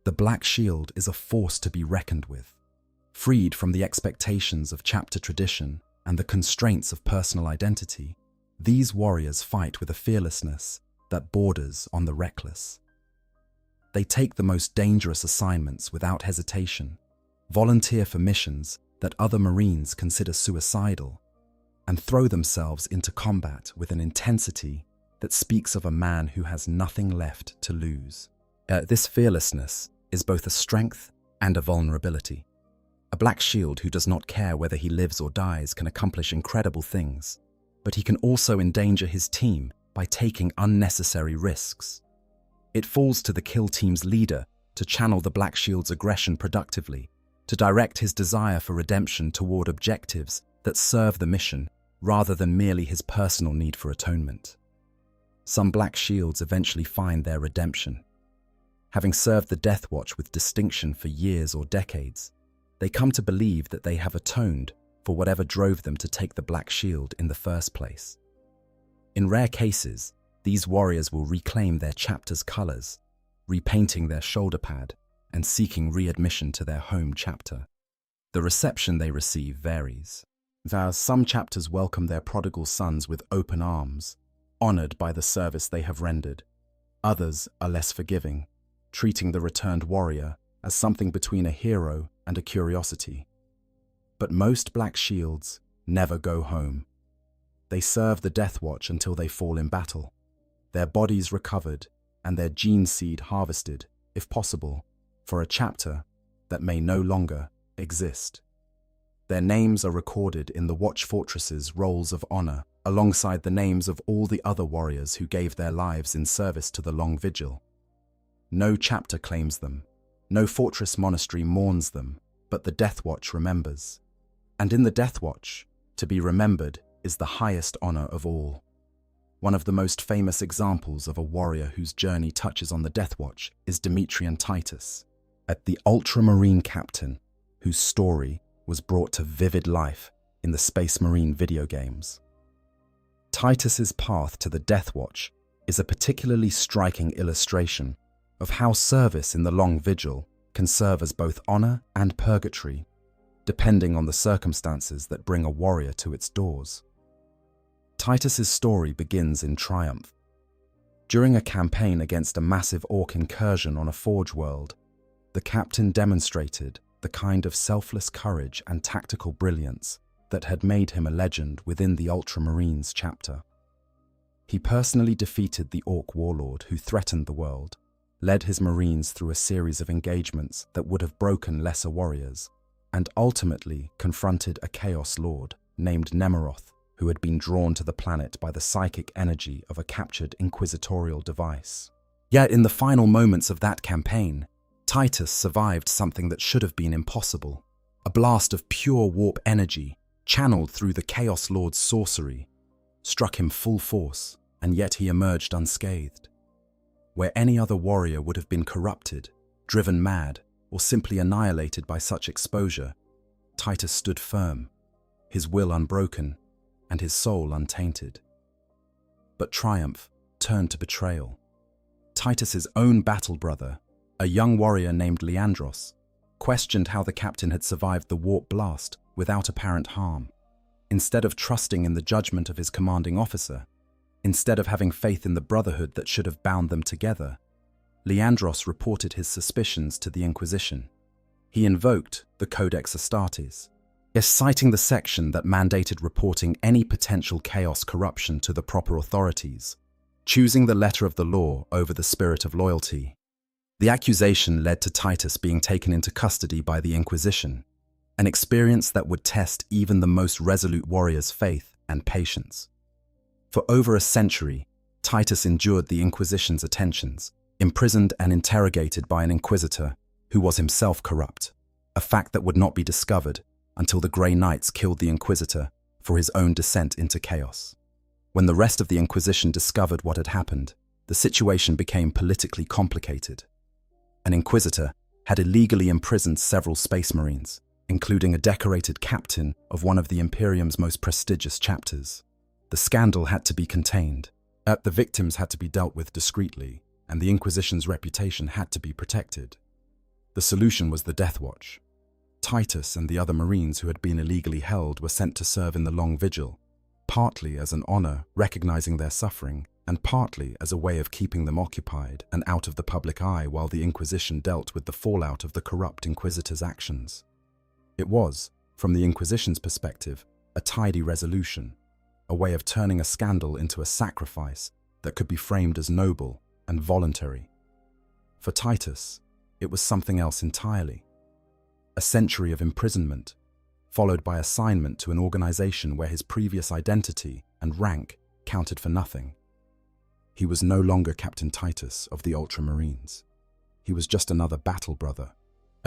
the Black Shield is a force to be reckoned with. Freed from the expectations of chapter tradition and the constraints of personal identity, these warriors fight with a fearlessness that borders on the reckless. They take the most dangerous assignments without hesitation, volunteer for missions that other Marines consider suicidal, and throw themselves into combat with an intensity that speaks of a man who has nothing left to lose. This fearlessness is both a strength and a vulnerability. A Black Shield who does not care whether he lives or dies can accomplish incredible things, but he can also endanger his team by taking unnecessary risks. It falls to the kill team's leader to channel the Black Shield's aggression productively to direct his desire for redemption toward objectives that serve the mission rather than merely his personal need for atonement. Some Black Shields eventually find their redemption. Having served the DeathWatch with distinction for years or decades, they come to believe that they have atoned for whatever drove them to take the Black Shield in the first place. In rare cases, these warriors will reclaim their chapter's colors, repainting their shoulder pad and seeking readmission to their home chapter. The reception they receive varies. Some chapters welcome their prodigal sons with open arms, honored by the service they have rendered. Others are less forgiving, treating the returned warrior as something between a hero and a curiosity. But most Black Shields never go home. They serve the DeathWatch until they fall in battle, their bodies recovered and their gene seed harvested, if possible, for a chapter that may no longer exist. Their names are recorded in the Watch Fortress's rolls of honor, alongside the names of all the other warriors who gave their lives in service to the Long Vigil. No chapter claims them, no fortress monastery mourns them, but the DeathWatch remembers. And in the DeathWatch, to be remembered is the highest honor of all. One of the most famous examples of a warrior whose journey touches on the DeathWatch is Demetrian Titus, the ultramarine captain whose story was brought to vivid life in the Space Marine video games. Titus's path to the DeathWatch is a particularly striking illustration of how service in the Long Vigil can serve as both honor and purgatory, depending on the circumstances that bring a warrior to its doors. Titus's story begins in triumph. During a campaign against a massive orc incursion on a forge world, the captain demonstrated the kind of selfless courage and tactical brilliance that had made him a legend within the Ultramarines chapter. He personally defeated the orc warlord who threatened the world, led his marines through a series of engagements that would have broken lesser warriors, and ultimately confronted a chaos lord named Nemeroth, who had been drawn to the planet by the psychic energy of a captured inquisitorial device. Yet in the final moments of that campaign, Titus survived something that should have been impossible. A blast of pure warp energy, channeled through the Chaos Lord's sorcery, struck him full force, and yet he emerged unscathed. Where any other warrior would have been corrupted, driven mad, or simply annihilated by such exposure, Titus stood firm, his will unbroken, and his soul untainted. But triumph turned to betrayal. Titus's own battle brother, a young warrior named Leandros, questioned how the captain had survived the warp blast without apparent harm. Instead of trusting in the judgment of his commanding officer, instead of having faith in the brotherhood that should have bound them together, Leandros reported his suspicions to the Inquisition. He invoked the Codex Astartes, citing the section that mandated reporting any potential chaos corruption to the proper authorities, choosing the letter of the law over the spirit of loyalty. The accusation led to Titus being taken into custody by the Inquisition, an experience that would test even the most resolute warrior's faith and patience. For over a century, Titus endured the Inquisition's attentions, imprisoned and interrogated by an inquisitor who was himself corrupt, a fact that would not be discovered until the Grey Knights killed the Inquisitor for his own descent into chaos. When the rest of the Inquisition discovered what had happened, the situation became politically complicated. An Inquisitor had illegally imprisoned several Space Marines, including a decorated captain of one of the Imperium's most prestigious chapters. The scandal had to be contained. The victims had to be dealt with discreetly, and the Inquisition's reputation had to be protected. The solution was the DeathWatch. Titus and the other Marines who had been illegally held were sent to serve in the Long Vigil, partly as an honor recognizing their suffering, and partly as a way of keeping them occupied and out of the public eye while the Inquisition dealt with the fallout of the corrupt Inquisitor's actions. It was, from the Inquisition's perspective, a tidy resolution, a way of turning a scandal into a sacrifice that could be framed as noble and voluntary. For Titus, it was something else entirely. A century of imprisonment, followed by assignment to an organization where his previous identity and rank counted for nothing. He was no longer Captain Titus of the Ultramarines. He was just another battle brother,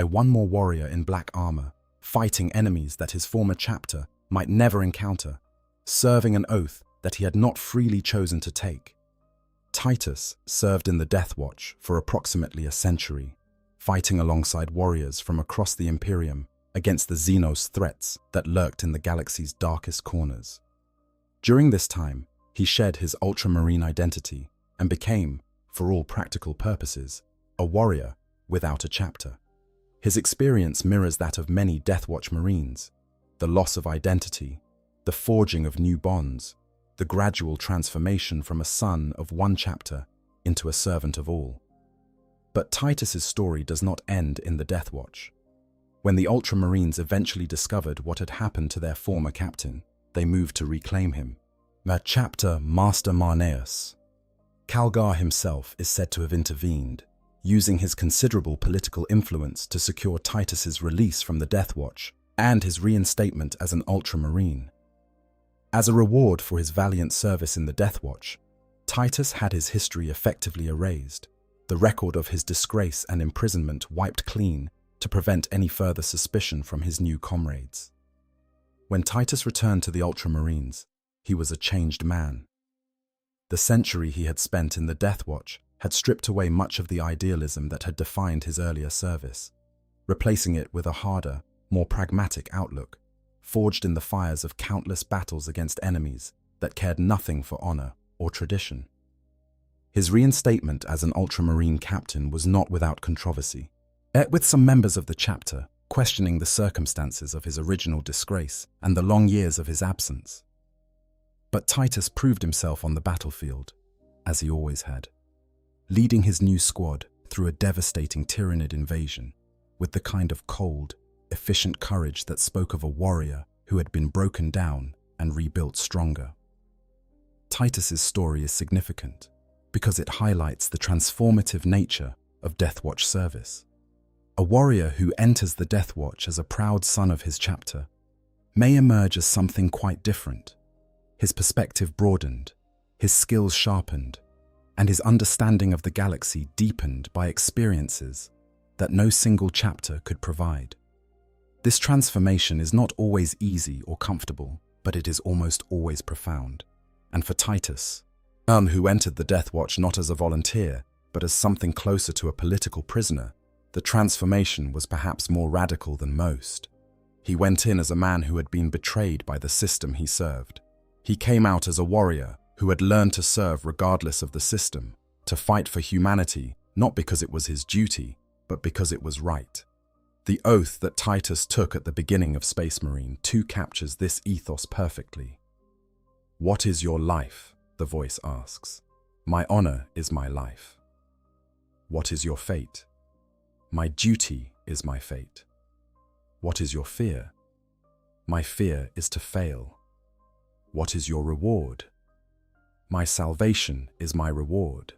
one more warrior in black armor, fighting enemies that his former chapter might never encounter, serving an oath that he had not freely chosen to take. Titus served in the DeathWatch for approximately a century, fighting alongside warriors from across the Imperium against the Xenos threats that lurked in the galaxy's darkest corners. During this time, he shed his ultramarine identity and became, for all practical purposes, a warrior without a chapter. His experience mirrors that of many DeathWatch Marines: the loss of identity, the forging of new bonds, the gradual transformation from a son of one chapter into a servant of all. But Titus's story does not end in the DeathWatch. When the Ultramarines eventually discovered what had happened to their former captain, they moved to reclaim him. Chapter Master Marneus. Calgar himself is said to have intervened, using his considerable political influence to secure Titus's release from the DeathWatch and his reinstatement as an Ultramarine. As a reward for his valiant service in the DeathWatch, Titus had his history effectively erased, the record of his disgrace and imprisonment wiped clean to prevent any further suspicion from his new comrades. When Titus returned to the Ultramarines, he was a changed man. The century he had spent in the DeathWatch had stripped away much of the idealism that had defined his earlier service, replacing it with a harder, more pragmatic outlook, forged in the fires of countless battles against enemies that cared nothing for honor or tradition. His reinstatement as an Ultramarine captain was not without controversy, with some members of the chapter questioning the circumstances of his original disgrace and the long years of his absence. But Titus proved himself on the battlefield, as he always had, leading his new squad through a devastating Tyranid invasion with the kind of cold, efficient courage that spoke of a warrior who had been broken down and rebuilt stronger. Titus's story is significant because it highlights the transformative nature of DeathWatch service. A warrior who enters the DeathWatch as a proud son of his chapter may emerge as something quite different. His perspective broadened, his skills sharpened, and his understanding of the galaxy deepened by experiences that no single chapter could provide. This transformation is not always easy or comfortable, but it is almost always profound. And for Titus, who entered the DeathWatch not as a volunteer, but as something closer to a political prisoner, the transformation was perhaps more radical than most. He went in as a man who had been betrayed by the system he served. He came out as a warrior who had learned to serve regardless of the system, to fight for humanity, not because it was his duty, but because it was right. The oath that Titus took at the beginning of Space Marine 2 captures this ethos perfectly. "What is your life?" the voice asks. "My honor is my life." "What is your fate?" "My duty is my fate." "What is your fear?" "My fear is to fail." "What is your reward?" "My salvation is my reward."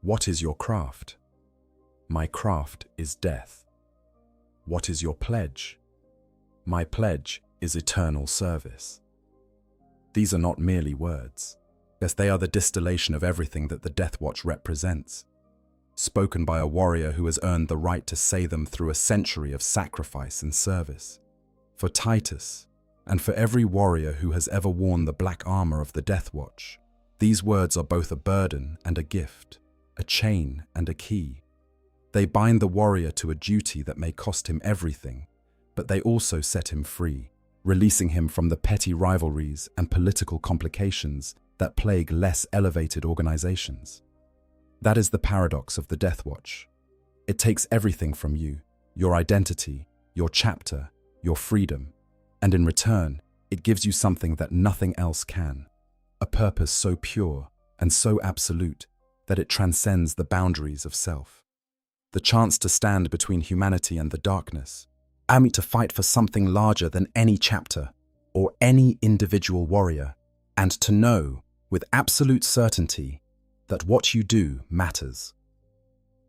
"What is your craft?" "My craft is death." "What is your pledge?" "My pledge is eternal service." These are not merely words. Yes, they are the distillation of everything that the DeathWatch represents, spoken by a warrior who has earned the right to say them through a century of sacrifice and service. For Titus, and for every warrior who has ever worn the black armor of the DeathWatch, these words are both a burden and a gift, a chain and a key. They bind the warrior to a duty that may cost him everything, but they also set him free, releasing him from the petty rivalries and political complications that plague less elevated organizations. That is the paradox of the DeathWatch. It takes everything from you, your identity, your chapter, your freedom, and in return, it gives you something that nothing else can, a purpose so pure and so absolute that it transcends the boundaries of self. The chance to stand between humanity and the darkness, to fight for something larger than any chapter or any individual warrior, and to know with absolute certainty that what you do matters.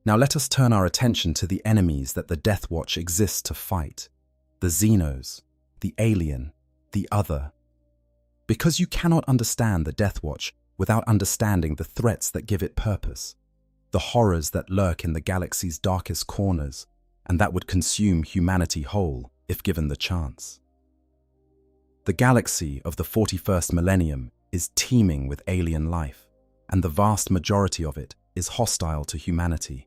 Now let us turn our attention to the enemies that the DeathWatch exists to fight: the Xenos, the alien, the other. Because you cannot understand the DeathWatch without understanding the threats that give it purpose, the horrors that lurk in the galaxy's darkest corners, and that would consume humanity whole if given the chance. The galaxy of the 41st millennium is teeming with alien life, and the vast majority of it is hostile to humanity.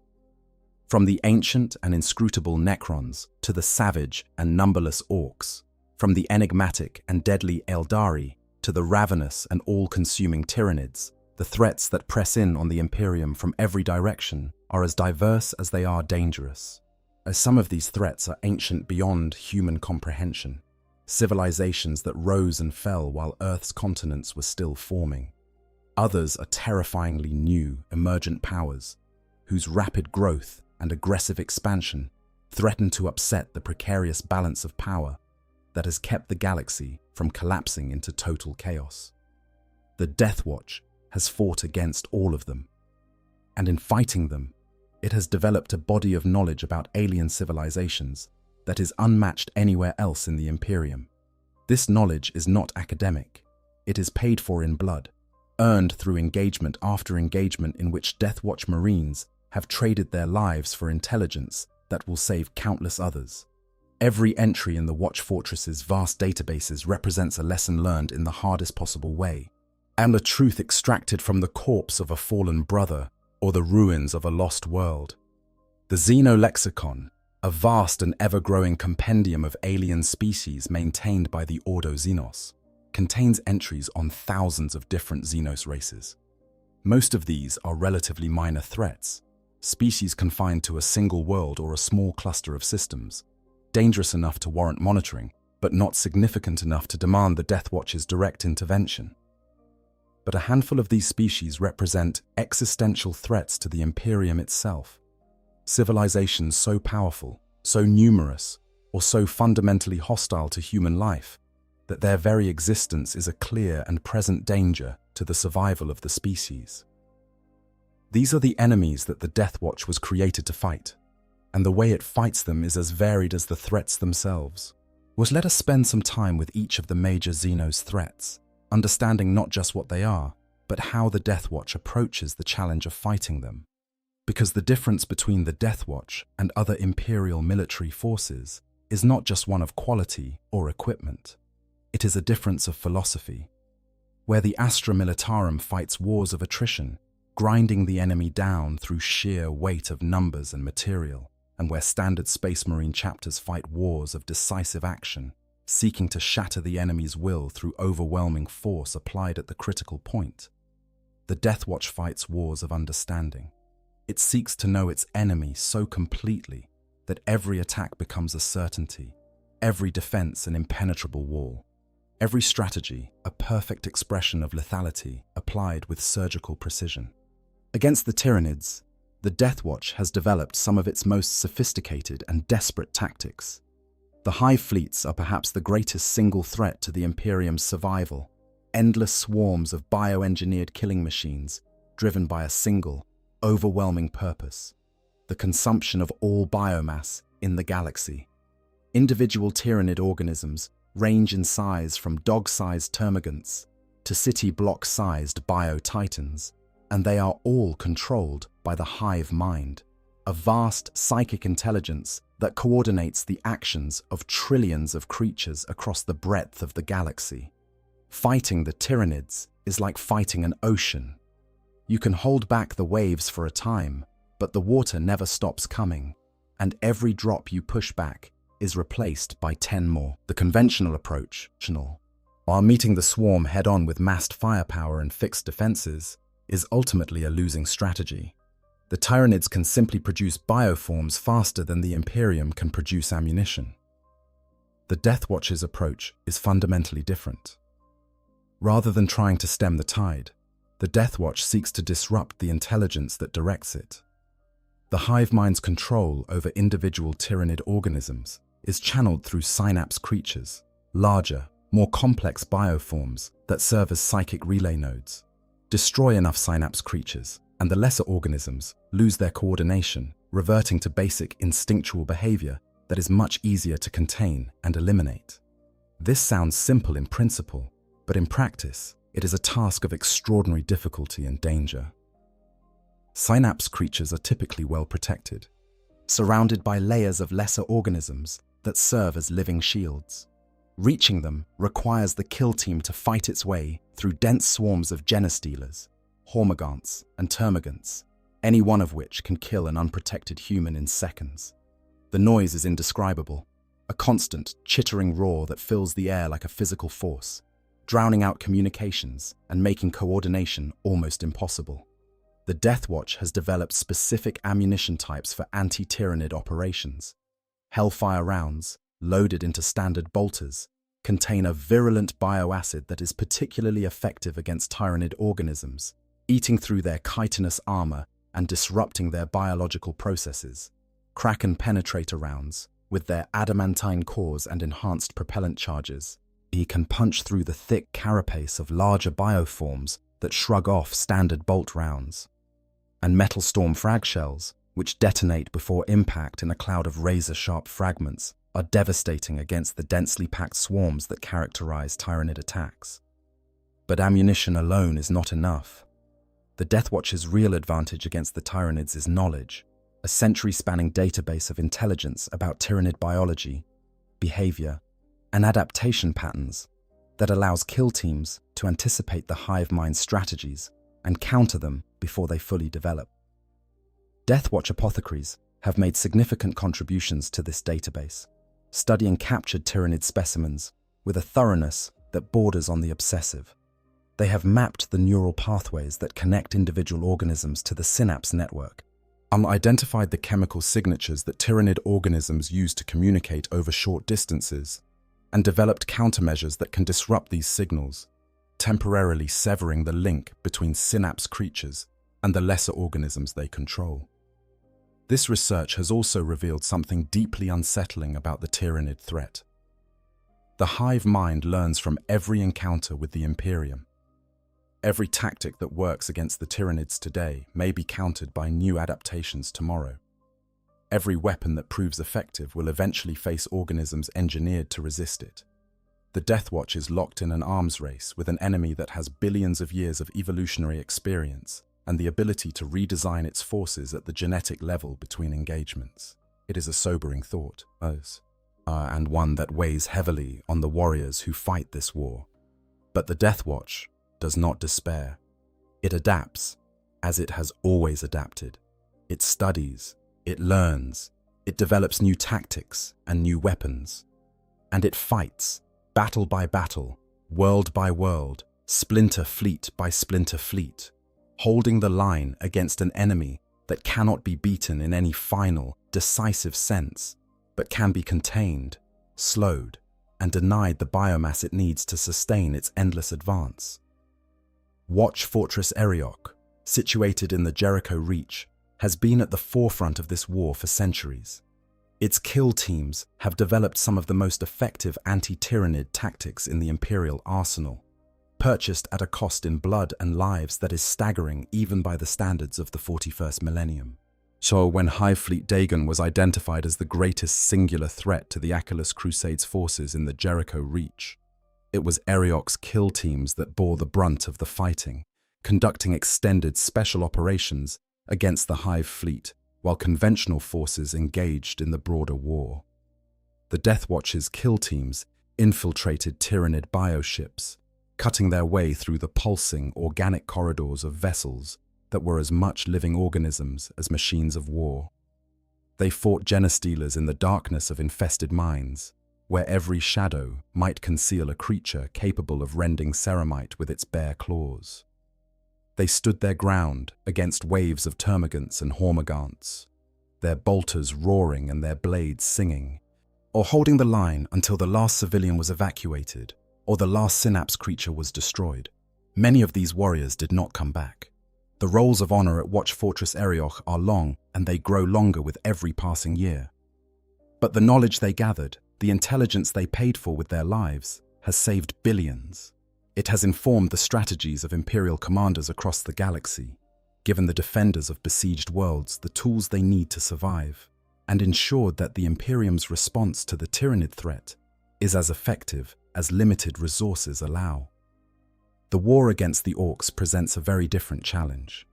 From the ancient and inscrutable Necrons to the savage and numberless Orcs, from the enigmatic and deadly Eldari to the ravenous and all-consuming Tyranids, the threats that press in on the Imperium from every direction are as diverse as they are dangerous. As some of these threats are ancient beyond human comprehension, civilizations that rose and fell while Earth's continents were still forming. Others are terrifyingly new, emergent powers, whose rapid growth and aggressive expansion threaten to upset the precarious balance of power that has kept the galaxy from collapsing into total chaos. The DeathWatch has fought against all of them, and in fighting them, it has developed a body of knowledge about alien civilizations that is unmatched anywhere else in the Imperium. This knowledge is not academic. It is paid for in blood, earned through engagement after engagement in which DeathWatch Marines have traded their lives for intelligence that will save countless others. Every entry in the Watch Fortress's vast databases represents a lesson learned in the hardest possible way, and a truth extracted from the corpse of a fallen brother or the ruins of a lost world. The Xenolexicon, a vast and ever-growing compendium of alien species maintained by the Ordo Xenos, contains entries on thousands of different Xenos races. Most of these are relatively minor threats, species confined to a single world or a small cluster of systems, dangerous enough to warrant monitoring, but not significant enough to demand the DeathWatch's direct intervention. But a handful of these species represent existential threats to the Imperium itself. Civilizations so powerful, so numerous, or so fundamentally hostile to human life that their very existence is a clear and present danger to the survival of the species. These are the enemies that the DeathWatch was created to fight, and the way it fights them is as varied as the threats themselves. Let us spend some time with each of the major Xenos threats, understanding not just what they are, but how the DeathWatch approaches the challenge of fighting them. Because the difference between the DeathWatch and other Imperial military forces is not just one of quality or equipment. It is a difference of philosophy. Where the Astra Militarum fights wars of attrition, grinding the enemy down through sheer weight of numbers and material, and where standard Space Marine chapters fight wars of decisive action, seeking to shatter the enemy's will through overwhelming force applied at the critical point, the DeathWatch fights wars of understanding. It seeks to know its enemy so completely that every attack becomes a certainty, every defense an impenetrable wall, every strategy a perfect expression of lethality applied with surgical precision. Against the Tyranids, the DeathWatch has developed some of its most sophisticated and desperate tactics. The hive fleets are perhaps the greatest single threat to the Imperium's survival, endless swarms of bioengineered killing machines driven by a single, overwhelming purpose: the consumption of all biomass in the galaxy. Individual Tyranid organisms range in size from dog-sized termagants to city block-sized bio-titans, and they are all controlled by the hive mind, a vast psychic intelligence that coordinates the actions of trillions of creatures across the breadth of the galaxy. Fighting the Tyranids is like fighting an ocean. You can hold back the waves for a time, but the water never stops coming, and every drop you push back is replaced by 10 more. The conventional approach, while meeting the swarm head-on with massed firepower and fixed defenses, is ultimately a losing strategy. The Tyranids can simply produce bioforms faster than the Imperium can produce ammunition. The DeathWatch's approach is fundamentally different. Rather than trying to stem the tide, the DeathWatch seeks to disrupt the intelligence that directs it. The hive mind's control over individual Tyranid organisms is channeled through synapse creatures, larger, more complex bioforms that serve as psychic relay nodes. Destroy enough synapse creatures, and the lesser organisms lose their coordination, reverting to basic instinctual behavior that is much easier to contain and eliminate. This sounds simple in principle, but in practice, it is a task of extraordinary difficulty and danger. Synapse creatures are typically well protected. surrounded by layers of lesser organisms that serve as living shields. Reaching them requires the kill team to fight its way through dense swarms of genestealers, hormagaunts, and termagants, any one of which can kill an unprotected human in seconds. The noise is indescribable, a constant, chittering roar that fills the air like a physical force, drowning out communications and making coordination almost impossible. The DeathWatch has developed specific ammunition types for anti-tyrannid operations. Hellfire rounds, loaded into standard bolters, contain a virulent bioacid that is particularly effective against tyrannid organisms, eating through their chitinous armor and disrupting their biological processes. Kraken penetrator rounds, with their adamantine cores and enhanced propellant charges, can punch through the thick carapace of larger bioforms that shrug off standard bolt rounds. And metal storm frag shells, which detonate before impact in a cloud of razor-sharp fragments, are devastating against the densely packed swarms that characterize tyrannid attacks. But ammunition alone is not enough. The DeathWatch's real advantage against the tyrannids is knowledge, a century-spanning database of intelligence about tyrannid biology, behavior, and adaptation patterns that allows kill teams to anticipate the hive mind strategies and counter them before they fully develop. DeathWatch apothecaries have made significant contributions to this database, studying captured tyrannid specimens with a thoroughness that borders on the obsessive. They have mapped the neural pathways that connect individual organisms to the synapse network, identified the chemical signatures that tyrannid organisms use to communicate over short distances, and developed countermeasures that can disrupt these signals, temporarily severing the link between synapse creatures and the lesser organisms they control. This research has also revealed something deeply unsettling about the tyrannid threat. The hive mind learns from every encounter with the Imperium. Every tactic that works against the tyrannids today may be countered by new adaptations tomorrow. Every weapon that proves effective will eventually face organisms engineered to resist it. The DeathWatch is locked in an arms race with an enemy that has billions of years of evolutionary experience and the ability to redesign its forces at the genetic level between engagements. It is a sobering thought, and one that weighs heavily on the warriors who fight this war. But the DeathWatch does not despair. It adapts, as it has always adapted. It studies, it learns, it develops new tactics and new weapons. And it fights, battle by battle, world by world, splinter fleet by splinter fleet, holding the line against an enemy that cannot be beaten in any final, decisive sense, but can be contained, slowed, and denied the biomass it needs to sustain its endless advance. Watch Fortress Eriok, situated in the Jericho Reach, has been at the forefront of this war for centuries. Its kill teams have developed some of the most effective anti-tyrannid tactics in the Imperial arsenal, purchased at a cost in blood and lives that is staggering even by the standards of the 41st Millennium. So when Hive Fleet Dagon was identified as the greatest singular threat to the Achilles Crusades forces in the Jericho Reach, it was Eriok's kill teams that bore the brunt of the fighting, conducting extended special operations against the Hive Fleet while conventional forces engaged in the broader war. The DeathWatch's kill teams infiltrated tyrannid bioships, cutting their way through the pulsing organic corridors of vessels that were as much living organisms as machines of war. They fought genestealers in the darkness of infested mines, where every shadow might conceal a creature capable of rending ceramite with its bare claws. They stood their ground against waves of termagants and hormagaunts, their bolters roaring and their blades singing, or holding the line until the last civilian was evacuated or the last synapse creature was destroyed. Many of these warriors did not come back. The rolls of honor at Watch Fortress Eriok are long, and they grow longer with every passing year. But the knowledge they gathered, the intelligence they paid for with their lives, has saved billions. It has informed the strategies of Imperial commanders across the galaxy, given the defenders of besieged worlds the tools they need to survive, and ensured that the Imperium's response to the tyrannid threat is as effective as limited resources allow. The war against the Orcs presents a very different challenge.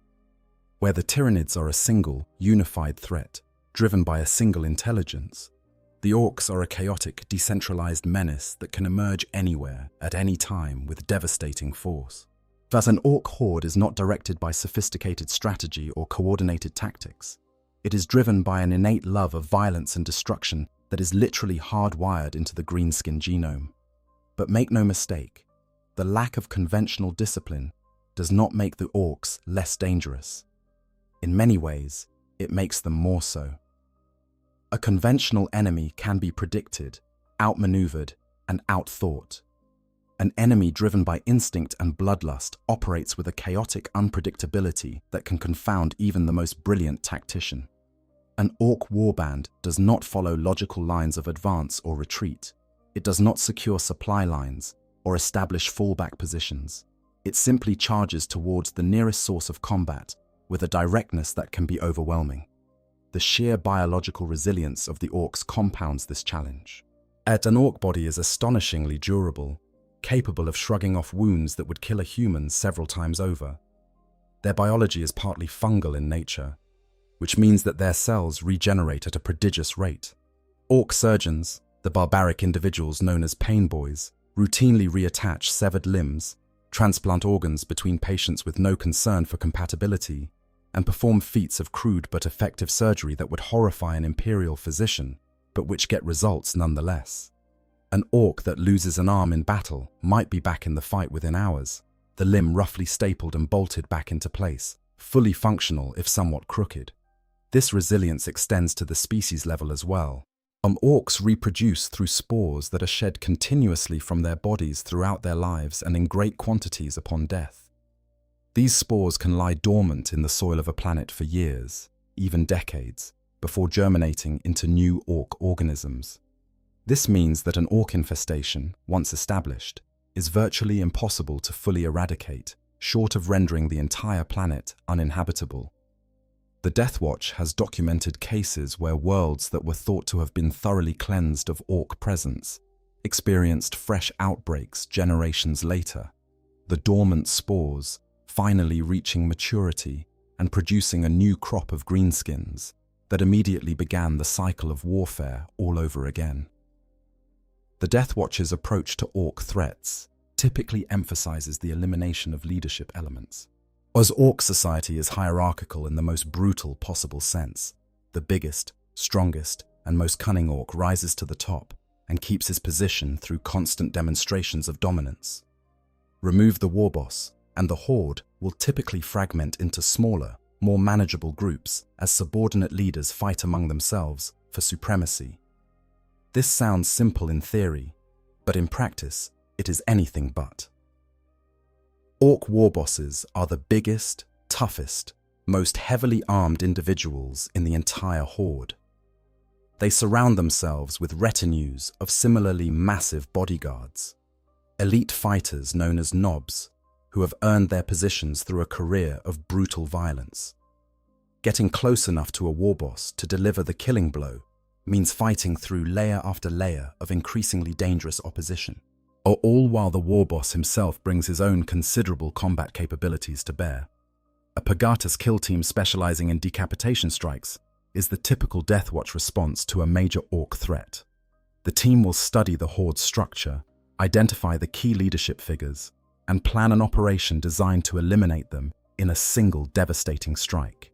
Where the tyrannids are a single, unified threat, driven by a single intelligence. The orcs are a chaotic, decentralized menace that can emerge anywhere, at any time, with devastating force. Thus, an orc horde is not directed by sophisticated strategy or coordinated tactics. It is driven by an innate love of violence and destruction that is literally hardwired into the greenskin genome. But make no mistake, the lack of conventional discipline does not make the orcs less dangerous. In many ways, it makes them more so. A conventional enemy can be predicted, outmaneuvered, and outthought. An enemy driven by instinct and bloodlust operates with a chaotic unpredictability that can confound even the most brilliant tactician. An orc warband does not follow logical lines of advance or retreat. It does not secure supply lines or establish fallback positions. It simply charges towards the nearest source of combat with a directness that can be overwhelming. The sheer biological resilience of the orcs compounds this challenge. Yet an orc body is astonishingly durable, capable of shrugging off wounds that would kill a human several times over. Their biology is partly fungal in nature, which means that their cells regenerate at a prodigious rate. Orc surgeons, the barbaric individuals known as pain boys, routinely reattach severed limbs, transplant organs between patients with no concern for compatibility, and perform feats of crude but effective surgery that would horrify an imperial physician, but which get results nonetheless. An orc that loses an arm in battle might be back in the fight within hours, the limb roughly stapled and bolted back into place, fully functional if somewhat crooked. This resilience extends to the species level as well. Orcs reproduce through spores that are shed continuously from their bodies throughout their lives and in great quantities upon death. These spores can lie dormant in the soil of a planet for years, even decades, before germinating into new orc organisms. This means that an orc infestation, once established, is virtually impossible to fully eradicate, short of rendering the entire planet uninhabitable. The DeathWatch has documented cases where worlds that were thought to have been thoroughly cleansed of orc presence experienced fresh outbreaks generations later, the dormant spores finally reaching maturity and producing a new crop of greenskins that immediately began the cycle of warfare all over again. The DeathWatch's approach to orc threats typically emphasizes the elimination of leadership elements. As orc society is hierarchical in the most brutal possible sense, the biggest, strongest, and most cunning orc rises to the top and keeps his position through constant demonstrations of dominance. Remove the warboss, and the horde will typically fragment into smaller, more manageable groups as subordinate leaders fight among themselves for supremacy. This sounds simple in theory, but in practice, it is anything but. Orc warbosses are the biggest, toughest, most heavily armed individuals in the entire horde. They surround themselves with retinues of similarly massive bodyguards, elite fighters known as nobs, who have earned their positions through a career of brutal violence. Getting close enough to a warboss to deliver the killing blow means fighting through layer after layer of increasingly dangerous opposition, all while the warboss himself brings his own considerable combat capabilities to bear. A Pagatus kill team specializing in decapitation strikes is the typical DeathWatch response to a major orc threat. The team will study the horde's structure, identify the key leadership figures, and plan an operation designed to eliminate them in a single devastating strike.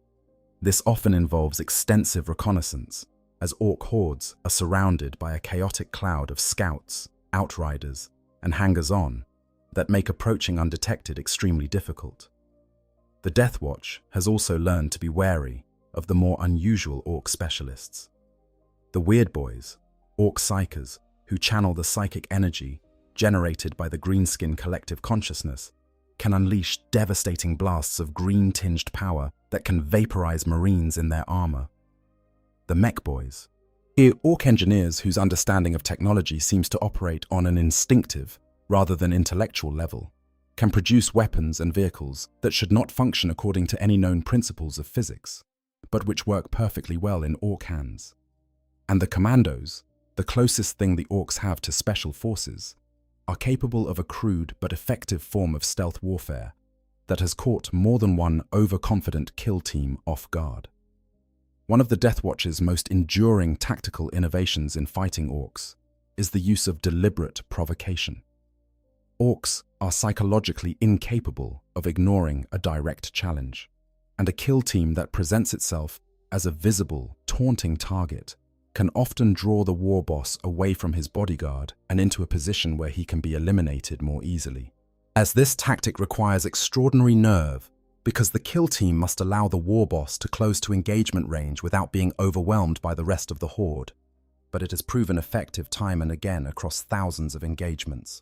This often involves extensive reconnaissance, as orc hordes are surrounded by a chaotic cloud of scouts, outriders, and hangers-on that make approaching undetected extremely difficult. The DeathWatch has also learned to be wary of the more unusual orc specialists. The Weird Boys, orc psychers who channel the psychic energy generated by the greenskin collective consciousness, can unleash devastating blasts of green-tinged power that can vaporize marines in their armor. The Mech Boys, orc engineers whose understanding of technology seems to operate on an instinctive rather than intellectual level, can produce weapons and vehicles that should not function according to any known principles of physics, but which work perfectly well in orc hands. And the Commandos, the closest thing the orcs have to special forces, are capable of a crude but effective form of stealth warfare that has caught more than one overconfident kill team off guard. One of the DeathWatch's most enduring tactical innovations in fighting orcs is the use of deliberate provocation. Orcs are psychologically incapable of ignoring a direct challenge, and a kill team that presents itself as a visible, taunting target can often draw the war boss away from his bodyguard and into a position where he can be eliminated more easily. As this tactic requires extraordinary nerve, because the kill team must allow the war boss to close to engagement range without being overwhelmed by the rest of the horde, but it has proven effective time and again across thousands of engagements.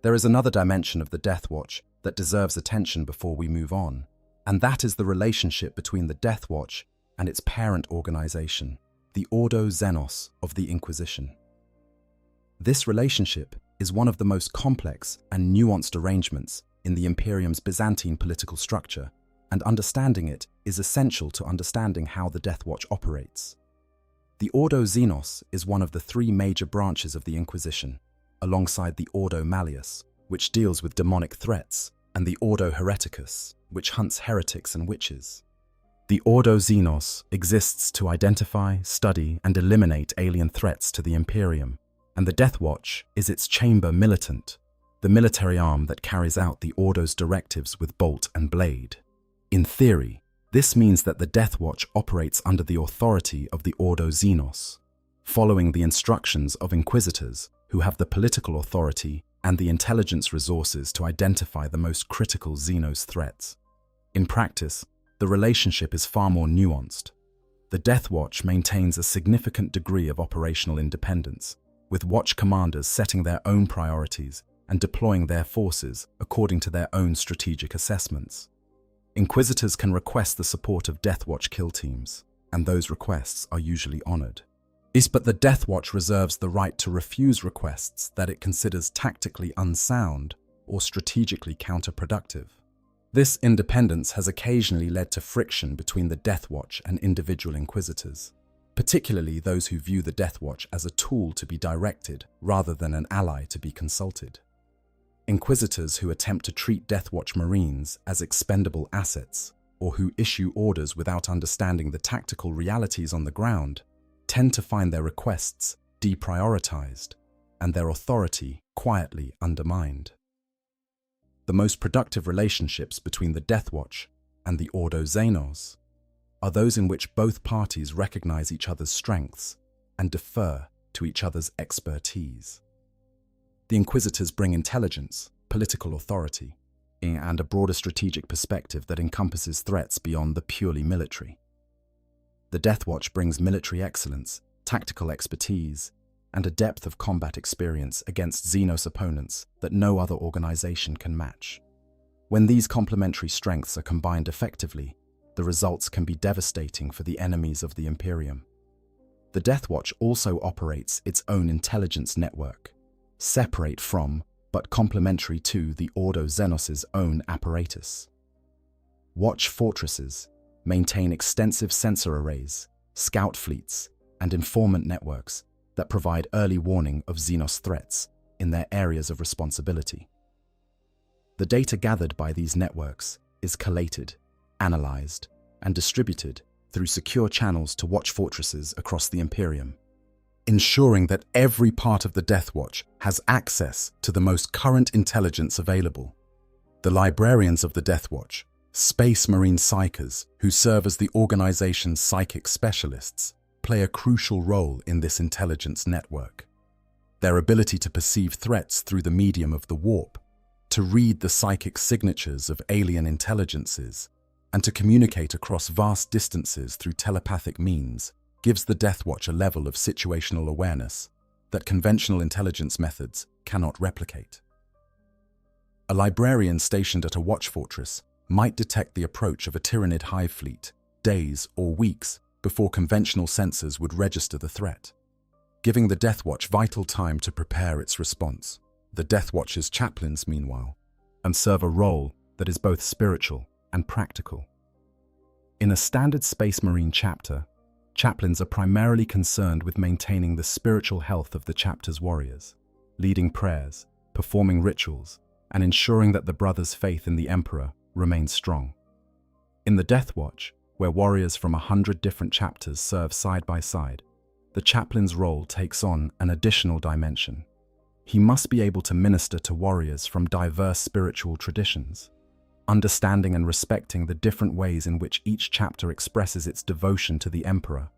There is another dimension of the DeathWatch that deserves attention before we move on, and that is the relationship between the DeathWatch and its parent organization, the Ordo Xenos of the Inquisition. This relationship is one of the most complex and nuanced arrangements in the Imperium's Byzantine political structure, and understanding it is essential to understanding how the DeathWatch operates. The Ordo Xenos is one of the three major branches of the Inquisition, alongside the Ordo Malleus, which deals with demonic threats, and the Ordo Hereticus, which hunts heretics and witches. The Ordo Xenos exists to identify, study, and eliminate alien threats to the Imperium, and the DeathWatch is its chamber militant, the military arm that carries out the Ordo's directives with bolt and blade. In theory, this means that the DeathWatch operates under the authority of the Ordo Xenos, following the instructions of Inquisitors who have the political authority and the intelligence resources to identify the most critical Xenos threats. In practice, the relationship is far more nuanced. The DeathWatch maintains a significant degree of operational independence, with watch commanders setting their own priorities and deploying their forces according to their own strategic assessments. Inquisitors can request the support of DeathWatch kill teams, and those requests are usually honored. But the DeathWatch reserves the right to refuse requests that it considers tactically unsound or strategically counterproductive. This independence has occasionally led to friction between the DeathWatch and individual Inquisitors, particularly those who view the DeathWatch as a tool to be directed rather than an ally to be consulted. Inquisitors who attempt to treat DeathWatch Marines as expendable assets, or who issue orders without understanding the tactical realities on the ground, tend to find their requests deprioritized and their authority quietly undermined. The most productive relationships between the DeathWatch and the Ordo Xenos are those in which both parties recognize each other's strengths and defer to each other's expertise. The Inquisitors bring intelligence, political authority, and a broader strategic perspective that encompasses threats beyond the purely military. The DeathWatch brings military excellence, tactical expertise, and a depth of combat experience against Xenos opponents that no other organization can match. When these complementary strengths are combined effectively, the results can be devastating for the enemies of the Imperium. The DeathWatch also operates its own intelligence network, separate from, but complementary to, the Ordo Xenos' own apparatus. Watch fortresses maintain extensive sensor arrays, scout fleets, and informant networks that provide early warning of Xenos threats in their areas of responsibility. The data gathered by these networks is collated, analyzed, and distributed through secure channels to watch fortresses across the Imperium, ensuring that every part of the DeathWatch has access to the most current intelligence available. The librarians of the DeathWatch, Space Marine Psychers, who serve as the organization's psychic specialists, play a crucial role in this intelligence network. Their ability to perceive threats through the medium of the warp, to read the psychic signatures of alien intelligences, and to communicate across vast distances through telepathic means, gives the DeathWatch a level of situational awareness that conventional intelligence methods cannot replicate. A librarian stationed at a watch fortress might detect the approach of a Tyrannid hive fleet days or weeks before conventional sensors would register the threat, giving the DeathWatch vital time to prepare its response. The DeathWatch's chaplains, meanwhile, serve a role that is both spiritual and practical. In a standard Space Marine chapter, chaplains are primarily concerned with maintaining the spiritual health of the chapter's warriors, leading prayers, performing rituals, and ensuring that the brothers' faith in the Emperor remains strong. In the DeathWatch, where warriors from 100 different chapters serve side by side, the chaplain's role takes on an additional dimension. He must be able to minister to warriors from diverse spiritual traditions, understanding and respecting the different ways in which each chapter expresses its devotion to the Emperor,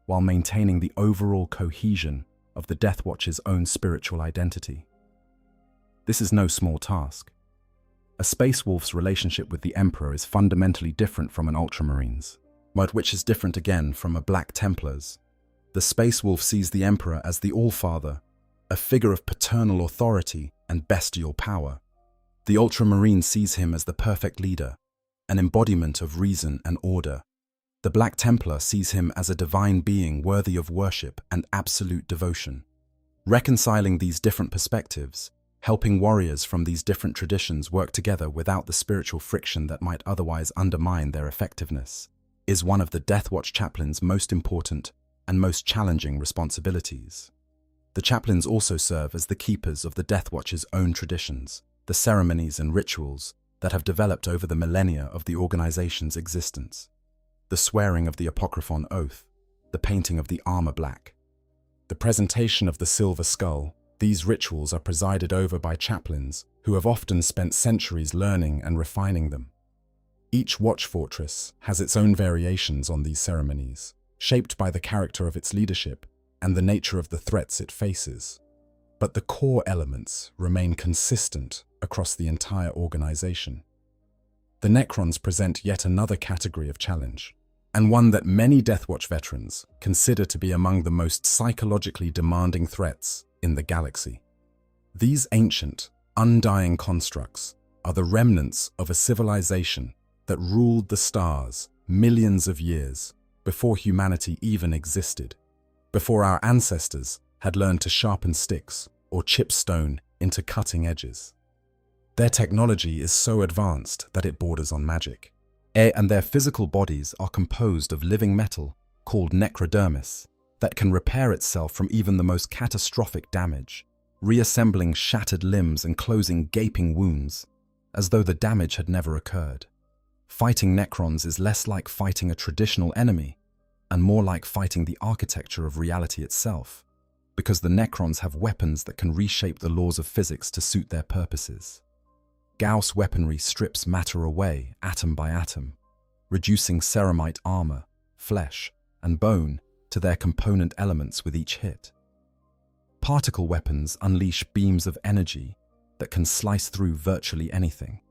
while maintaining the overall cohesion of the DeathWatch's own spiritual identity. This is no small task. A Space Wolf's relationship with the Emperor is fundamentally different from an Ultramarine's, but which is different again from a Black Templar's. The Space Wolf sees the Emperor as the All-Father, a figure of paternal authority and bestial power. The Ultramarine sees him as the perfect leader, an embodiment of reason and order. The Black Templar sees him as a divine being worthy of worship and absolute devotion. Reconciling these different perspectives, helping warriors from these different traditions work together without the spiritual friction that might otherwise undermine their effectiveness, is one of the DeathWatch chaplain's most important and most challenging responsibilities. The chaplains also serve as the keepers of the DeathWatch's own traditions, the ceremonies and rituals that have developed over the millennia of the organization's existence. The swearing of the Apocryphon Oath, the painting of the armor black, the presentation of the silver skull. These rituals are presided over by chaplains who have often spent centuries learning and refining them. Each watch fortress has its own variations on these ceremonies, shaped by the character of its leadership and the nature of the threats it faces. But the core elements remain consistent across the entire organization. The Necrons present yet another category of challenge, and one that many DeathWatch veterans consider to be among the most psychologically demanding threats in the galaxy. These ancient, undying constructs are the remnants of a civilization that ruled the stars millions of years before humanity even existed, before our ancestors had learned to sharpen sticks or chip stone into cutting edges. Their technology is so advanced that it borders on magic, and their physical bodies are composed of living metal called necrodermis that can repair itself from even the most catastrophic damage, reassembling shattered limbs and closing gaping wounds, as though the damage had never occurred. Fighting Necrons is less like fighting a traditional enemy, and more like fighting the architecture of reality itself, because the Necrons have weapons that can reshape the laws of physics to suit their purposes. Gauss weaponry strips matter away atom by atom, reducing ceramite armor, flesh, and bone to their component elements with each hit. Particle weapons unleash beams of energy that can slice through virtually anything.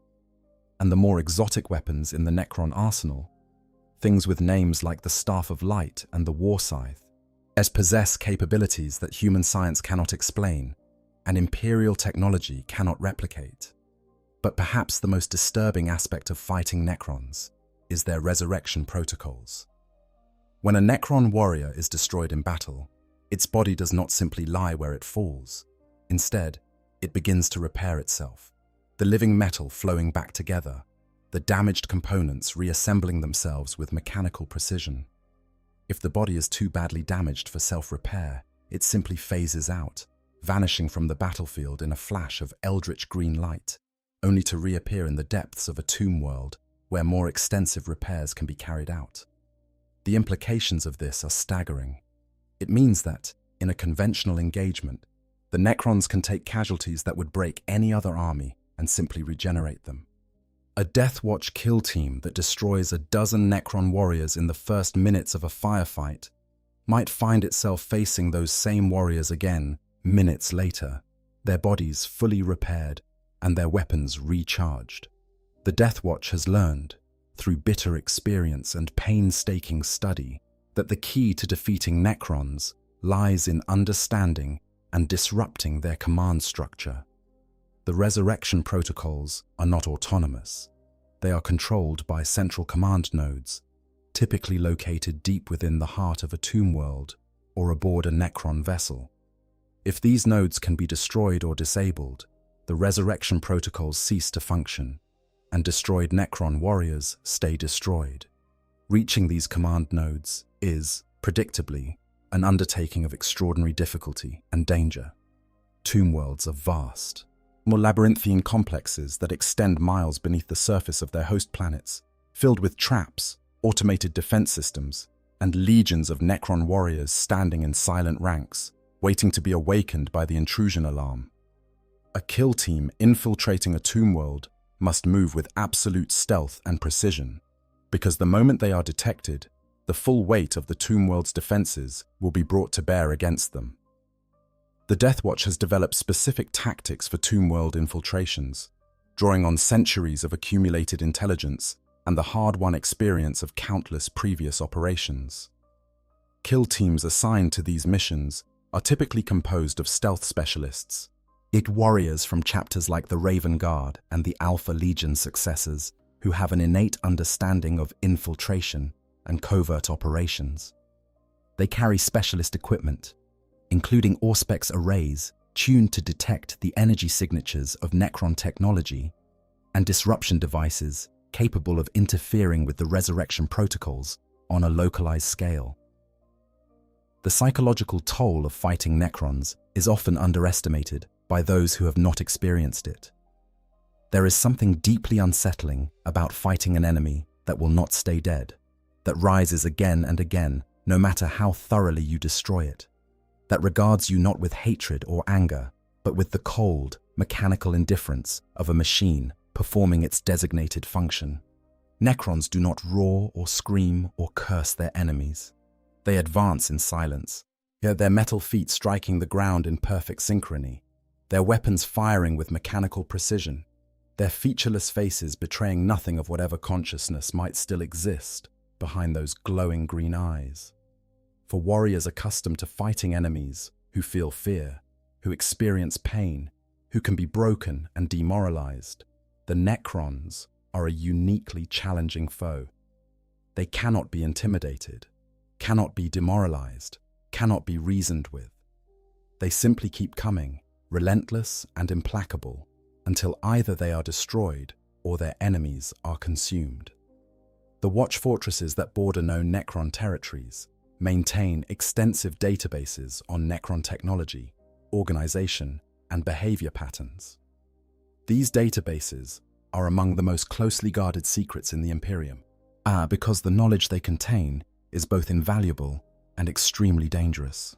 And the more exotic weapons in the Necron arsenal, things with names like the Staff of Light and the War Scythe, possess capabilities that human science cannot explain and Imperial technology cannot replicate. But perhaps the most disturbing aspect of fighting Necrons is their resurrection protocols. When a Necron warrior is destroyed in battle, its body does not simply lie where it falls. Instead, it begins to repair itself, the living metal flowing back together, the damaged components reassembling themselves with mechanical precision. If the body is too badly damaged for self-repair, it simply phases out, vanishing from the battlefield in a flash of eldritch green light, only to reappear in the depths of a tomb world where more extensive repairs can be carried out. The implications of this are staggering. It means that, in a conventional engagement, the Necrons can take casualties that would break any other army and simply regenerate them. A DeathWatch kill team that destroys a dozen Necron warriors in the first minutes of a firefight might find itself facing those same warriors again minutes later, their bodies fully repaired and their weapons recharged. The DeathWatch has learned, through bitter experience and painstaking study, that the key to defeating Necrons lies in understanding and disrupting their command structure. The resurrection protocols are not autonomous. They are controlled by central command nodes, typically located deep within the heart of a tomb world or aboard a Necron vessel. If these nodes can be destroyed or disabled, the resurrection protocols cease to function, and destroyed Necron warriors stay destroyed. Reaching these command nodes is, predictably, an undertaking of extraordinary difficulty and danger. Tomb worlds are vast, more labyrinthine complexes that extend miles beneath the surface of their host planets, filled with traps, automated defense systems, and legions of Necron warriors standing in silent ranks, waiting to be awakened by the intrusion alarm. A kill team infiltrating a tomb world must move with absolute stealth and precision, because the moment they are detected, the full weight of the tomb world's defenses will be brought to bear against them. The DeathWatch has developed specific tactics for tomb world infiltrations, drawing on centuries of accumulated intelligence and the hard-won experience of countless previous operations. Kill teams assigned to these missions are typically composed of stealth specialists, warriors from chapters like the Raven Guard and the Alpha Legion successors who have an innate understanding of infiltration and covert operations. They carry specialist equipment, including Auspex arrays tuned to detect the energy signatures of Necron technology and disruption devices capable of interfering with the resurrection protocols on a localized scale. The psychological toll of fighting Necrons is often underestimated by those who have not experienced it. There is something deeply unsettling about fighting an enemy that will not stay dead, that rises again and again no matter how thoroughly you destroy it, that regards you not with hatred or anger, but with the cold, mechanical indifference of a machine performing its designated function. Necrons do not roar or scream or curse their enemies. They advance in silence, yet their metal feet striking the ground in perfect synchrony, their weapons firing with mechanical precision, their featureless faces betraying nothing of whatever consciousness might still exist behind those glowing green eyes. For warriors accustomed to fighting enemies who feel fear, who experience pain, who can be broken and demoralized, the Necrons are a uniquely challenging foe. They cannot be intimidated, cannot be demoralized, cannot be reasoned with. They simply keep coming, relentless and implacable, until either they are destroyed or their enemies are consumed. The watch fortresses that border known Necron territories maintain extensive databases on Necron technology, organization, and behavior patterns. These databases are among the most closely guarded secrets in the Imperium, because the knowledge they contain is both invaluable and extremely dangerous.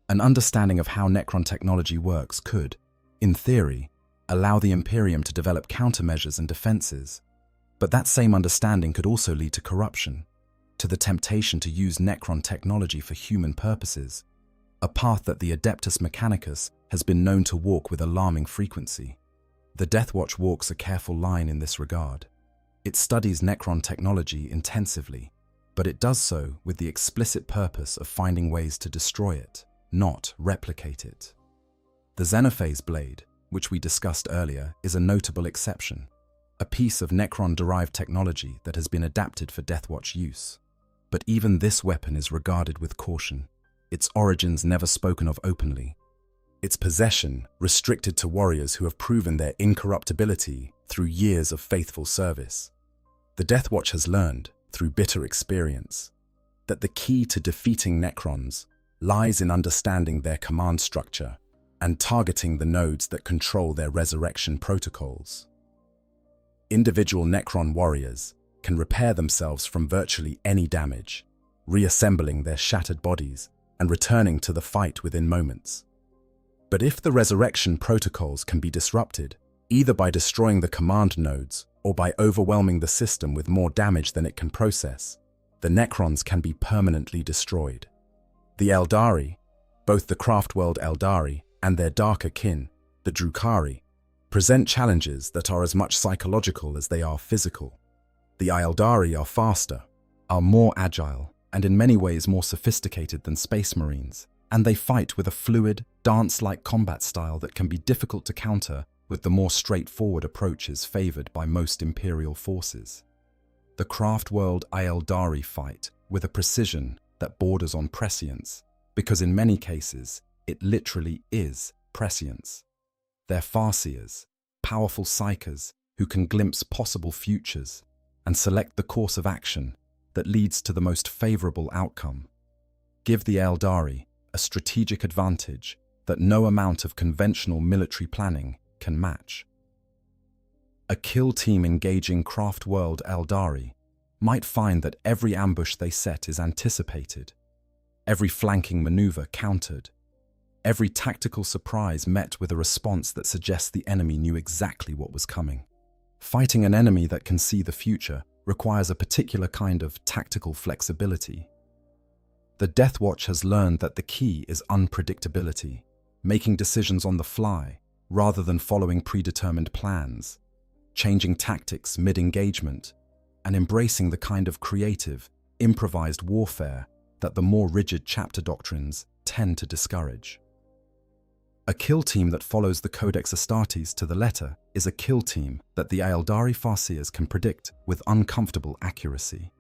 An understanding of how Necron technology works could, in theory, allow the Imperium to develop countermeasures and defenses, but that same understanding could also lead to corruption, to the temptation to use Necron technology for human purposes, a path that the Adeptus Mechanicus has been known to walk with alarming frequency. The DeathWatch walks a careful line in this regard. It studies Necron technology intensively, but it does so with the explicit purpose of finding ways to destroy it, not replicate it. The Xenophase blade, which we discussed earlier, is a notable exception, a piece of Necron-derived technology that has been adapted for DeathWatch use. But even this weapon is regarded with caution, its origins never spoken of openly, its possession restricted to warriors who have proven their incorruptibility through years of faithful service. The DeathWatch has learned, through bitter experience, that the key to defeating Necrons lies in understanding their command structure and targeting the nodes that control their resurrection protocols. Individual Necron warriors can repair themselves from virtually any damage, reassembling their shattered bodies and returning to the fight within moments. But if the resurrection protocols can be disrupted, either by destroying the command nodes or by overwhelming the system with more damage than it can process, the Necrons can be permanently destroyed. The Eldari, both the Craftworld Eldari and their darker kin, the Drukhari, present challenges that are as much psychological as they are physical. The Eldari are faster, are more agile, and in many ways more sophisticated than Space Marines, and they fight with a fluid, dance-like combat style that can be difficult to counter with the more straightforward approaches favored by most Imperial forces. The Craftworld Eldari fight with a precision that borders on prescience, because in many cases, it literally is prescience. They're farseers, powerful psychers who can glimpse possible futures and select the course of action that leads to the most favorable outcome. Give the Eldari a strategic advantage that no amount of conventional military planning can match. A kill team engaging Craftworld Eldari might find that every ambush they set is anticipated, every flanking maneuver countered, every tactical surprise met with a response that suggests the enemy knew exactly what was coming. Fighting an enemy that can see the future requires a particular kind of tactical flexibility. The DeathWatch has learned that the key is unpredictability, making decisions on the fly rather than following predetermined plans, changing tactics mid-engagement, and embracing the kind of creative, improvised warfare that the more rigid chapter doctrines tend to discourage. A kill team that follows the Codex Astartes to the letter is a kill team that the Aeldari Farseers can predict with uncomfortable accuracy.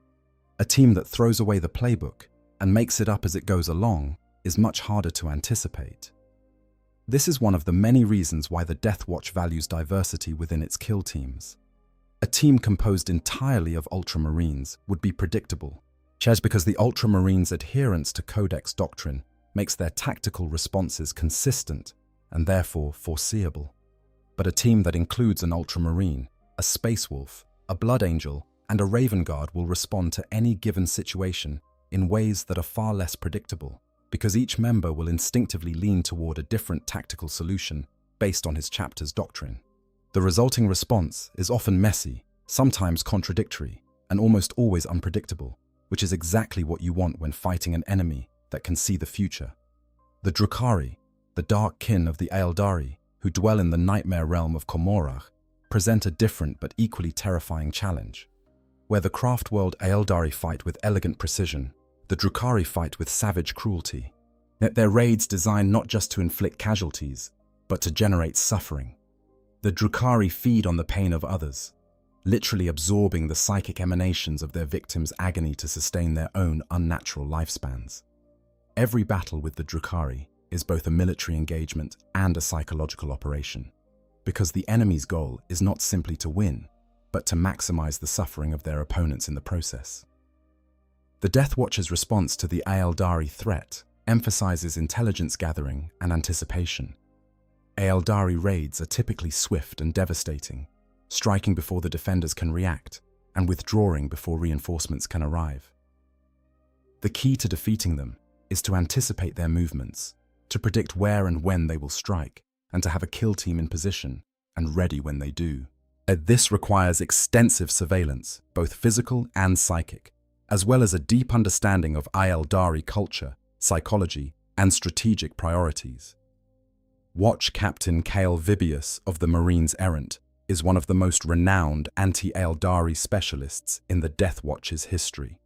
A team that throws away the playbook and makes it up as it goes along is much harder to anticipate. This is one of the many reasons why the DeathWatch values diversity within its kill teams. A team composed entirely of Ultramarines would be predictable, just because the Ultramarines' adherence to Codex doctrine makes their tactical responses consistent and therefore foreseeable. But a team that includes an Ultramarine, a Space Wolf, a Blood Angel, and a Raven Guard will respond to any given situation in ways that are far less predictable, because each member will instinctively lean toward a different tactical solution based on his chapter's doctrine. The resulting response is often messy, sometimes contradictory, and almost always unpredictable, which is exactly what you want when fighting an enemy that can see the future. The Drukhari, the dark kin of the Aeldari, who dwell in the nightmare realm of Komorach, present a different but equally terrifying challenge. Where the craft-world Aeldari fight with elegant precision, the Drukhari fight with savage cruelty. Yet their raids designed not just to inflict casualties, but to generate suffering. The Drukhari feed on the pain of others, literally absorbing the psychic emanations of their victims' agony to sustain their own unnatural lifespans. Every battle with the Drukhari is both a military engagement and a psychological operation, because the enemy's goal is not simply to win, but to maximize the suffering of their opponents in the process. The DeathWatch's response to the Aeldari threat emphasizes intelligence gathering and anticipation. Aeldari raids are typically swift and devastating, striking before the defenders can react and withdrawing before reinforcements can arrive. The key to defeating them is to anticipate their movements, to predict where and when they will strike, and to have a kill team in position and ready when they do. This requires extensive surveillance, both physical and psychic, as well as a deep understanding of Aeldari culture, psychology, and strategic priorities. Watch Captain Cale Vibius of the Marines Errant is one of the most renowned anti-Aeldari specialists in the DeathWatch's history.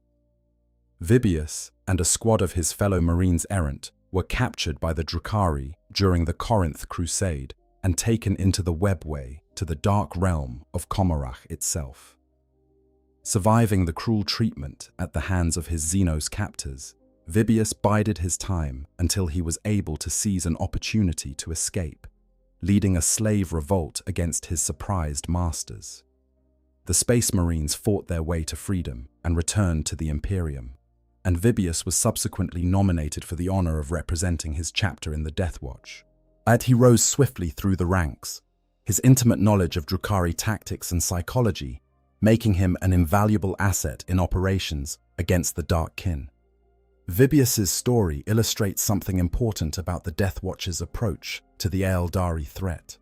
Vibius and a squad of his fellow Marines Errant were captured by the Drukhari during the Corinth Crusade and taken into the webway to the dark realm of Komorach itself. Surviving the cruel treatment at the hands of his Xenos captors, Vibius bided his time until he was able to seize an opportunity to escape, leading a slave revolt against his surprised masters. The Space Marines fought their way to freedom and returned to the Imperium, and Vibius was subsequently nominated for the honor of representing his chapter in the DeathWatch. As he rose swiftly through the ranks, his intimate knowledge of Drukhari tactics and psychology making him an invaluable asset in operations against the Dark Kin. Vibius's story illustrates something important about the DeathWatch's approach to the Aeldari threat.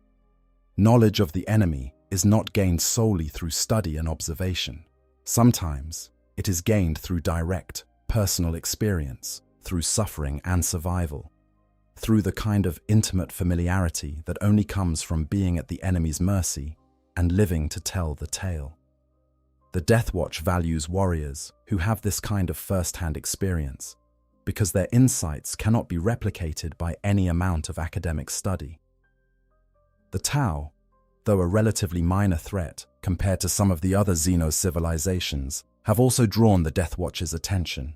Knowledge of the enemy is not gained solely through study and observation. Sometimes it is gained through direct, personal experience, through suffering and survival, through the kind of intimate familiarity that only comes from being at the enemy's mercy and living to tell the tale. The DeathWatch values warriors who have this kind of first-hand experience, because their insights cannot be replicated by any amount of academic study. The Tau, though a relatively minor threat compared to some of the other Xeno civilizations, have also drawn the DeathWatch's attention.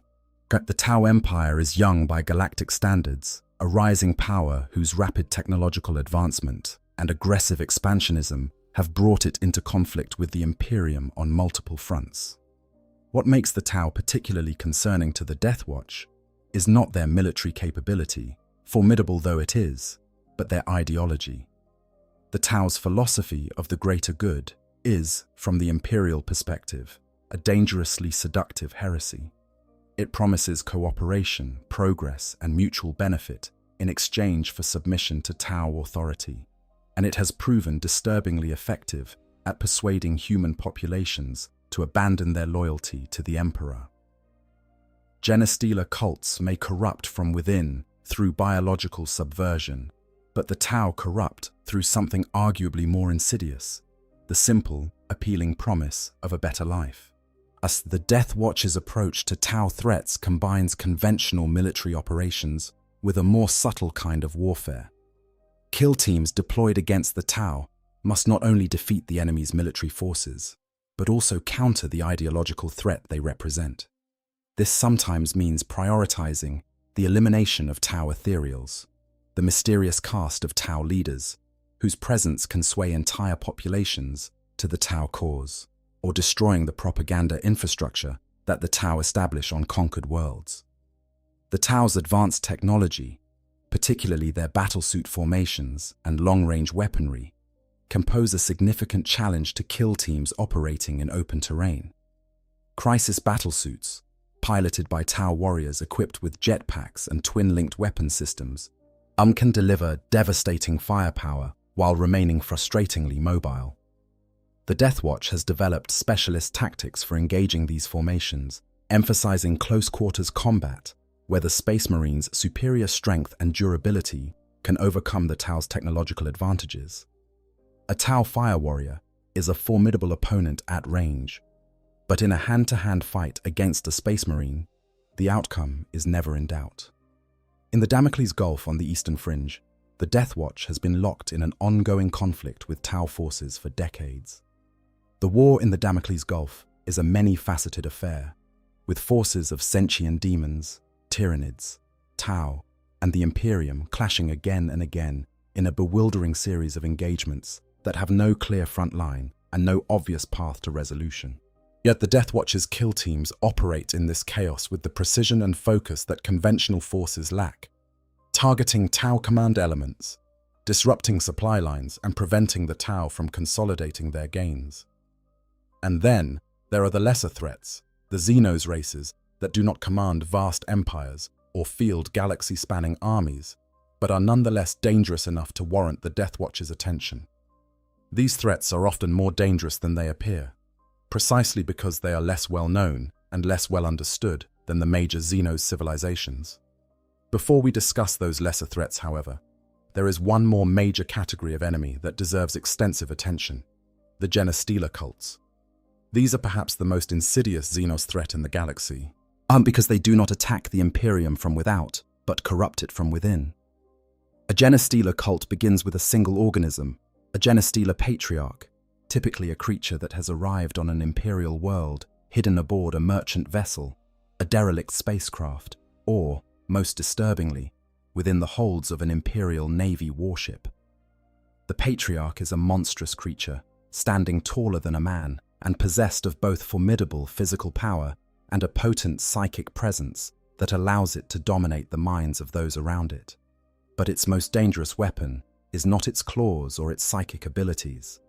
The Tau Empire is young by galactic standards, a rising power whose rapid technological advancement and aggressive expansionism have brought it into conflict with the Imperium on multiple fronts. What makes the Tau particularly concerning to the DeathWatch is not their military capability, formidable though it is, but their ideology. The Tau's philosophy of the greater good is, from the imperial perspective, a dangerously seductive heresy. It promises cooperation, progress, and mutual benefit in exchange for submission to Tau authority, and it has proven disturbingly effective at persuading human populations to abandon their loyalty to the Emperor. Genestealer cults may corrupt from within through biological subversion, but the Tau corrupt through something arguably more insidious, the simple, appealing promise of a better life. Thus, the DeathWatch's approach to Tau threats combines conventional military operations with a more subtle kind of warfare. Kill teams deployed against the Tau must not only defeat the enemy's military forces, but also counter the ideological threat they represent. This sometimes means prioritizing the elimination of Tau ethereals, the mysterious caste of Tau leaders, whose presence can sway entire populations to the Tau cause, or destroying the propaganda infrastructure that the Tau establish on conquered worlds. The Tau's advanced technology, particularly their battlesuit formations and long-range weaponry, can pose a significant challenge to kill teams operating in open terrain. Crisis battlesuits, piloted by Tau warriors equipped with jetpacks and twin-linked weapon systems, can deliver devastating firepower while remaining frustratingly mobile. The DeathWatch has developed specialist tactics for engaging these formations, emphasizing close-quarters combat, where the Space Marines' superior strength and durability can overcome the Tau's technological advantages. A Tau fire warrior is a formidable opponent at range, but in a hand-to-hand fight against a Space Marine, the outcome is never in doubt. In the Damocles Gulf on the Eastern Fringe, the DeathWatch has been locked in an ongoing conflict with Tau forces for decades. The war in the Damocles Gulf is a many-faceted affair, with forces of sentient demons, Tyranids, Tau, and the Imperium clashing again and again in a bewildering series of engagements that have no clear front line and no obvious path to resolution. Yet the DeathWatch's kill teams operate in this chaos with the precision and focus that conventional forces lack, targeting Tau command elements, disrupting supply lines, and preventing the Tau from consolidating their gains. And then, there are the lesser threats, the Xenos races that do not command vast empires or field galaxy-spanning armies, but are nonetheless dangerous enough to warrant the DeathWatch's attention. These threats are often more dangerous than they appear, precisely because they are less well-known and less well understood than the major Xenos civilizations. Before we discuss those lesser threats, however, there is one more major category of enemy that deserves extensive attention: the Genestealer cults. These are perhaps the most insidious Xenos threat in the galaxy, because they do not attack the Imperium from without, but corrupt it from within. A Genestealer cult begins with a single organism, a Genestealer patriarch, typically a creature that has arrived on an Imperial world, hidden aboard a merchant vessel, a derelict spacecraft, or, most disturbingly, within the holds of an Imperial Navy warship. The patriarch is a monstrous creature, standing taller than a man, and possessed of both formidable physical power and a potent psychic presence that allows it to dominate the minds of those around it. But its most dangerous weapon is not its claws or its psychic abilities.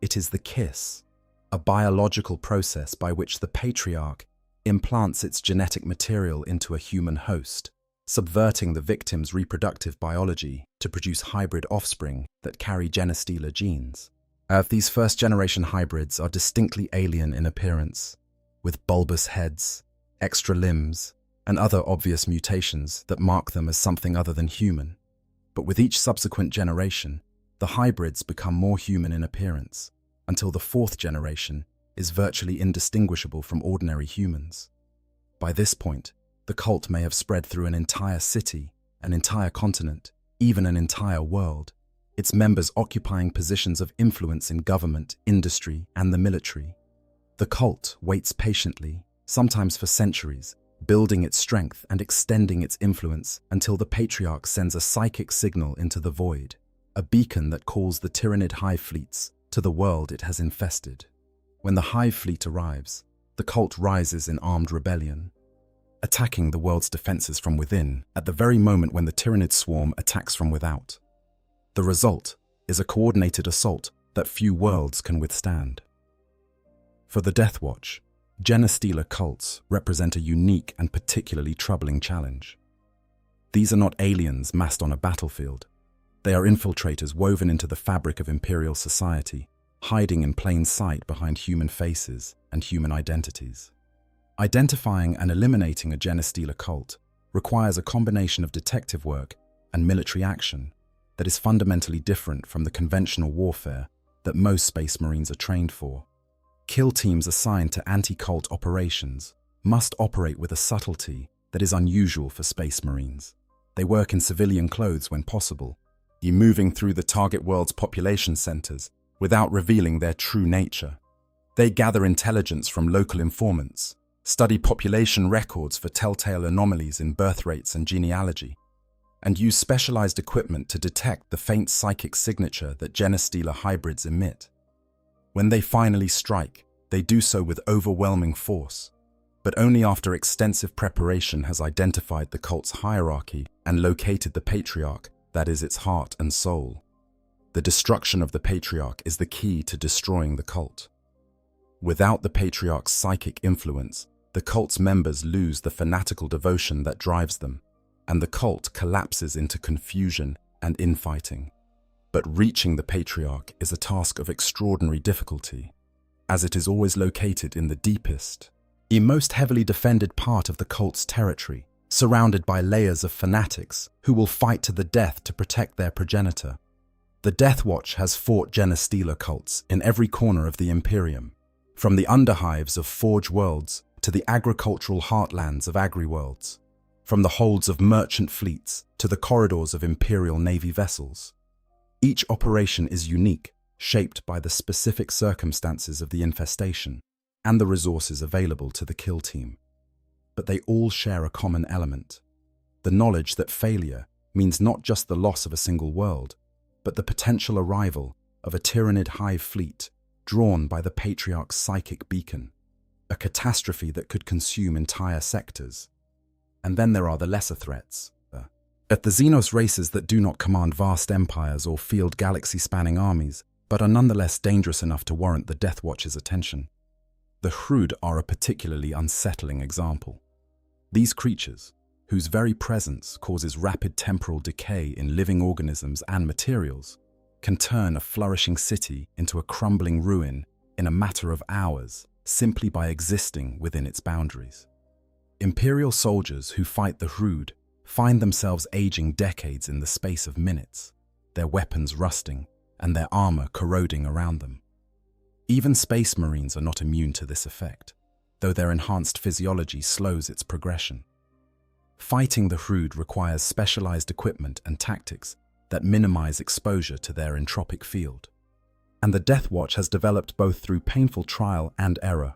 It is the kiss, a biological process by which the patriarch implants its genetic material into a human host, subverting the victim's reproductive biology to produce hybrid offspring that carry Genestealer genes. These first-generation hybrids are distinctly alien in appearance, with bulbous heads, extra limbs, and other obvious mutations that mark them as something other than human. But with each subsequent generation, the hybrids become more human in appearance, until the fourth generation is virtually indistinguishable from ordinary humans. By this point, the cult may have spread through an entire city, an entire continent, even an entire world, its members occupying positions of influence in government, industry, and the military. The cult waits patiently, sometimes for centuries, building its strength and extending its influence until the patriarch sends a psychic signal into the void, a beacon that calls the Tyranid hive fleets to the world it has infested. When the hive fleet arrives, the cult rises in armed rebellion, attacking the world's defenses from within at the very moment when the Tyranid swarm attacks from without. The result is a coordinated assault that few worlds can withstand. For the DeathWatch, Genestealer cults represent a unique and particularly troubling challenge. These are not aliens massed on a battlefield. They are infiltrators woven into the fabric of imperial society, hiding in plain sight behind human faces and human identities. Identifying and eliminating a genestealer cult requires a combination of detective work and military action that is fundamentally different from the conventional warfare that most Space Marines are trained for. Kill teams assigned to anti-cult operations must operate with a subtlety that is unusual for Space Marines. They work in civilian clothes when possible, moving through the target world's population centers without revealing their true nature. They gather intelligence from local informants, study population records for telltale anomalies in birth rates and genealogy, and use specialized equipment to detect the faint psychic signature that genestealer hybrids emit. When they finally strike, they do so with overwhelming force, but only after extensive preparation has identified the cult's hierarchy and located the patriarch that is its heart and soul. The destruction of the patriarch is the key to destroying the cult. Without the patriarch's psychic influence, the cult's members lose the fanatical devotion that drives them, and the cult collapses into confusion and infighting. But reaching the patriarch is a task of extraordinary difficulty, as it is always located in the deepest, most heavily defended part of the cult's territory, surrounded by layers of fanatics who will fight to the death to protect their progenitor. The DeathWatch has fought genestealer cults in every corner of the Imperium, from the underhives of Forge Worlds to the agricultural heartlands of Agri-Worlds, from the holds of merchant fleets to the corridors of Imperial Navy vessels. Each operation is unique, shaped by the specific circumstances of the infestation and the resources available to the kill team. But they all share a common element: the knowledge that failure means not just the loss of a single world, but the potential arrival of a tyrannid hive fleet drawn by the patriarch's psychic beacon, a catastrophe that could consume entire sectors. And then there are the lesser threats. At the Xenos races that do not command vast empires or field galaxy-spanning armies, but are nonetheless dangerous enough to warrant the DeathWatch's attention. The Hrud are a particularly unsettling example. These creatures, whose very presence causes rapid temporal decay in living organisms and materials, can turn a flourishing city into a crumbling ruin in a matter of hours simply by existing within its boundaries. Imperial soldiers who fight the Hrud find themselves aging decades in the space of minutes, their weapons rusting and their armor corroding around them. Even Space Marines are not immune to this effect, though their enhanced physiology slows its progression. Fighting the Hrud requires specialized equipment and tactics that minimize exposure to their entropic field. And the DeathWatch has developed both through painful trial and error.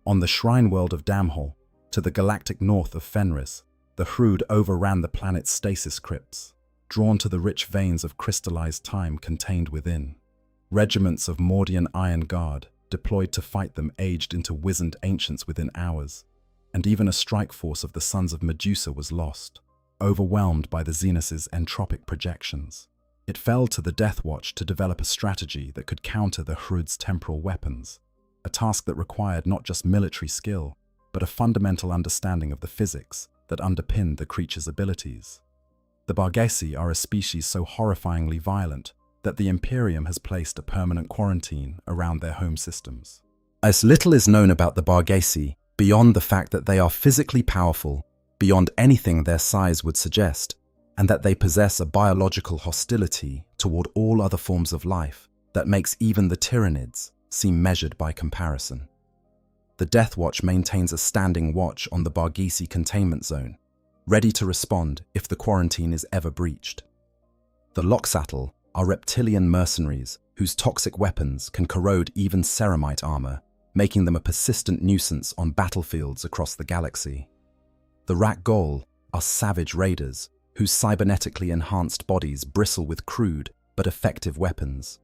On the shrine world of Damhol, to the galactic north of Fenris, the Hrud overran the planet's stasis crypts, drawn to the rich veins of crystallized time contained within. Regiments of Mordian Iron Guard deployed to fight them aged into wizened ancients within hours, and even a strike force of the Sons of Medusa was lost, overwhelmed by the Xenos' entropic projections. It fell to the DeathWatch to develop a strategy that could counter the Hrud's temporal weapons, a task that required not just military skill, but a fundamental understanding of the physics that underpinned the creature's abilities. The Barghesi are a species so horrifyingly violent that the Imperium has placed a permanent quarantine around their home systems. As little is known about the Barghesi beyond the fact that they are physically powerful, beyond anything their size would suggest, and that they possess a biological hostility toward all other forms of life that makes even the Tyranids seem measured by comparison. The DeathWatch maintains a standing watch on the Barghesi containment zone, ready to respond if the quarantine is ever breached. The Loxatl are reptilian mercenaries whose toxic weapons can corrode even ceramite armor, making them a persistent nuisance on battlefields across the galaxy. The Rakgol are savage raiders whose cybernetically enhanced bodies bristle with crude but effective weapons,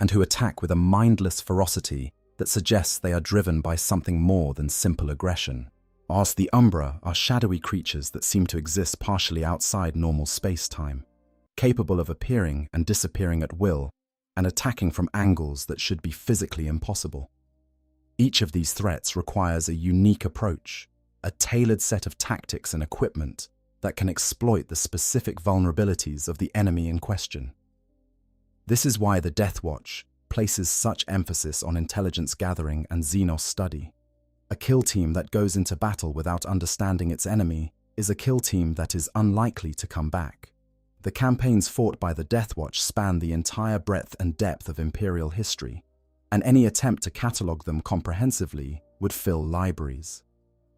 and who attack with a mindless ferocity that suggests they are driven by something more than simple aggression. As the Umbra are shadowy creatures that seem to exist partially outside normal space-time, capable of appearing and disappearing at will, and attacking from angles that should be physically impossible. Each of these threats requires a unique approach, a tailored set of tactics and equipment that can exploit the specific vulnerabilities of the enemy in question. This is why the DeathWatch places such emphasis on intelligence gathering and Xenos study. A kill team that goes into battle without understanding its enemy is a kill team that is unlikely to come back. The campaigns fought by the DeathWatch span the entire breadth and depth of Imperial history, and any attempt to catalogue them comprehensively would fill libraries.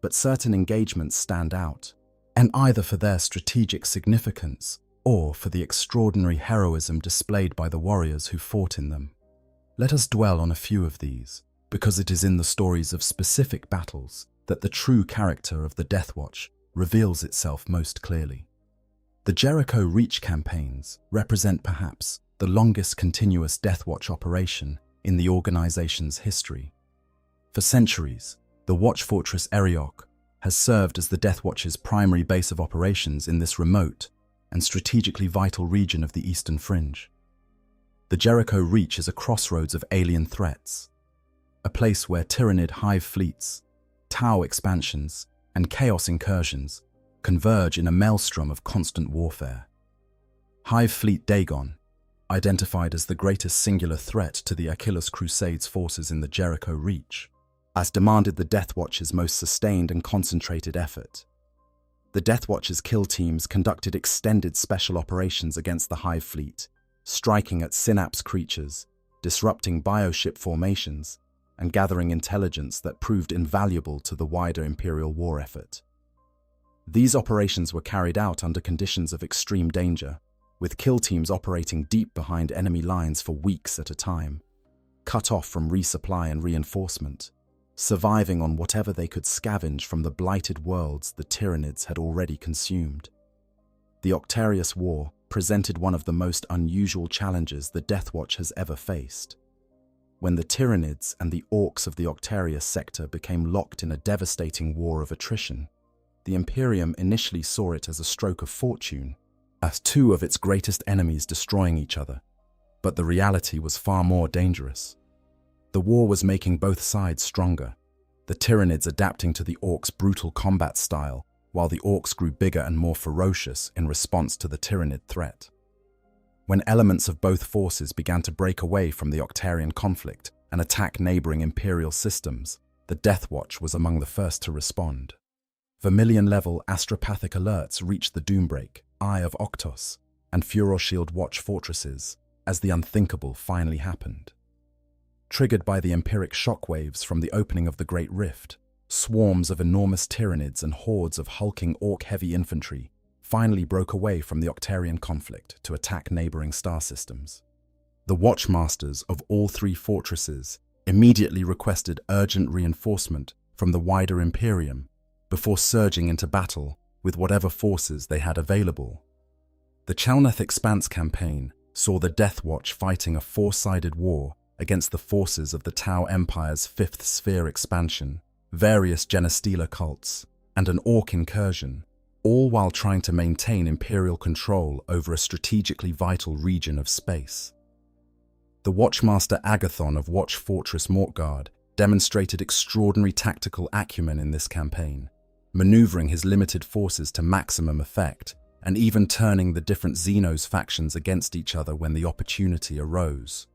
But certain engagements stand out, and either for their strategic significance or for the extraordinary heroism displayed by the warriors who fought in them. Let us dwell on a few of these, because it is in the stories of specific battles that the true character of the DeathWatch reveals itself most clearly. The Jericho Reach campaigns represent perhaps the longest continuous DeathWatch operation in the organization's history. For centuries, the Watch Fortress Eriok has served as the DeathWatch's primary base of operations in this remote and strategically vital region of the Eastern Fringe. The Jericho Reach is a crossroads of alien threats, a place where Tyranid hive fleets, Tau expansions, and Chaos incursions converge in a maelstrom of constant warfare. Hive Fleet Dagon, identified as the greatest singular threat to the Achilles Crusades forces in the Jericho Reach, has demanded the DeathWatch's most sustained and concentrated effort. The DeathWatch's kill teams conducted extended special operations against the Hive Fleet, striking at synapse creatures, disrupting bioship formations, and gathering intelligence that proved invaluable to the wider Imperial war effort. These operations were carried out under conditions of extreme danger, with kill teams operating deep behind enemy lines for weeks at a time, cut off from resupply and reinforcement, surviving on whatever they could scavenge from the blighted worlds the Tyranids had already consumed. The Octarius War presented one of the most unusual challenges the DeathWatch has ever faced. When the Tyranids and the Orcs of the Octarius sector became locked in a devastating war of attrition, the Imperium initially saw it as a stroke of fortune, as two of its greatest enemies destroying each other. But the reality was far more dangerous. The war was making both sides stronger, the Tyranids adapting to the Orcs' brutal combat style, while the Orcs grew bigger and more ferocious in response to the Tyranid threat. When elements of both forces began to break away from the Octarian conflict and attack neighboring Imperial systems, the DeathWatch was among the first to respond. Vermilion-level astropathic alerts reached the Doombreak, Eye of Octos, and Furor-Shield Watch fortresses as the unthinkable finally happened. Triggered by the empiric shockwaves from the opening of the Great Rift, swarms of enormous Tyranids and hordes of hulking Orc heavy infantry finally broke away from the Octarian conflict to attack neighboring star systems. The Watchmasters of all three fortresses immediately requested urgent reinforcement from the wider Imperium before surging into battle with whatever forces they had available. The Chalneth Expanse campaign saw the DeathWatch fighting a four-sided war against the forces of the Tau Empire's Fifth Sphere expansion, various Genestealer cults, and an Orc incursion, all while trying to maintain Imperial control over a strategically vital region of space. The Watchmaster Agathon of Watch Fortress Mortgard demonstrated extraordinary tactical acumen in this campaign, maneuvering his limited forces to maximum effect and even turning the different Xenos factions against each other when the opportunity arose.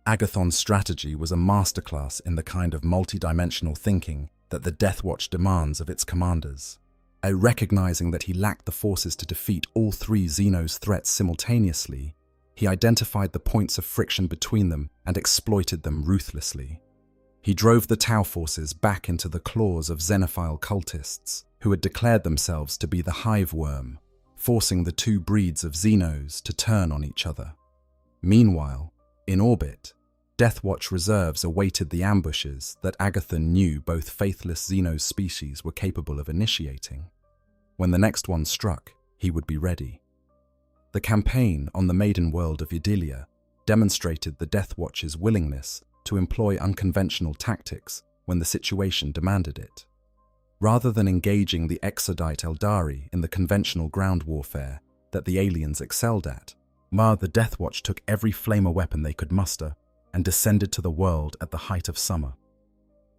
Agathon's strategy was a masterclass in the kind of multidimensional thinking that the DeathWatch demands of its commanders. Recognizing that he lacked the forces to defeat all three Xenos threats simultaneously, he identified the points of friction between them and exploited them ruthlessly. He drove the Tau forces back into the claws of xenophile cultists, who had declared themselves to be the hive worm, forcing the two breeds of Xenos to turn on each other. Meanwhile, in orbit, DeathWatch reserves awaited the ambushes that Agathon knew both faithless Xenos species were capable of initiating. When the next one struck, he would be ready. The campaign on the maiden world of Idilia demonstrated the DeathWatch's willingness to employ unconventional tactics when the situation demanded it. Rather than engaging the Exodite Eldari in the conventional ground warfare that the aliens excelled at, the DeathWatch took every flamer weapon they could muster and descended to the world at the height of summer.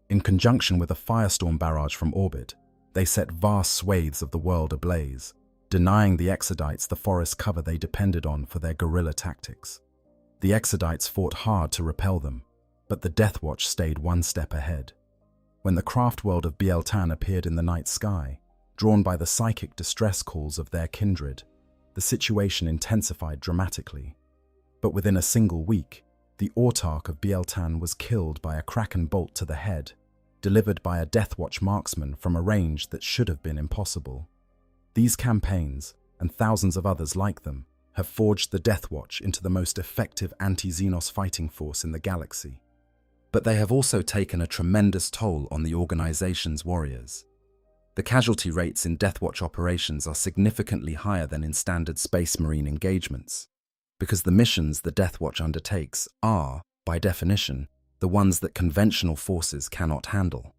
In conjunction with a firestorm barrage from orbit, they set vast swathes of the world ablaze, denying the Exodites the forest cover they depended on for their guerrilla tactics. The Exodites fought hard to repel them, but the DeathWatch stayed one step ahead. When the craft world of Biel-Tan appeared in the night sky, drawn by the psychic distress calls of their kindred, the situation intensified dramatically. But within a single week, the autarch of Biel-Tan was killed by a Kraken bolt to the head, delivered by a DeathWatch marksman from a range that should have been impossible. These campaigns, and thousands of others like them, have forged the DeathWatch into the most effective anti-Xenos fighting force in the galaxy. But they have also taken a tremendous toll on the organization's warriors. The casualty rates in DeathWatch operations are significantly higher than in standard Space Marine engagements, because the missions the DeathWatch undertakes are, by definition, the ones that conventional forces cannot handle.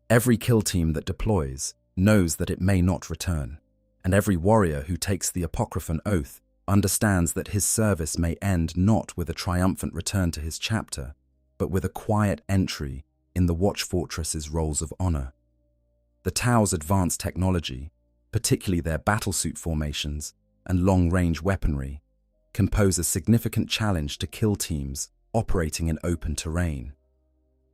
Every kill team that deploys knows that it may not return, and every warrior who takes the Apocryphon Oath understands that his service may end not with a triumphant return to his chapter, but with a quiet entry in the Watch Fortress's rolls of honor. The Tau's advanced technology, particularly their battlesuit formations and long-range weaponry, can pose a significant challenge to kill teams operating in open terrain.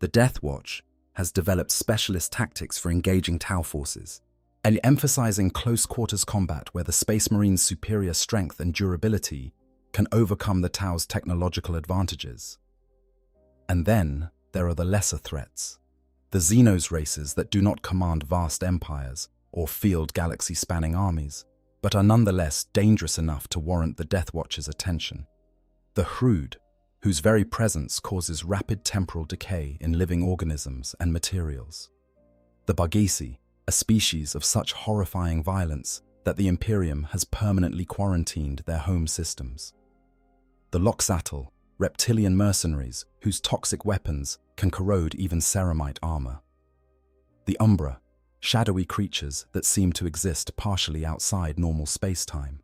The DeathWatch has developed specialist tactics for engaging Tau forces, and emphasizing close-quarters combat where the Space Marine's superior strength and durability can overcome the Tau's technological advantages. And then there are the lesser threats, the Xenos races that do not command vast empires or field galaxy-spanning armies, but are nonetheless dangerous enough to warrant the DeathWatch's attention. The Hrood, whose very presence causes rapid temporal decay in living organisms and materials. The Barghisi, a species of such horrifying violence that the Imperium has permanently quarantined their home systems. The Loxatl, reptilian mercenaries whose toxic weapons can corrode even ceramite armor. The Umbra, shadowy creatures that seem to exist partially outside normal space-time.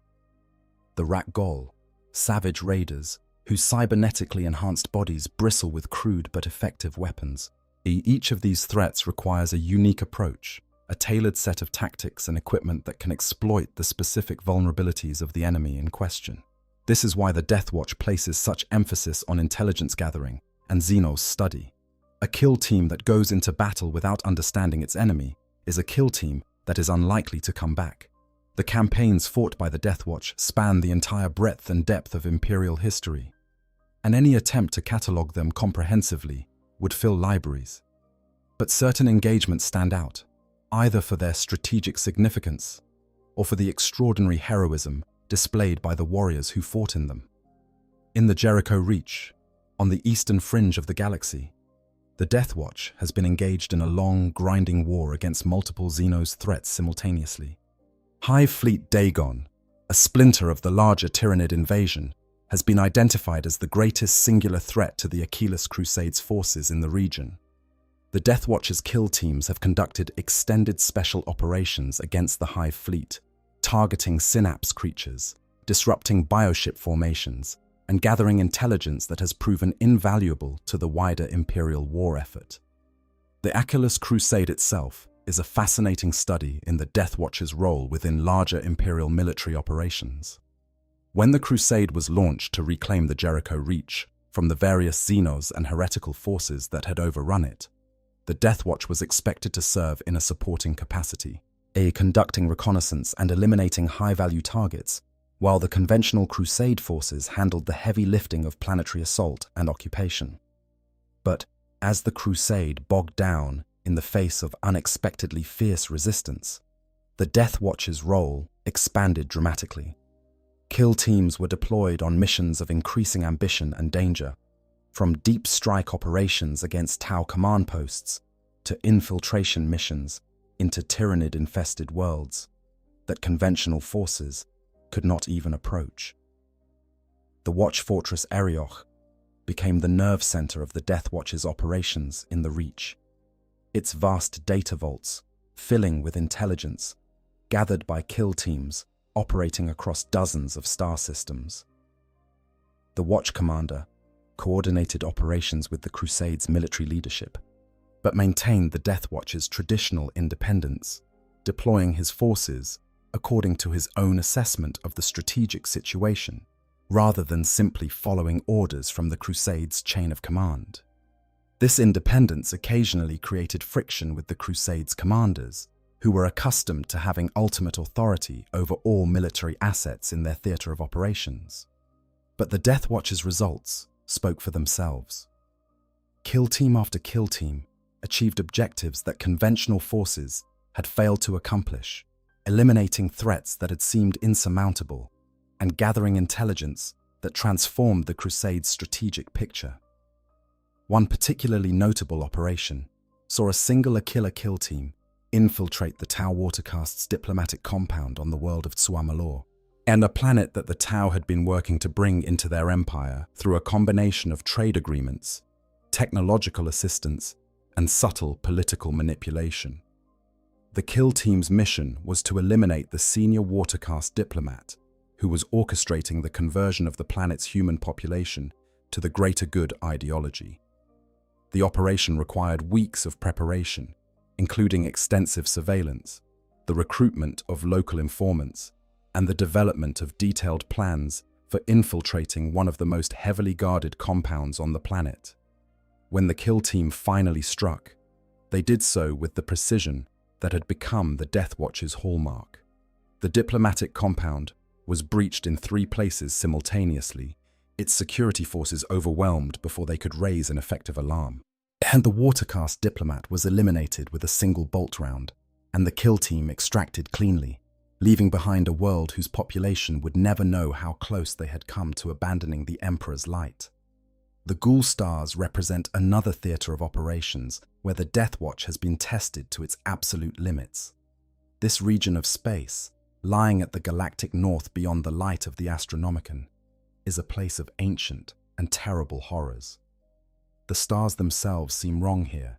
The Rakgol, savage raiders whose cybernetically enhanced bodies bristle with crude but effective weapons. Each of these threats requires a unique approach, a tailored set of tactics and equipment that can exploit the specific vulnerabilities of the enemy in question. This is why the DeathWatch places such emphasis on intelligence gathering and Xenos study. A kill team that goes into battle without understanding its enemy is a kill team that is unlikely to come back. The campaigns fought by the DeathWatch span the entire breadth and depth of Imperial history, and any attempt to catalogue them comprehensively would fill libraries. But certain engagements stand out, either for their strategic significance or for the extraordinary heroism displayed by the warriors who fought in them. In the Jericho Reach, on the eastern fringe of the galaxy, the DeathWatch has been engaged in a long, grinding war against multiple Xenos threats simultaneously. Hive Fleet Dagon, a splinter of the larger Tyranid invasion, has been identified as the greatest singular threat to the Achilles Crusade's forces in the region. The DeathWatch's kill teams have conducted extended special operations against the Hive Fleet, targeting synapse creatures, disrupting bioship formations, and gathering intelligence that has proven invaluable to the wider Imperial war effort. The Achilles Crusade itself is a fascinating study in the DeathWatch's role within larger Imperial military operations. When the Crusade was launched to reclaim the Jericho Reach from the various Xenos and heretical forces that had overrun it, the DeathWatch was expected to serve in a supporting capacity, conducting reconnaissance and eliminating high-value targets, while the conventional Crusade forces handled the heavy lifting of planetary assault and occupation. But as the Crusade bogged down in the face of unexpectedly fierce resistance, the DeathWatch's role expanded dramatically. Kill teams were deployed on missions of increasing ambition and danger, from deep strike operations against Tau command posts to infiltration missions into Tyranid-infested worlds that conventional forces could not even approach. The Watch Fortress Erioch became the nerve center of the DeathWatch's operations in the Reach. Its vast data vaults, filling with intelligence, gathered by kill teams operating across dozens of star systems. The Watch Commander coordinated operations with the Crusade's military leadership, but maintained the DeathWatch's traditional independence, deploying his forces according to his own assessment of the strategic situation, rather than simply following orders from the Crusades' chain of command. This independence occasionally created friction with the Crusades' commanders, who were accustomed to having ultimate authority over all military assets in their theatre of operations. But the DeathWatch's results spoke for themselves. Kill team after kill team achieved objectives that conventional forces had failed to accomplish, eliminating threats that had seemed insurmountable and gathering intelligence that transformed the Crusades' strategic picture. One particularly notable operation saw a single Aquila kill team infiltrate the Tau Watercast's diplomatic compound on the world of Tsuamalor, and a planet that the Tau had been working to bring into their empire through a combination of trade agreements, technological assistance, and subtle political manipulation. The kill team's mission was to eliminate the senior Watercast diplomat who was orchestrating the conversion of the planet's human population to the greater good ideology. The operation required weeks of preparation, including extensive surveillance, the recruitment of local informants, and the development of detailed plans for infiltrating one of the most heavily guarded compounds on the planet. When the kill team finally struck, they did so with the precision that had become the DeathWatch's hallmark. The diplomatic compound was breached in 3 places simultaneously, its security forces overwhelmed before they could raise an effective alarm. And the Watercast diplomat was eliminated with a single bolt round, and the kill team extracted cleanly, leaving behind a world whose population would never know how close they had come to abandoning the Emperor's light. The Ghoul Stars represent another theatre of operations where the DeathWatch has been tested to its absolute limits. This region of space, lying at the galactic north beyond the light of the Astronomicon, is a place of ancient and terrible horrors. The stars themselves seem wrong here,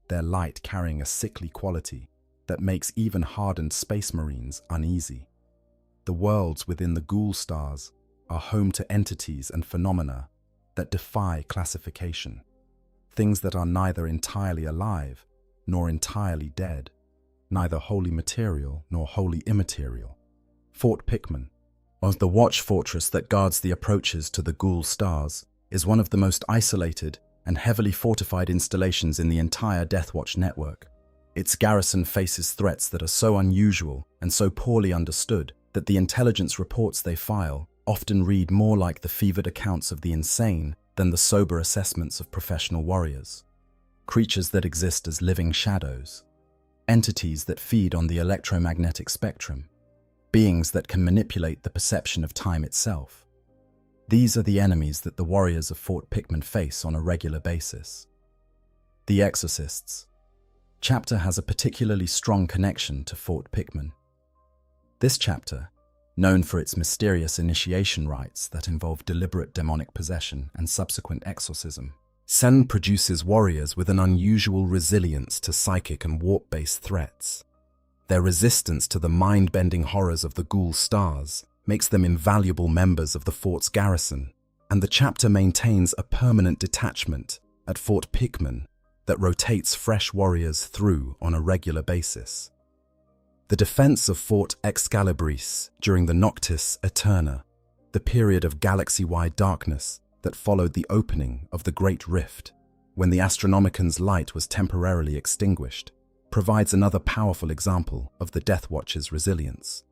their light carrying a sickly quality that makes even hardened space marines uneasy. The worlds within the Ghoul Stars are home to entities and phenomena that defy classification, things that are neither entirely alive nor entirely dead, neither wholly material nor wholly immaterial. Fort Pikmin, or the watch fortress that guards the approaches to the Ghoul Stars, is one of the most isolated and heavily fortified installations in the entire DeathWatch network. Its garrison faces threats that are so unusual and so poorly understood that the intelligence reports they file often read more like the fevered accounts of the insane than the sober assessments of professional warriors. Creatures that exist as living shadows, entities that feed on the electromagnetic spectrum, beings that can manipulate the perception of time itself. These are the enemies that the warriors of Fort Pikmin face on a regular basis. The Exorcists. Chapter has a particularly strong connection to Fort Pikmin. This chapter, known for its mysterious initiation rites that involve deliberate demonic possession and subsequent exorcism, Sen produces warriors with an unusual resilience to psychic and warp-based threats. Their resistance to the mind-bending horrors of the Ghoul Stars makes them invaluable members of the fort's garrison, and the chapter maintains a permanent detachment at Fort Pikmin that rotates fresh warriors through on a regular basis. The defense of Fort Excalibris during the Noctis Eterna, the period of galaxy-wide darkness that followed the opening of the Great Rift, when the Astronomicon's light was temporarily extinguished, provides another powerful example of the DeathWatch's resilience.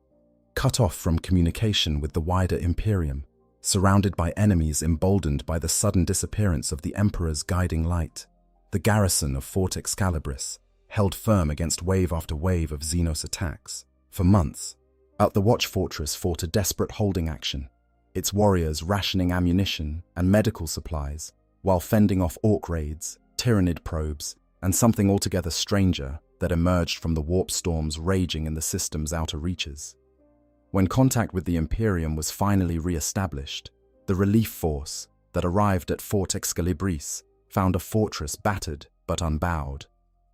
Cut off from communication with the wider Imperium, surrounded by enemies emboldened by the sudden disappearance of the Emperor's guiding light, the garrison of Fort Excalibris held firm against wave after wave of Xenos attacks. For months, the Watch Fortress fought a desperate holding action, its warriors rationing ammunition and medical supplies, while fending off Orc raids, Tyrannid probes, and something altogether stranger that emerged from the warp storms raging in the system's outer reaches. When contact with the Imperium was finally re-established, the relief force that arrived at Fort Excalibris found a fortress battered but unbowed,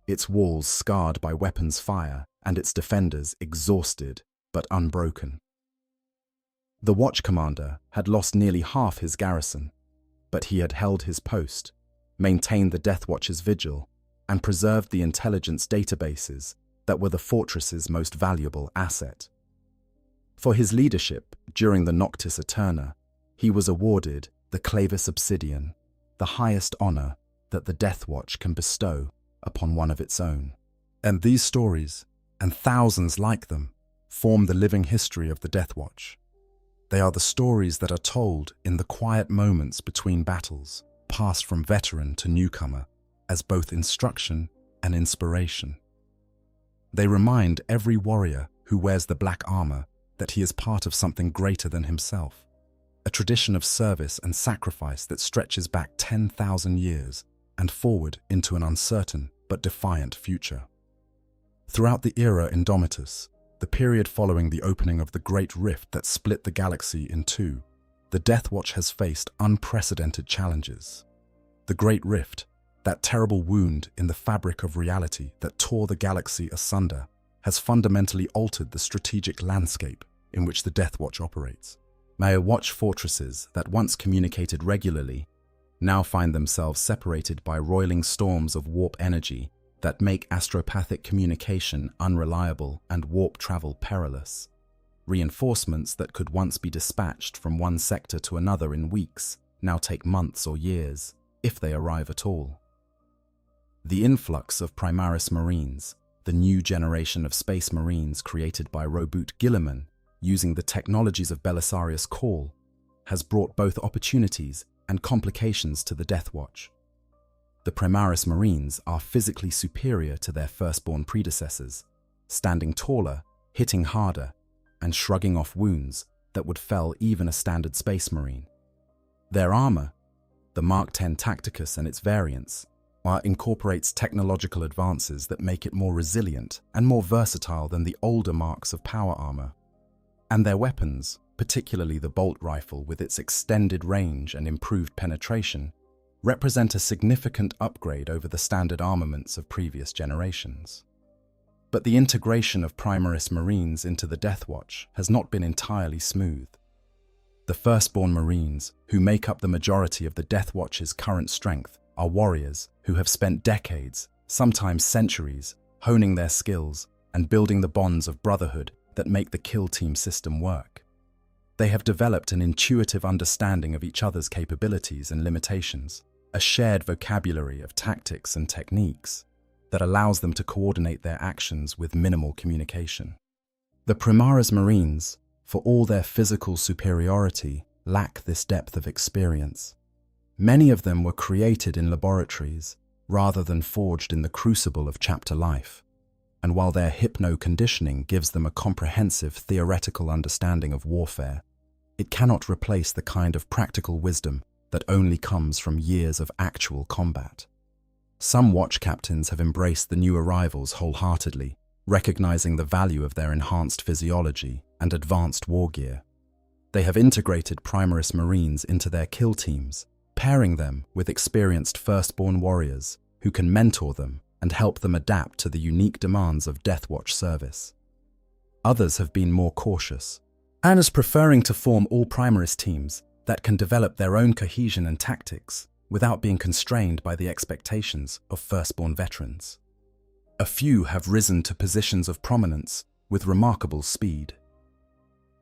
its walls scarred by weapons fire and its defenders exhausted but unbroken. The Watch Commander had lost nearly half his garrison, but he had held his post, maintained the DeathWatch's vigil, and preserved the intelligence databases that were the fortress's most valuable asset. For his leadership during the Noctis Eterna, he was awarded the Clavis Obsidian, the highest honor that the DeathWatch can bestow upon one of its own. And these stories, and thousands like them, form the living history of the DeathWatch. They are the stories that are told in the quiet moments between battles, passed from veteran to newcomer, as both instruction and inspiration. They remind every warrior who wears the black armor that he is part of something greater than himself, a tradition of service and sacrifice that stretches back 10,000 years and forward into an uncertain but defiant future. Throughout the era Indomitus, the period following the opening of the Great Rift that split the galaxy in two, the DeathWatch has faced unprecedented challenges. The Great Rift, that terrible wound in the fabric of reality that tore the galaxy asunder, has fundamentally altered the strategic landscape in which the DeathWatch operates. Maya Watch fortresses that once communicated regularly now find themselves separated by roiling storms of warp energy that make astropathic communication unreliable and warp travel perilous. Reinforcements that could once be dispatched from one sector to another in weeks now take months or years, if they arrive at all. The influx of Primaris Marines, the new generation of Space Marines created by Roboute Guilliman using the technologies of Belisarius Cawl, has brought both opportunities and complications to the DeathWatch. The Primaris Marines are physically superior to their firstborn predecessors, standing taller, hitting harder, and shrugging off wounds that would fell even a standard Space Marine. Their armor, the Mark X Tacticus and its variants, incorporates technological advances that make it more resilient and more versatile than the older marks of power armor. And their weapons, particularly the bolt rifle with its extended range and improved penetration, represent a significant upgrade over the standard armaments of previous generations. But the integration of Primaris Marines into the DeathWatch has not been entirely smooth. The firstborn Marines, who make up the majority of the DeathWatch's current strength, are warriors who have spent decades, sometimes centuries, honing their skills and building the bonds of brotherhood that make the kill team system work. They have developed an intuitive understanding of each other's capabilities and limitations, a shared vocabulary of tactics and techniques that allows them to coordinate their actions with minimal communication. The Primaris Marines, for all their physical superiority, lack this depth of experience. Many of them were created in laboratories rather than forged in the crucible of chapter life, and while their hypno-conditioning gives them a comprehensive theoretical understanding of warfare, it cannot replace the kind of practical wisdom that only comes from years of actual combat. Some watch captains have embraced the new arrivals wholeheartedly, recognizing the value of their enhanced physiology and advanced war gear. They have integrated Primaris Marines into their kill teams, pairing them with experienced firstborn warriors who can mentor them and help them adapt to the unique demands of DeathWatch service. Others have been more cautious, and is preferring to form all Primaris teams that can develop their own cohesion and tactics without being constrained by the expectations of firstborn veterans. A few have risen to positions of prominence with remarkable speed.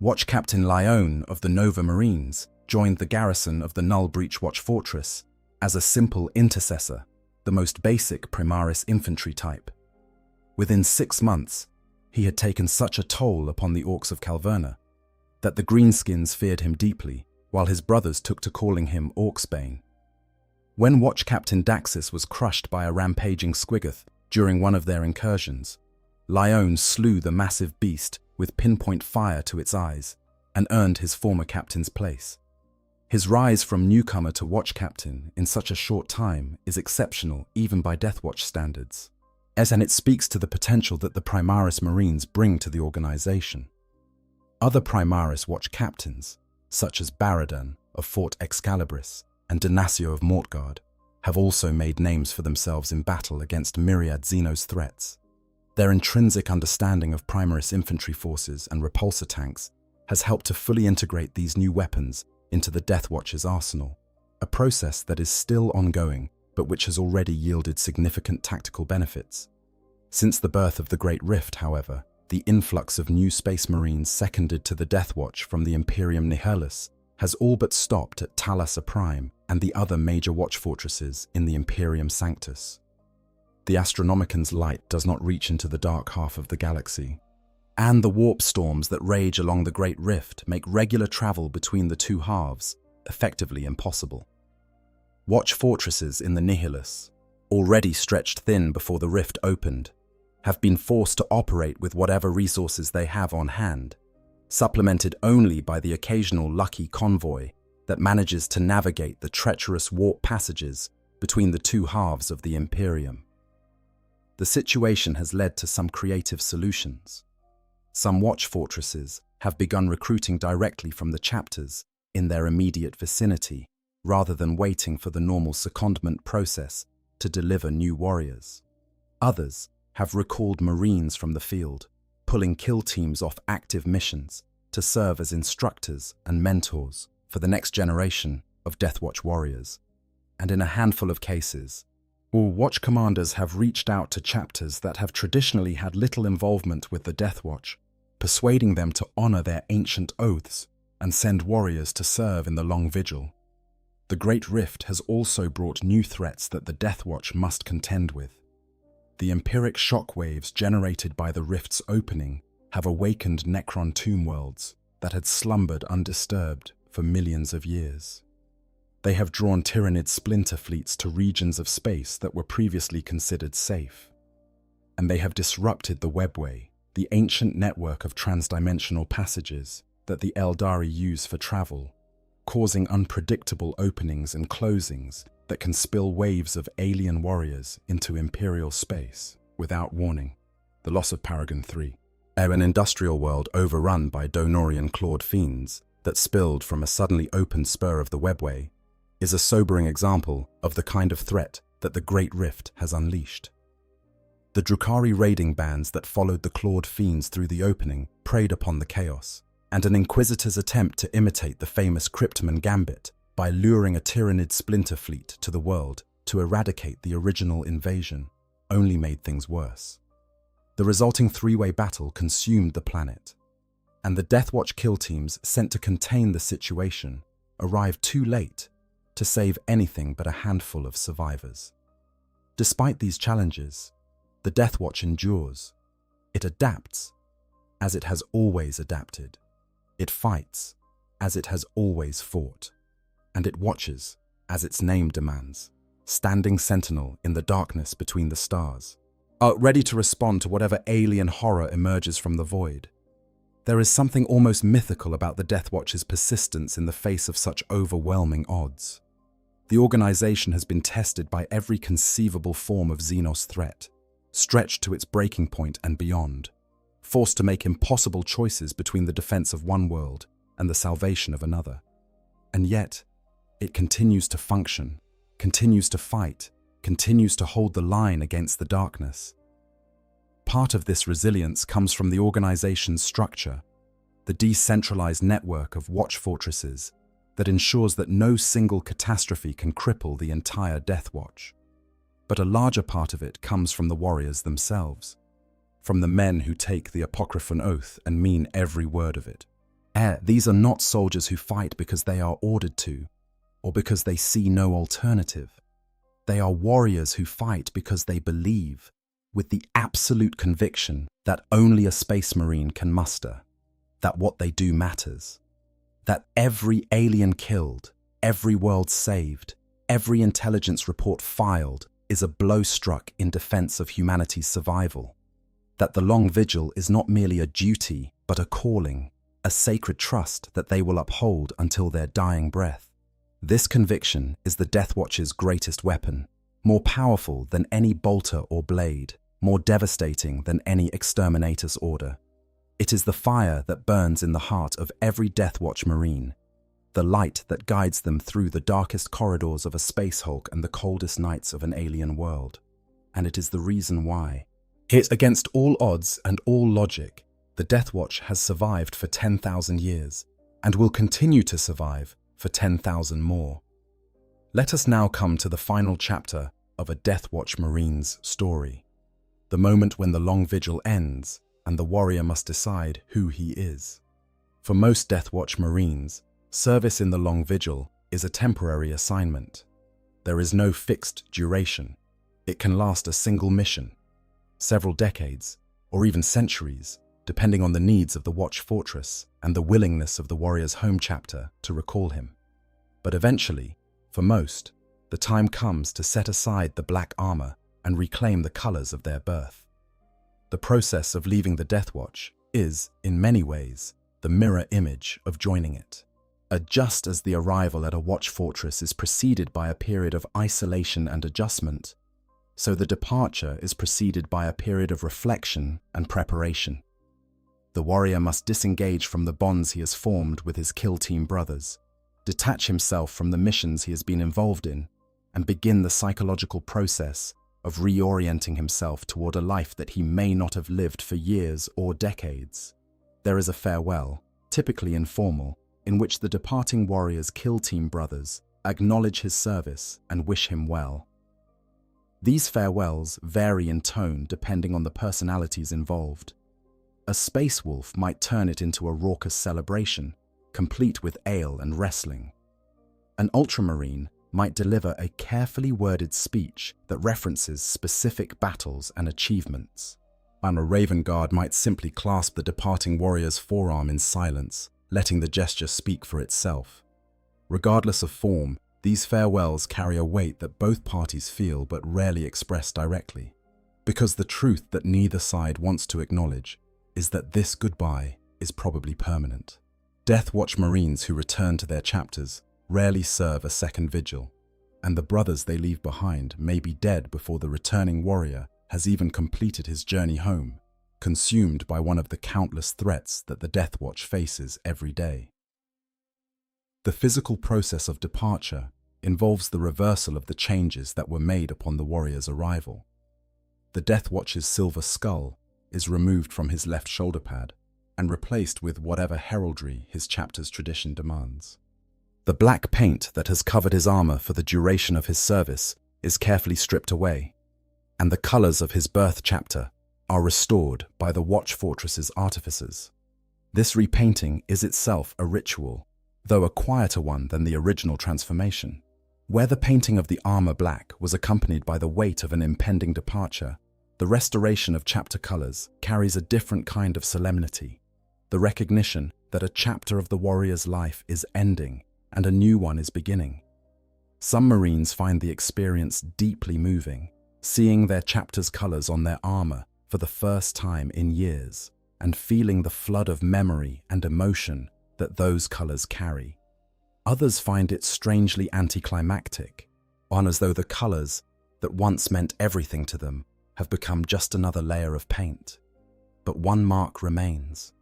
Watch Captain Lyone of the Nova Marines joined the garrison of the Null Breach Watch Fortress as a simple intercessor, the most basic Primaris infantry type. Within 6 months, he had taken such a toll upon the Orcs of Calverna that the Greenskins feared him deeply, while his brothers took to calling him Orcsbane. When Watch Captain Daxis was crushed by a rampaging Squiggoth during one of their incursions, Lyone slew the massive beast with pinpoint fire to its eyes and earned his former captain's place. His rise from newcomer to watch captain in such a short time is exceptional even by DeathWatch standards, and it speaks to the potential that the Primaris Marines bring to the organization. Other Primaris watch captains, such as Baradan of Fort Excalibris and Denasio of Mortgard, have also made names for themselves in battle against myriad Xenos threats. Their intrinsic understanding of Primaris infantry forces and repulsor tanks has helped to fully integrate these new weapons into the DeathWatch's arsenal, a process that is still ongoing but which has already yielded significant tactical benefits. Since the birth of the Great Rift, however, the influx of new Space Marines seconded to the DeathWatch from the Imperium Nihilus has all but stopped at Thalassa Prime and the other major watch fortresses in the Imperium Sanctus. The Astronomican's light does not reach into the dark half of the galaxy, and the warp storms that rage along the Great Rift make regular travel between the two halves effectively impossible. Watch fortresses in the Nihilus, already stretched thin before the rift opened, have been forced to operate with whatever resources they have on hand, supplemented only by the occasional lucky convoy that manages to navigate the treacherous warp passages between the two halves of the Imperium. The situation has led to some creative solutions. Some watch fortresses have begun recruiting directly from the chapters in their immediate vicinity, rather than waiting for the normal secondment process to deliver new warriors. Others have recalled Marines from the field, pulling kill teams off active missions to serve as instructors and mentors for the next generation of DeathWatch warriors. And in a handful of cases, all watch commanders have reached out to chapters that have traditionally had little involvement with the DeathWatch, persuading them to honor their ancient oaths and send warriors to serve in the long vigil. The Great Rift has also brought new threats that the DeathWatch must contend with. The empiric shockwaves generated by the Rift's opening have awakened Necron tomb worlds that had slumbered undisturbed for millions of years. They have drawn Tyranid splinter fleets to regions of space that were previously considered safe. And they have disrupted the webway, the ancient network of transdimensional passages that the Eldari use for travel, causing unpredictable openings and closings that can spill waves of alien warriors into Imperial space without warning. The loss of Paragon 3. An industrial world overrun by Donorian clawed fiends that spilled from a suddenly opened spur of the webway is a sobering example of the kind of threat that the Great Rift has unleashed. The Drukhari raiding bands that followed the clawed fiends through the opening preyed upon the chaos, and an Inquisitor's attempt to imitate the famous Cryptman gambit by luring a Tyranid splinter fleet to the world to eradicate the original invasion only made things worse. The resulting three-way battle consumed the planet, and the DeathWatch kill teams sent to contain the situation arrived too late to save anything but a handful of survivors. Despite these challenges, the DeathWatch endures. It adapts, as it has always adapted. It fights, as it has always fought. And it watches, as its name demands, standing sentinel in the darkness between the stars, ready to respond to whatever alien horror emerges from the void. There is something almost mythical about the DeathWatch's persistence in the face of such overwhelming odds. The organization has been tested by every conceivable form of Xenos threat, stretched to its breaking point and beyond, forced to make impossible choices between the defense of one world and the salvation of another. And yet, it continues to function, continues to fight, continues to hold the line against the darkness. Part of this resilience comes from the organization's structure, the decentralized network of watch fortresses that ensures that no single catastrophe can cripple the entire DeathWatch. But a larger part of it comes from the warriors themselves, from the men who take the Apocryphal oath and mean every word of it. These are not soldiers who fight because they are ordered to, or because they see no alternative. They are warriors who fight because they believe, with the absolute conviction that only a Space Marine can muster, that what they do matters, that every alien killed, every world saved, every intelligence report filed is a blow struck in defense of humanity's survival, that the long vigil is not merely a duty but a calling, a sacred trust that they will uphold until their dying breath. This conviction is the DeathWatch's greatest weapon, more powerful than any bolter or blade, more devastating than any exterminator's order. It is the fire that burns in the heart of every DeathWatch Marine, the light that guides them through the darkest corridors of a space hulk and the coldest nights of an alien world. And it is the reason why, against all odds and all logic, the DeathWatch has survived for 10,000 years and will continue to survive for 10,000 more. Let us now come to the final chapter of a DeathWatch Marine's story. The moment when the long vigil ends and the warrior must decide who he is. For most DeathWatch Marines, service in the long vigil is a temporary assignment. There is no fixed duration. It can last a single mission, several decades, or even centuries, depending on the needs of the Watch Fortress and the willingness of the warrior's home chapter to recall him. But eventually, for most, the time comes to set aside the black armor and reclaim the colors of their birth. The process of leaving the DeathWatch is, in many ways, the mirror image of joining it. Just as the arrival at a Watch Fortress is preceded by a period of isolation and adjustment, so the departure is preceded by a period of reflection and preparation. The warrior must disengage from the bonds he has formed with his kill team brothers, detach himself from the missions he has been involved in, and begin the psychological process of reorienting himself toward a life that he may not have lived for years or decades. There is a farewell, typically informal, in which the departing warrior's kill team brothers acknowledge his service and wish him well. These farewells vary in tone depending on the personalities involved. A space wolf might turn it into a raucous celebration, complete with ale and wrestling. An ultramarine might deliver a carefully worded speech that references specific battles and achievements. And a Raven Guard might simply clasp the departing warrior's forearm in silence, letting the gesture speak for itself. Regardless of form, these farewells carry a weight that both parties feel but rarely express directly, because the truth that neither side wants to acknowledge is that this goodbye is probably permanent. DeathWatch Marines who return to their chapters rarely serve a second vigil, and the brothers they leave behind may be dead before the returning warrior has even completed his journey home, consumed by one of the countless threats that the DeathWatch faces every day. The physical process of departure involves the reversal of the changes that were made upon the warrior's arrival. The DeathWatch's silver skull is removed from his left shoulder pad and replaced with whatever heraldry his chapter's tradition demands. The black paint that has covered his armor for the duration of his service is carefully stripped away, and the colors of his birth chapter are restored by the Watch Fortress's artificers. This repainting is itself a ritual, though a quieter one than the original transformation. Where the painting of the armor black was accompanied by the weight of an impending departure, the restoration of chapter colors carries a different kind of solemnity, the recognition that a chapter of the warrior's life is ending and a new one is beginning. Some Marines find the experience deeply moving, seeing their chapter's colors on their armor for the first time in years and feeling the flood of memory and emotion that those colors carry. Others find it strangely anticlimactic, on as though the colors that once meant everything to them have become just another layer of paint. But one mark remains,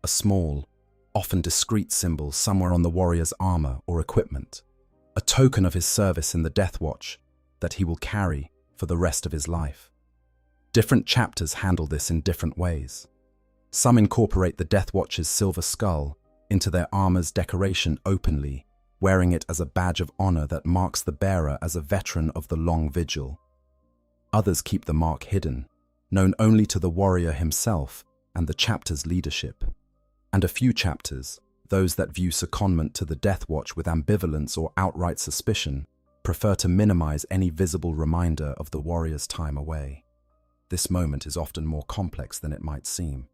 a small, often discreet symbol somewhere on the warrior's armor or equipment, a token of his service in the DeathWatch that he will carry for the rest of his life. Different chapters handle this in different ways. Some incorporate the DeathWatch's silver skull into their armor's decoration openly, wearing it as a badge of honor that marks the bearer as a veteran of the long vigil. Others keep the mark hidden, known only to the warrior himself and the chapter's leadership. And a few chapters, those that view secondment to the DeathWatch with ambivalence or outright suspicion, prefer to minimize any visible reminder of the warrior's time away. This moment is often more complex than it might seem.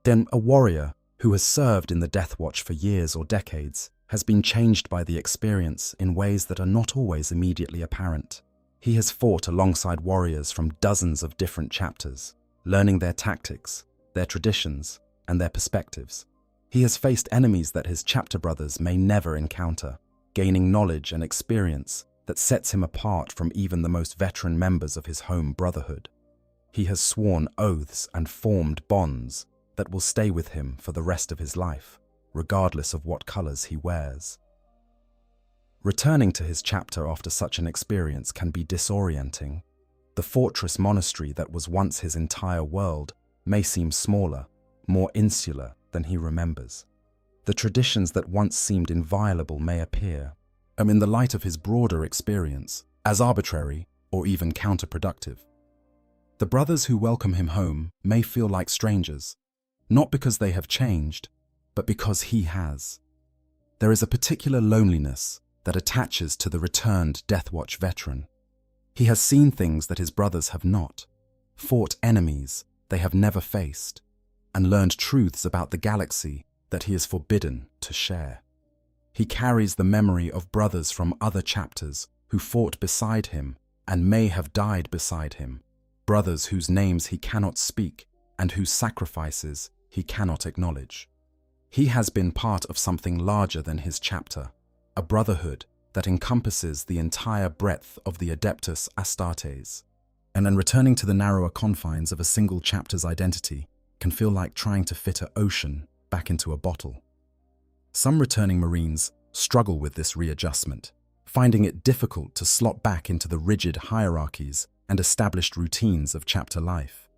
Then a warrior who has served in the DeathWatch for years or decades has been changed by the experience in ways that are not always immediately apparent. He has fought alongside warriors from dozens of different chapters, learning their tactics, their traditions, and their perspectives. He has faced enemies that his chapter brothers may never encounter, gaining knowledge and experience that sets him apart from even the most veteran members of his home brotherhood. He has sworn oaths and formed bonds that will stay with him for the rest of his life, regardless of what colors he wears. Returning to his chapter after such an experience can be disorienting. The fortress monastery that was once his entire world may seem smaller, more insular than he remembers. The traditions that once seemed inviolable may appear, in the light of his broader experience, as arbitrary or even counterproductive. The brothers who welcome him home may feel like strangers, not because they have changed, but because he has. There is a particular loneliness that attaches to the returned DeathWatch veteran. He has seen things that his brothers have not, fought enemies they have never faced, and learned truths about the galaxy that he is forbidden to share. He carries the memory of brothers from other chapters who fought beside him and may have died beside him, brothers whose names he cannot speak and whose sacrifices he cannot acknowledge. He has been part of something larger than his chapter, a brotherhood that encompasses the entire breadth of the Adeptus Astartes. And then returning to the narrower confines of a single chapter's identity can feel like trying to fit an ocean back into a bottle. Some returning Marines struggle with this readjustment, finding it difficult to slot back into the rigid hierarchies and established routines of chapter life.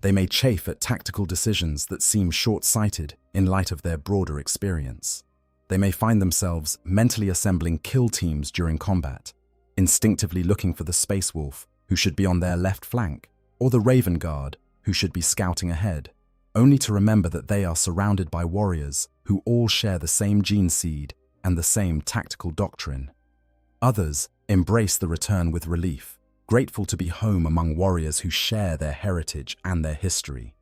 They may chafe at tactical decisions that seem short-sighted in light of their broader experience. They may find themselves mentally assembling kill teams during combat, instinctively looking for the Space Wolf who should be on their left flank, or the Raven Guard who should be scouting ahead, only to remember that they are surrounded by warriors who all share the same gene seed and the same tactical doctrine. Others embrace the return with relief, grateful to be home among warriors who share their heritage and their history.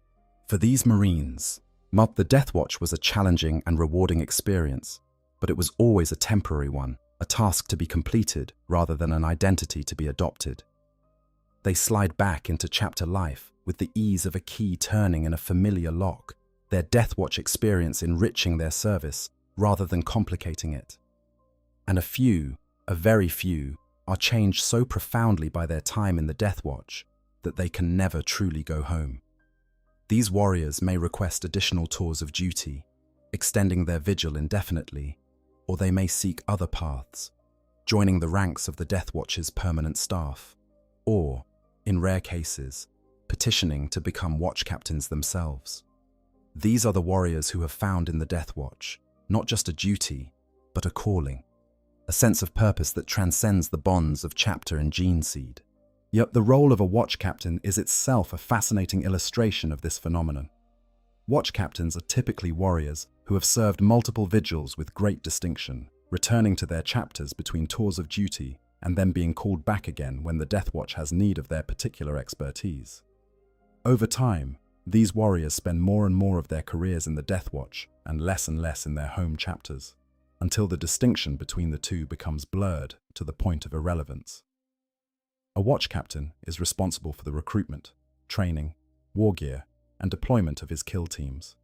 For these Marines, the DeathWatch was a challenging and rewarding experience, but it was always a temporary one, a task to be completed rather than an identity to be adopted. They slide back into chapter life with the ease of a key turning in a familiar lock, their DeathWatch experience enriching their service rather than complicating it. And a very few, are changed so profoundly by their time in the DeathWatch that they can never truly go home. These warriors may request additional tours of duty, extending their vigil indefinitely, or they may seek other paths, joining the ranks of the DeathWatch's permanent staff, or, in rare cases, petitioning to become watch captains themselves. These are the warriors who have found in the DeathWatch not just a duty, but a calling, a sense of purpose that transcends the bonds of chapter and gene seed. Yet the role of a watch captain is itself a fascinating illustration of this phenomenon. Watch captains are typically warriors who have served multiple vigils with great distinction, returning to their chapters between tours of duty and then being called back again when the DeathWatch has need of their particular expertise. Over time, these warriors spend more and more of their careers in the DeathWatch and less in their home chapters, until the distinction between the two becomes blurred to the point of irrelevance. A watch captain is responsible for the recruitment, training, war gear, and deployment of his kill teams.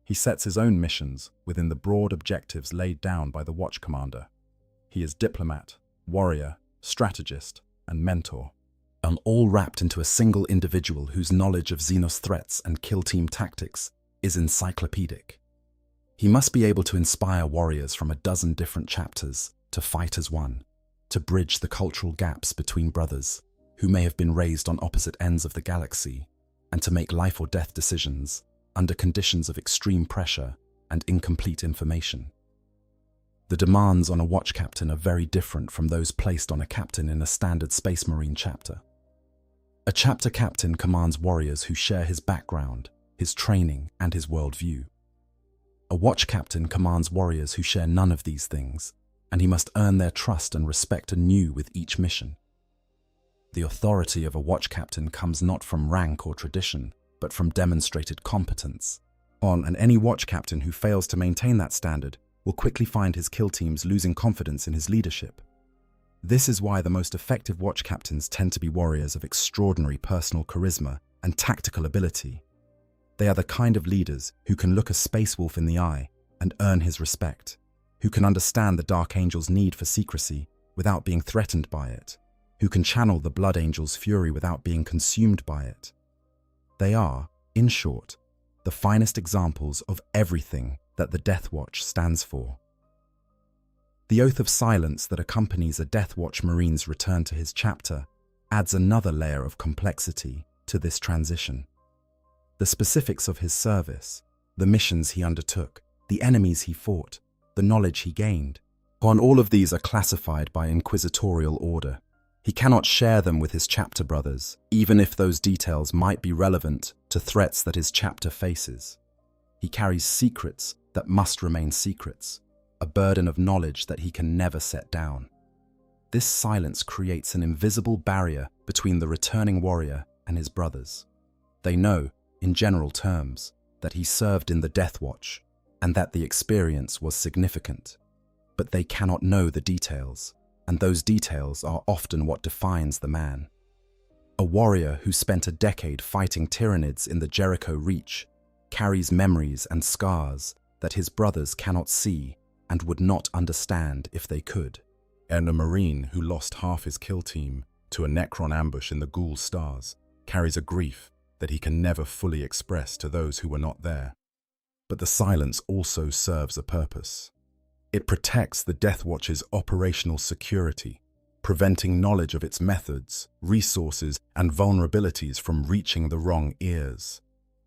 He sets his own missions within the broad objectives laid down by the watch commander. He is diplomat, warrior, strategist, and mentor, and all wrapped into a single individual whose knowledge of Xenos threats and kill team tactics is encyclopedic. He must be able to inspire warriors from a dozen different chapters to fight as one, to bridge the cultural gaps between brothers who may have been raised on opposite ends of the galaxy, and to make life or death decisions under conditions of extreme pressure and incomplete information. The demands on a watch captain are very different from those placed on a captain in a standard Space Marine chapter. A chapter captain commands warriors who share his background, his training, and his worldview. A watch captain commands warriors who share none of these things, and he must earn their trust and respect anew with each mission. The authority of a watch captain comes not from rank or tradition, but from demonstrated competence. And any watch captain who fails to maintain that standard will quickly find his kill teams losing confidence in his leadership. This is why the most effective watch captains tend to be warriors of extraordinary personal charisma and tactical ability. They are the kind of leaders who can look a Space Wolf in the eye and earn his respect, who can understand the Dark Angel's need for secrecy without being threatened by it, who can channel the Blood Angel's fury without being consumed by it. They are, in short, the finest examples of everything that the DeathWatch stands for. The oath of silence that accompanies a DeathWatch Marine's return to his chapter adds another layer of complexity to this transition. The specifics of his service, the missions he undertook, the enemies he fought, the knowledge he gained, And all of these are classified by inquisitorial order. He cannot share them with his chapter brothers, even if those details might be relevant to threats that his chapter faces. He carries secrets that must remain secrets, a burden of knowledge that he can never set down. This silence creates an invisible barrier between the returning warrior and his brothers. They know, in general terms, that he served in the DeathWatch and that the experience was significant. But they cannot know the details, and those details are often what defines the man. A warrior who spent a decade fighting Tyranids in the Jericho Reach carries memories and scars that his brothers cannot see and would not understand if they could. And a Marine who lost half his kill team to a Necron ambush in the Ghoul Stars carries a grief that he can never fully express to those who were not there. But the silence also serves a purpose. It protects the DeathWatch's operational security, preventing knowledge of its methods, resources, and vulnerabilities from reaching the wrong ears.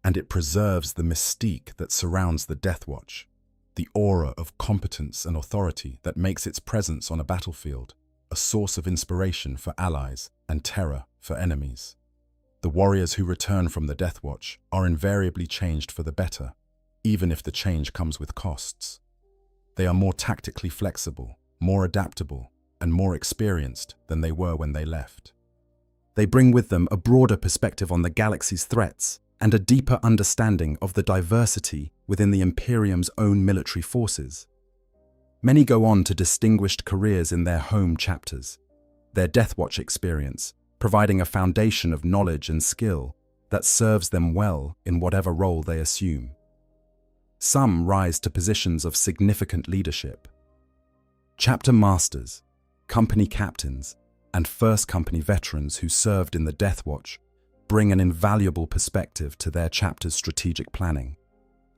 And it preserves the mystique that surrounds the DeathWatch, the aura of competence and authority that makes its presence on a battlefield a source of inspiration for allies and terror for enemies. The warriors who return from the DeathWatch are invariably changed for the better, even if the change comes with costs. They are more tactically flexible, more adaptable, and more experienced than they were when they left. They bring with them a broader perspective on the galaxy's threats and a deeper understanding of the diversity within the Imperium's own military forces. Many go on to distinguished careers in their home chapters, their DeathWatch experience providing a foundation of knowledge and skill that serves them well in whatever role they assume. Some rise to positions of significant leadership. Chapter masters, company captains, and first company veterans who served in the DeathWatch bring an invaluable perspective to their chapter's strategic planning,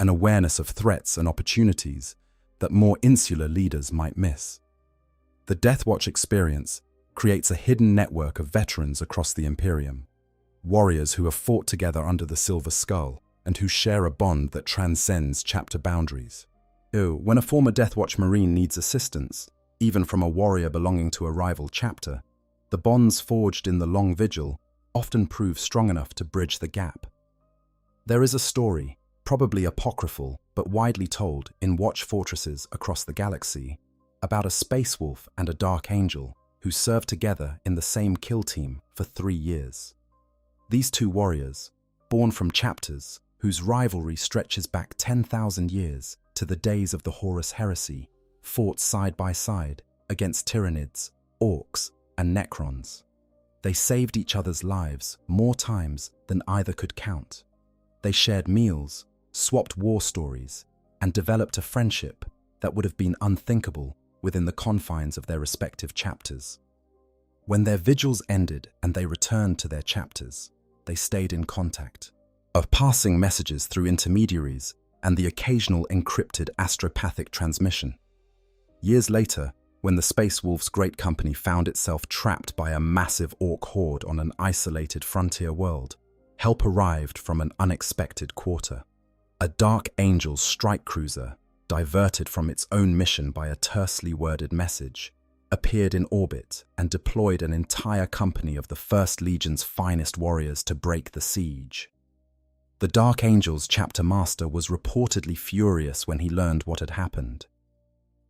an awareness of threats and opportunities that more insular leaders might miss. The DeathWatch experience creates a hidden network of veterans across the Imperium, warriors who have fought together under the Silver Skull and who share a bond that transcends chapter boundaries. When a former DeathWatch Marine needs assistance, even from a warrior belonging to a rival chapter, the bonds forged in the long vigil often prove strong enough to bridge the gap. There is a story, probably apocryphal but widely told in watch fortresses across the galaxy, about a space wolf and a dark angel who served together in the same kill team for 3 years. These two warriors, born from chapters whose rivalry stretches back 10,000 years to the days of the Horus Heresy, fought side by side against Tyranids, Orcs, and Necrons. They saved each other's lives more times than either could count. They shared meals, swapped war stories, and developed a friendship that would have been unthinkable within the confines of their respective chapters. When their vigils ended and they returned to their chapters, they stayed in contact, of passing messages through intermediaries and the occasional encrypted astropathic transmission. Years later, when the Space Wolf's great company found itself trapped by a massive orc horde on an isolated frontier world, help arrived from an unexpected quarter. A Dark Angel's strike cruiser, diverted from its own mission by a tersely worded message, appeared in orbit and deployed an entire company of the First Legion's finest warriors to break the siege. The Dark Angel's chapter master was reportedly furious when he learned what had happened.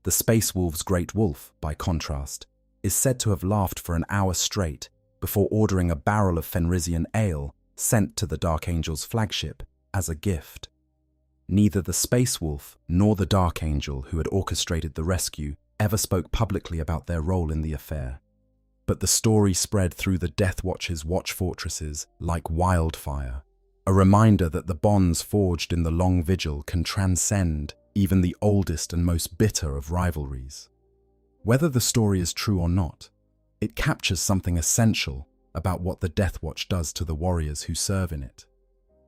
The Space Wolf's great wolf, by contrast, is said to have laughed for an hour straight before ordering a barrel of Fenrisian ale sent to the Dark Angel's flagship as a gift. Neither the Space Wolf nor the Dark Angel who had orchestrated the rescue ever spoke publicly about their role in the affair. But the story spread through the DeathWatch's watch fortresses like wildfire, a reminder that the bonds forged in the long vigil can transcend even the oldest and most bitter of rivalries. Whether the story is true or not, it captures something essential about what the DeathWatch does to the warriors who serve in it.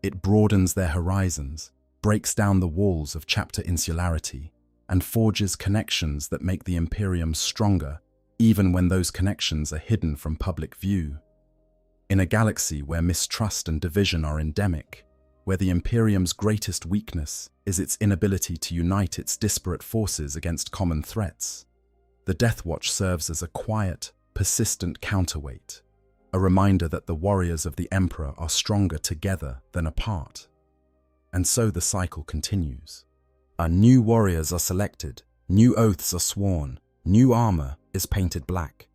It broadens their horizons, breaks down the walls of chapter insularity, and forges connections that make the Imperium stronger, even when those connections are hidden from public view. In a galaxy where mistrust and division are endemic, where the Imperium's greatest weakness is its inability to unite its disparate forces against common threats, The DeathWatch serves as a quiet, persistent counterweight, a reminder that the warriors of the Emperor are stronger together than apart. And so the cycle continues. New warriors are selected, new oaths are sworn, new armor is painted black.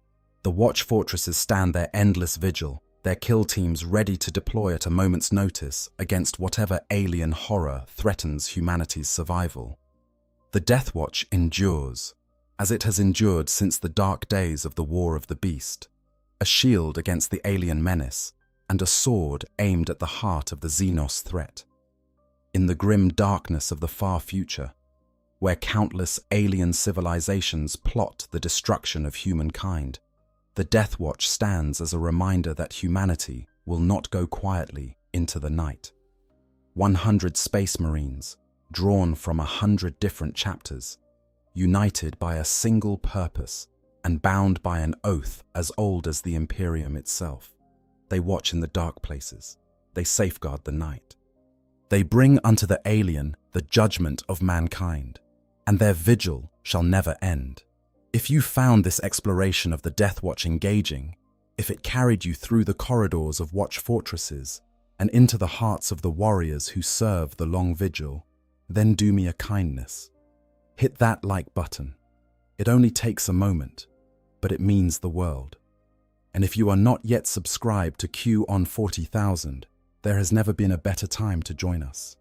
The watch fortresses stand their endless vigil, their kill teams ready to deploy at a moment's notice against whatever alien horror threatens humanity's survival. The DeathWatch endures, as it has endured since the dark days of the War of the Beast, a shield against the alien menace, and a sword aimed at the heart of the Xenos threat. In the grim darkness of the far future, where countless alien civilizations plot the destruction of humankind, the DeathWatch stands as a reminder that humanity will not go quietly into the night. 100 Space Marines, drawn from 100 different chapters, united by a single purpose and bound by an oath as old as the Imperium itself. They watch in the dark places. They safeguard the night. They bring unto the alien the judgment of mankind, and their vigil shall never end. If you found this exploration of the DeathWatch engaging, if it carried you through the corridors of watch fortresses and into the hearts of the warriors who serve the long vigil, then do me a kindness. Hit that like button. It only takes a moment, but it means the world. And if you are not yet subscribed to Q on 40,000, there has never been a better time to join us.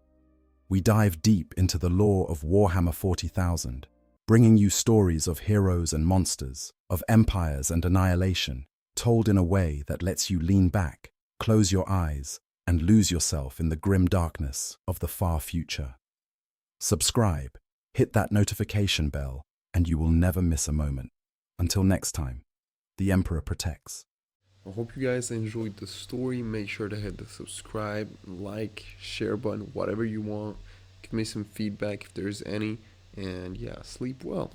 We dive deep into the lore of Warhammer 40,000, bringing you stories of heroes and monsters, of empires and annihilation, told in a way that lets you lean back, close your eyes, and lose yourself in the grim darkness of the far future. Subscribe, hit that notification bell, and you will never miss a moment. Until next time, the Emperor protects. I hope you guys enjoyed the story. Make sure to hit the subscribe, like, share button, whatever you want. Give me some feedback if there's any. And yeah, sleep well.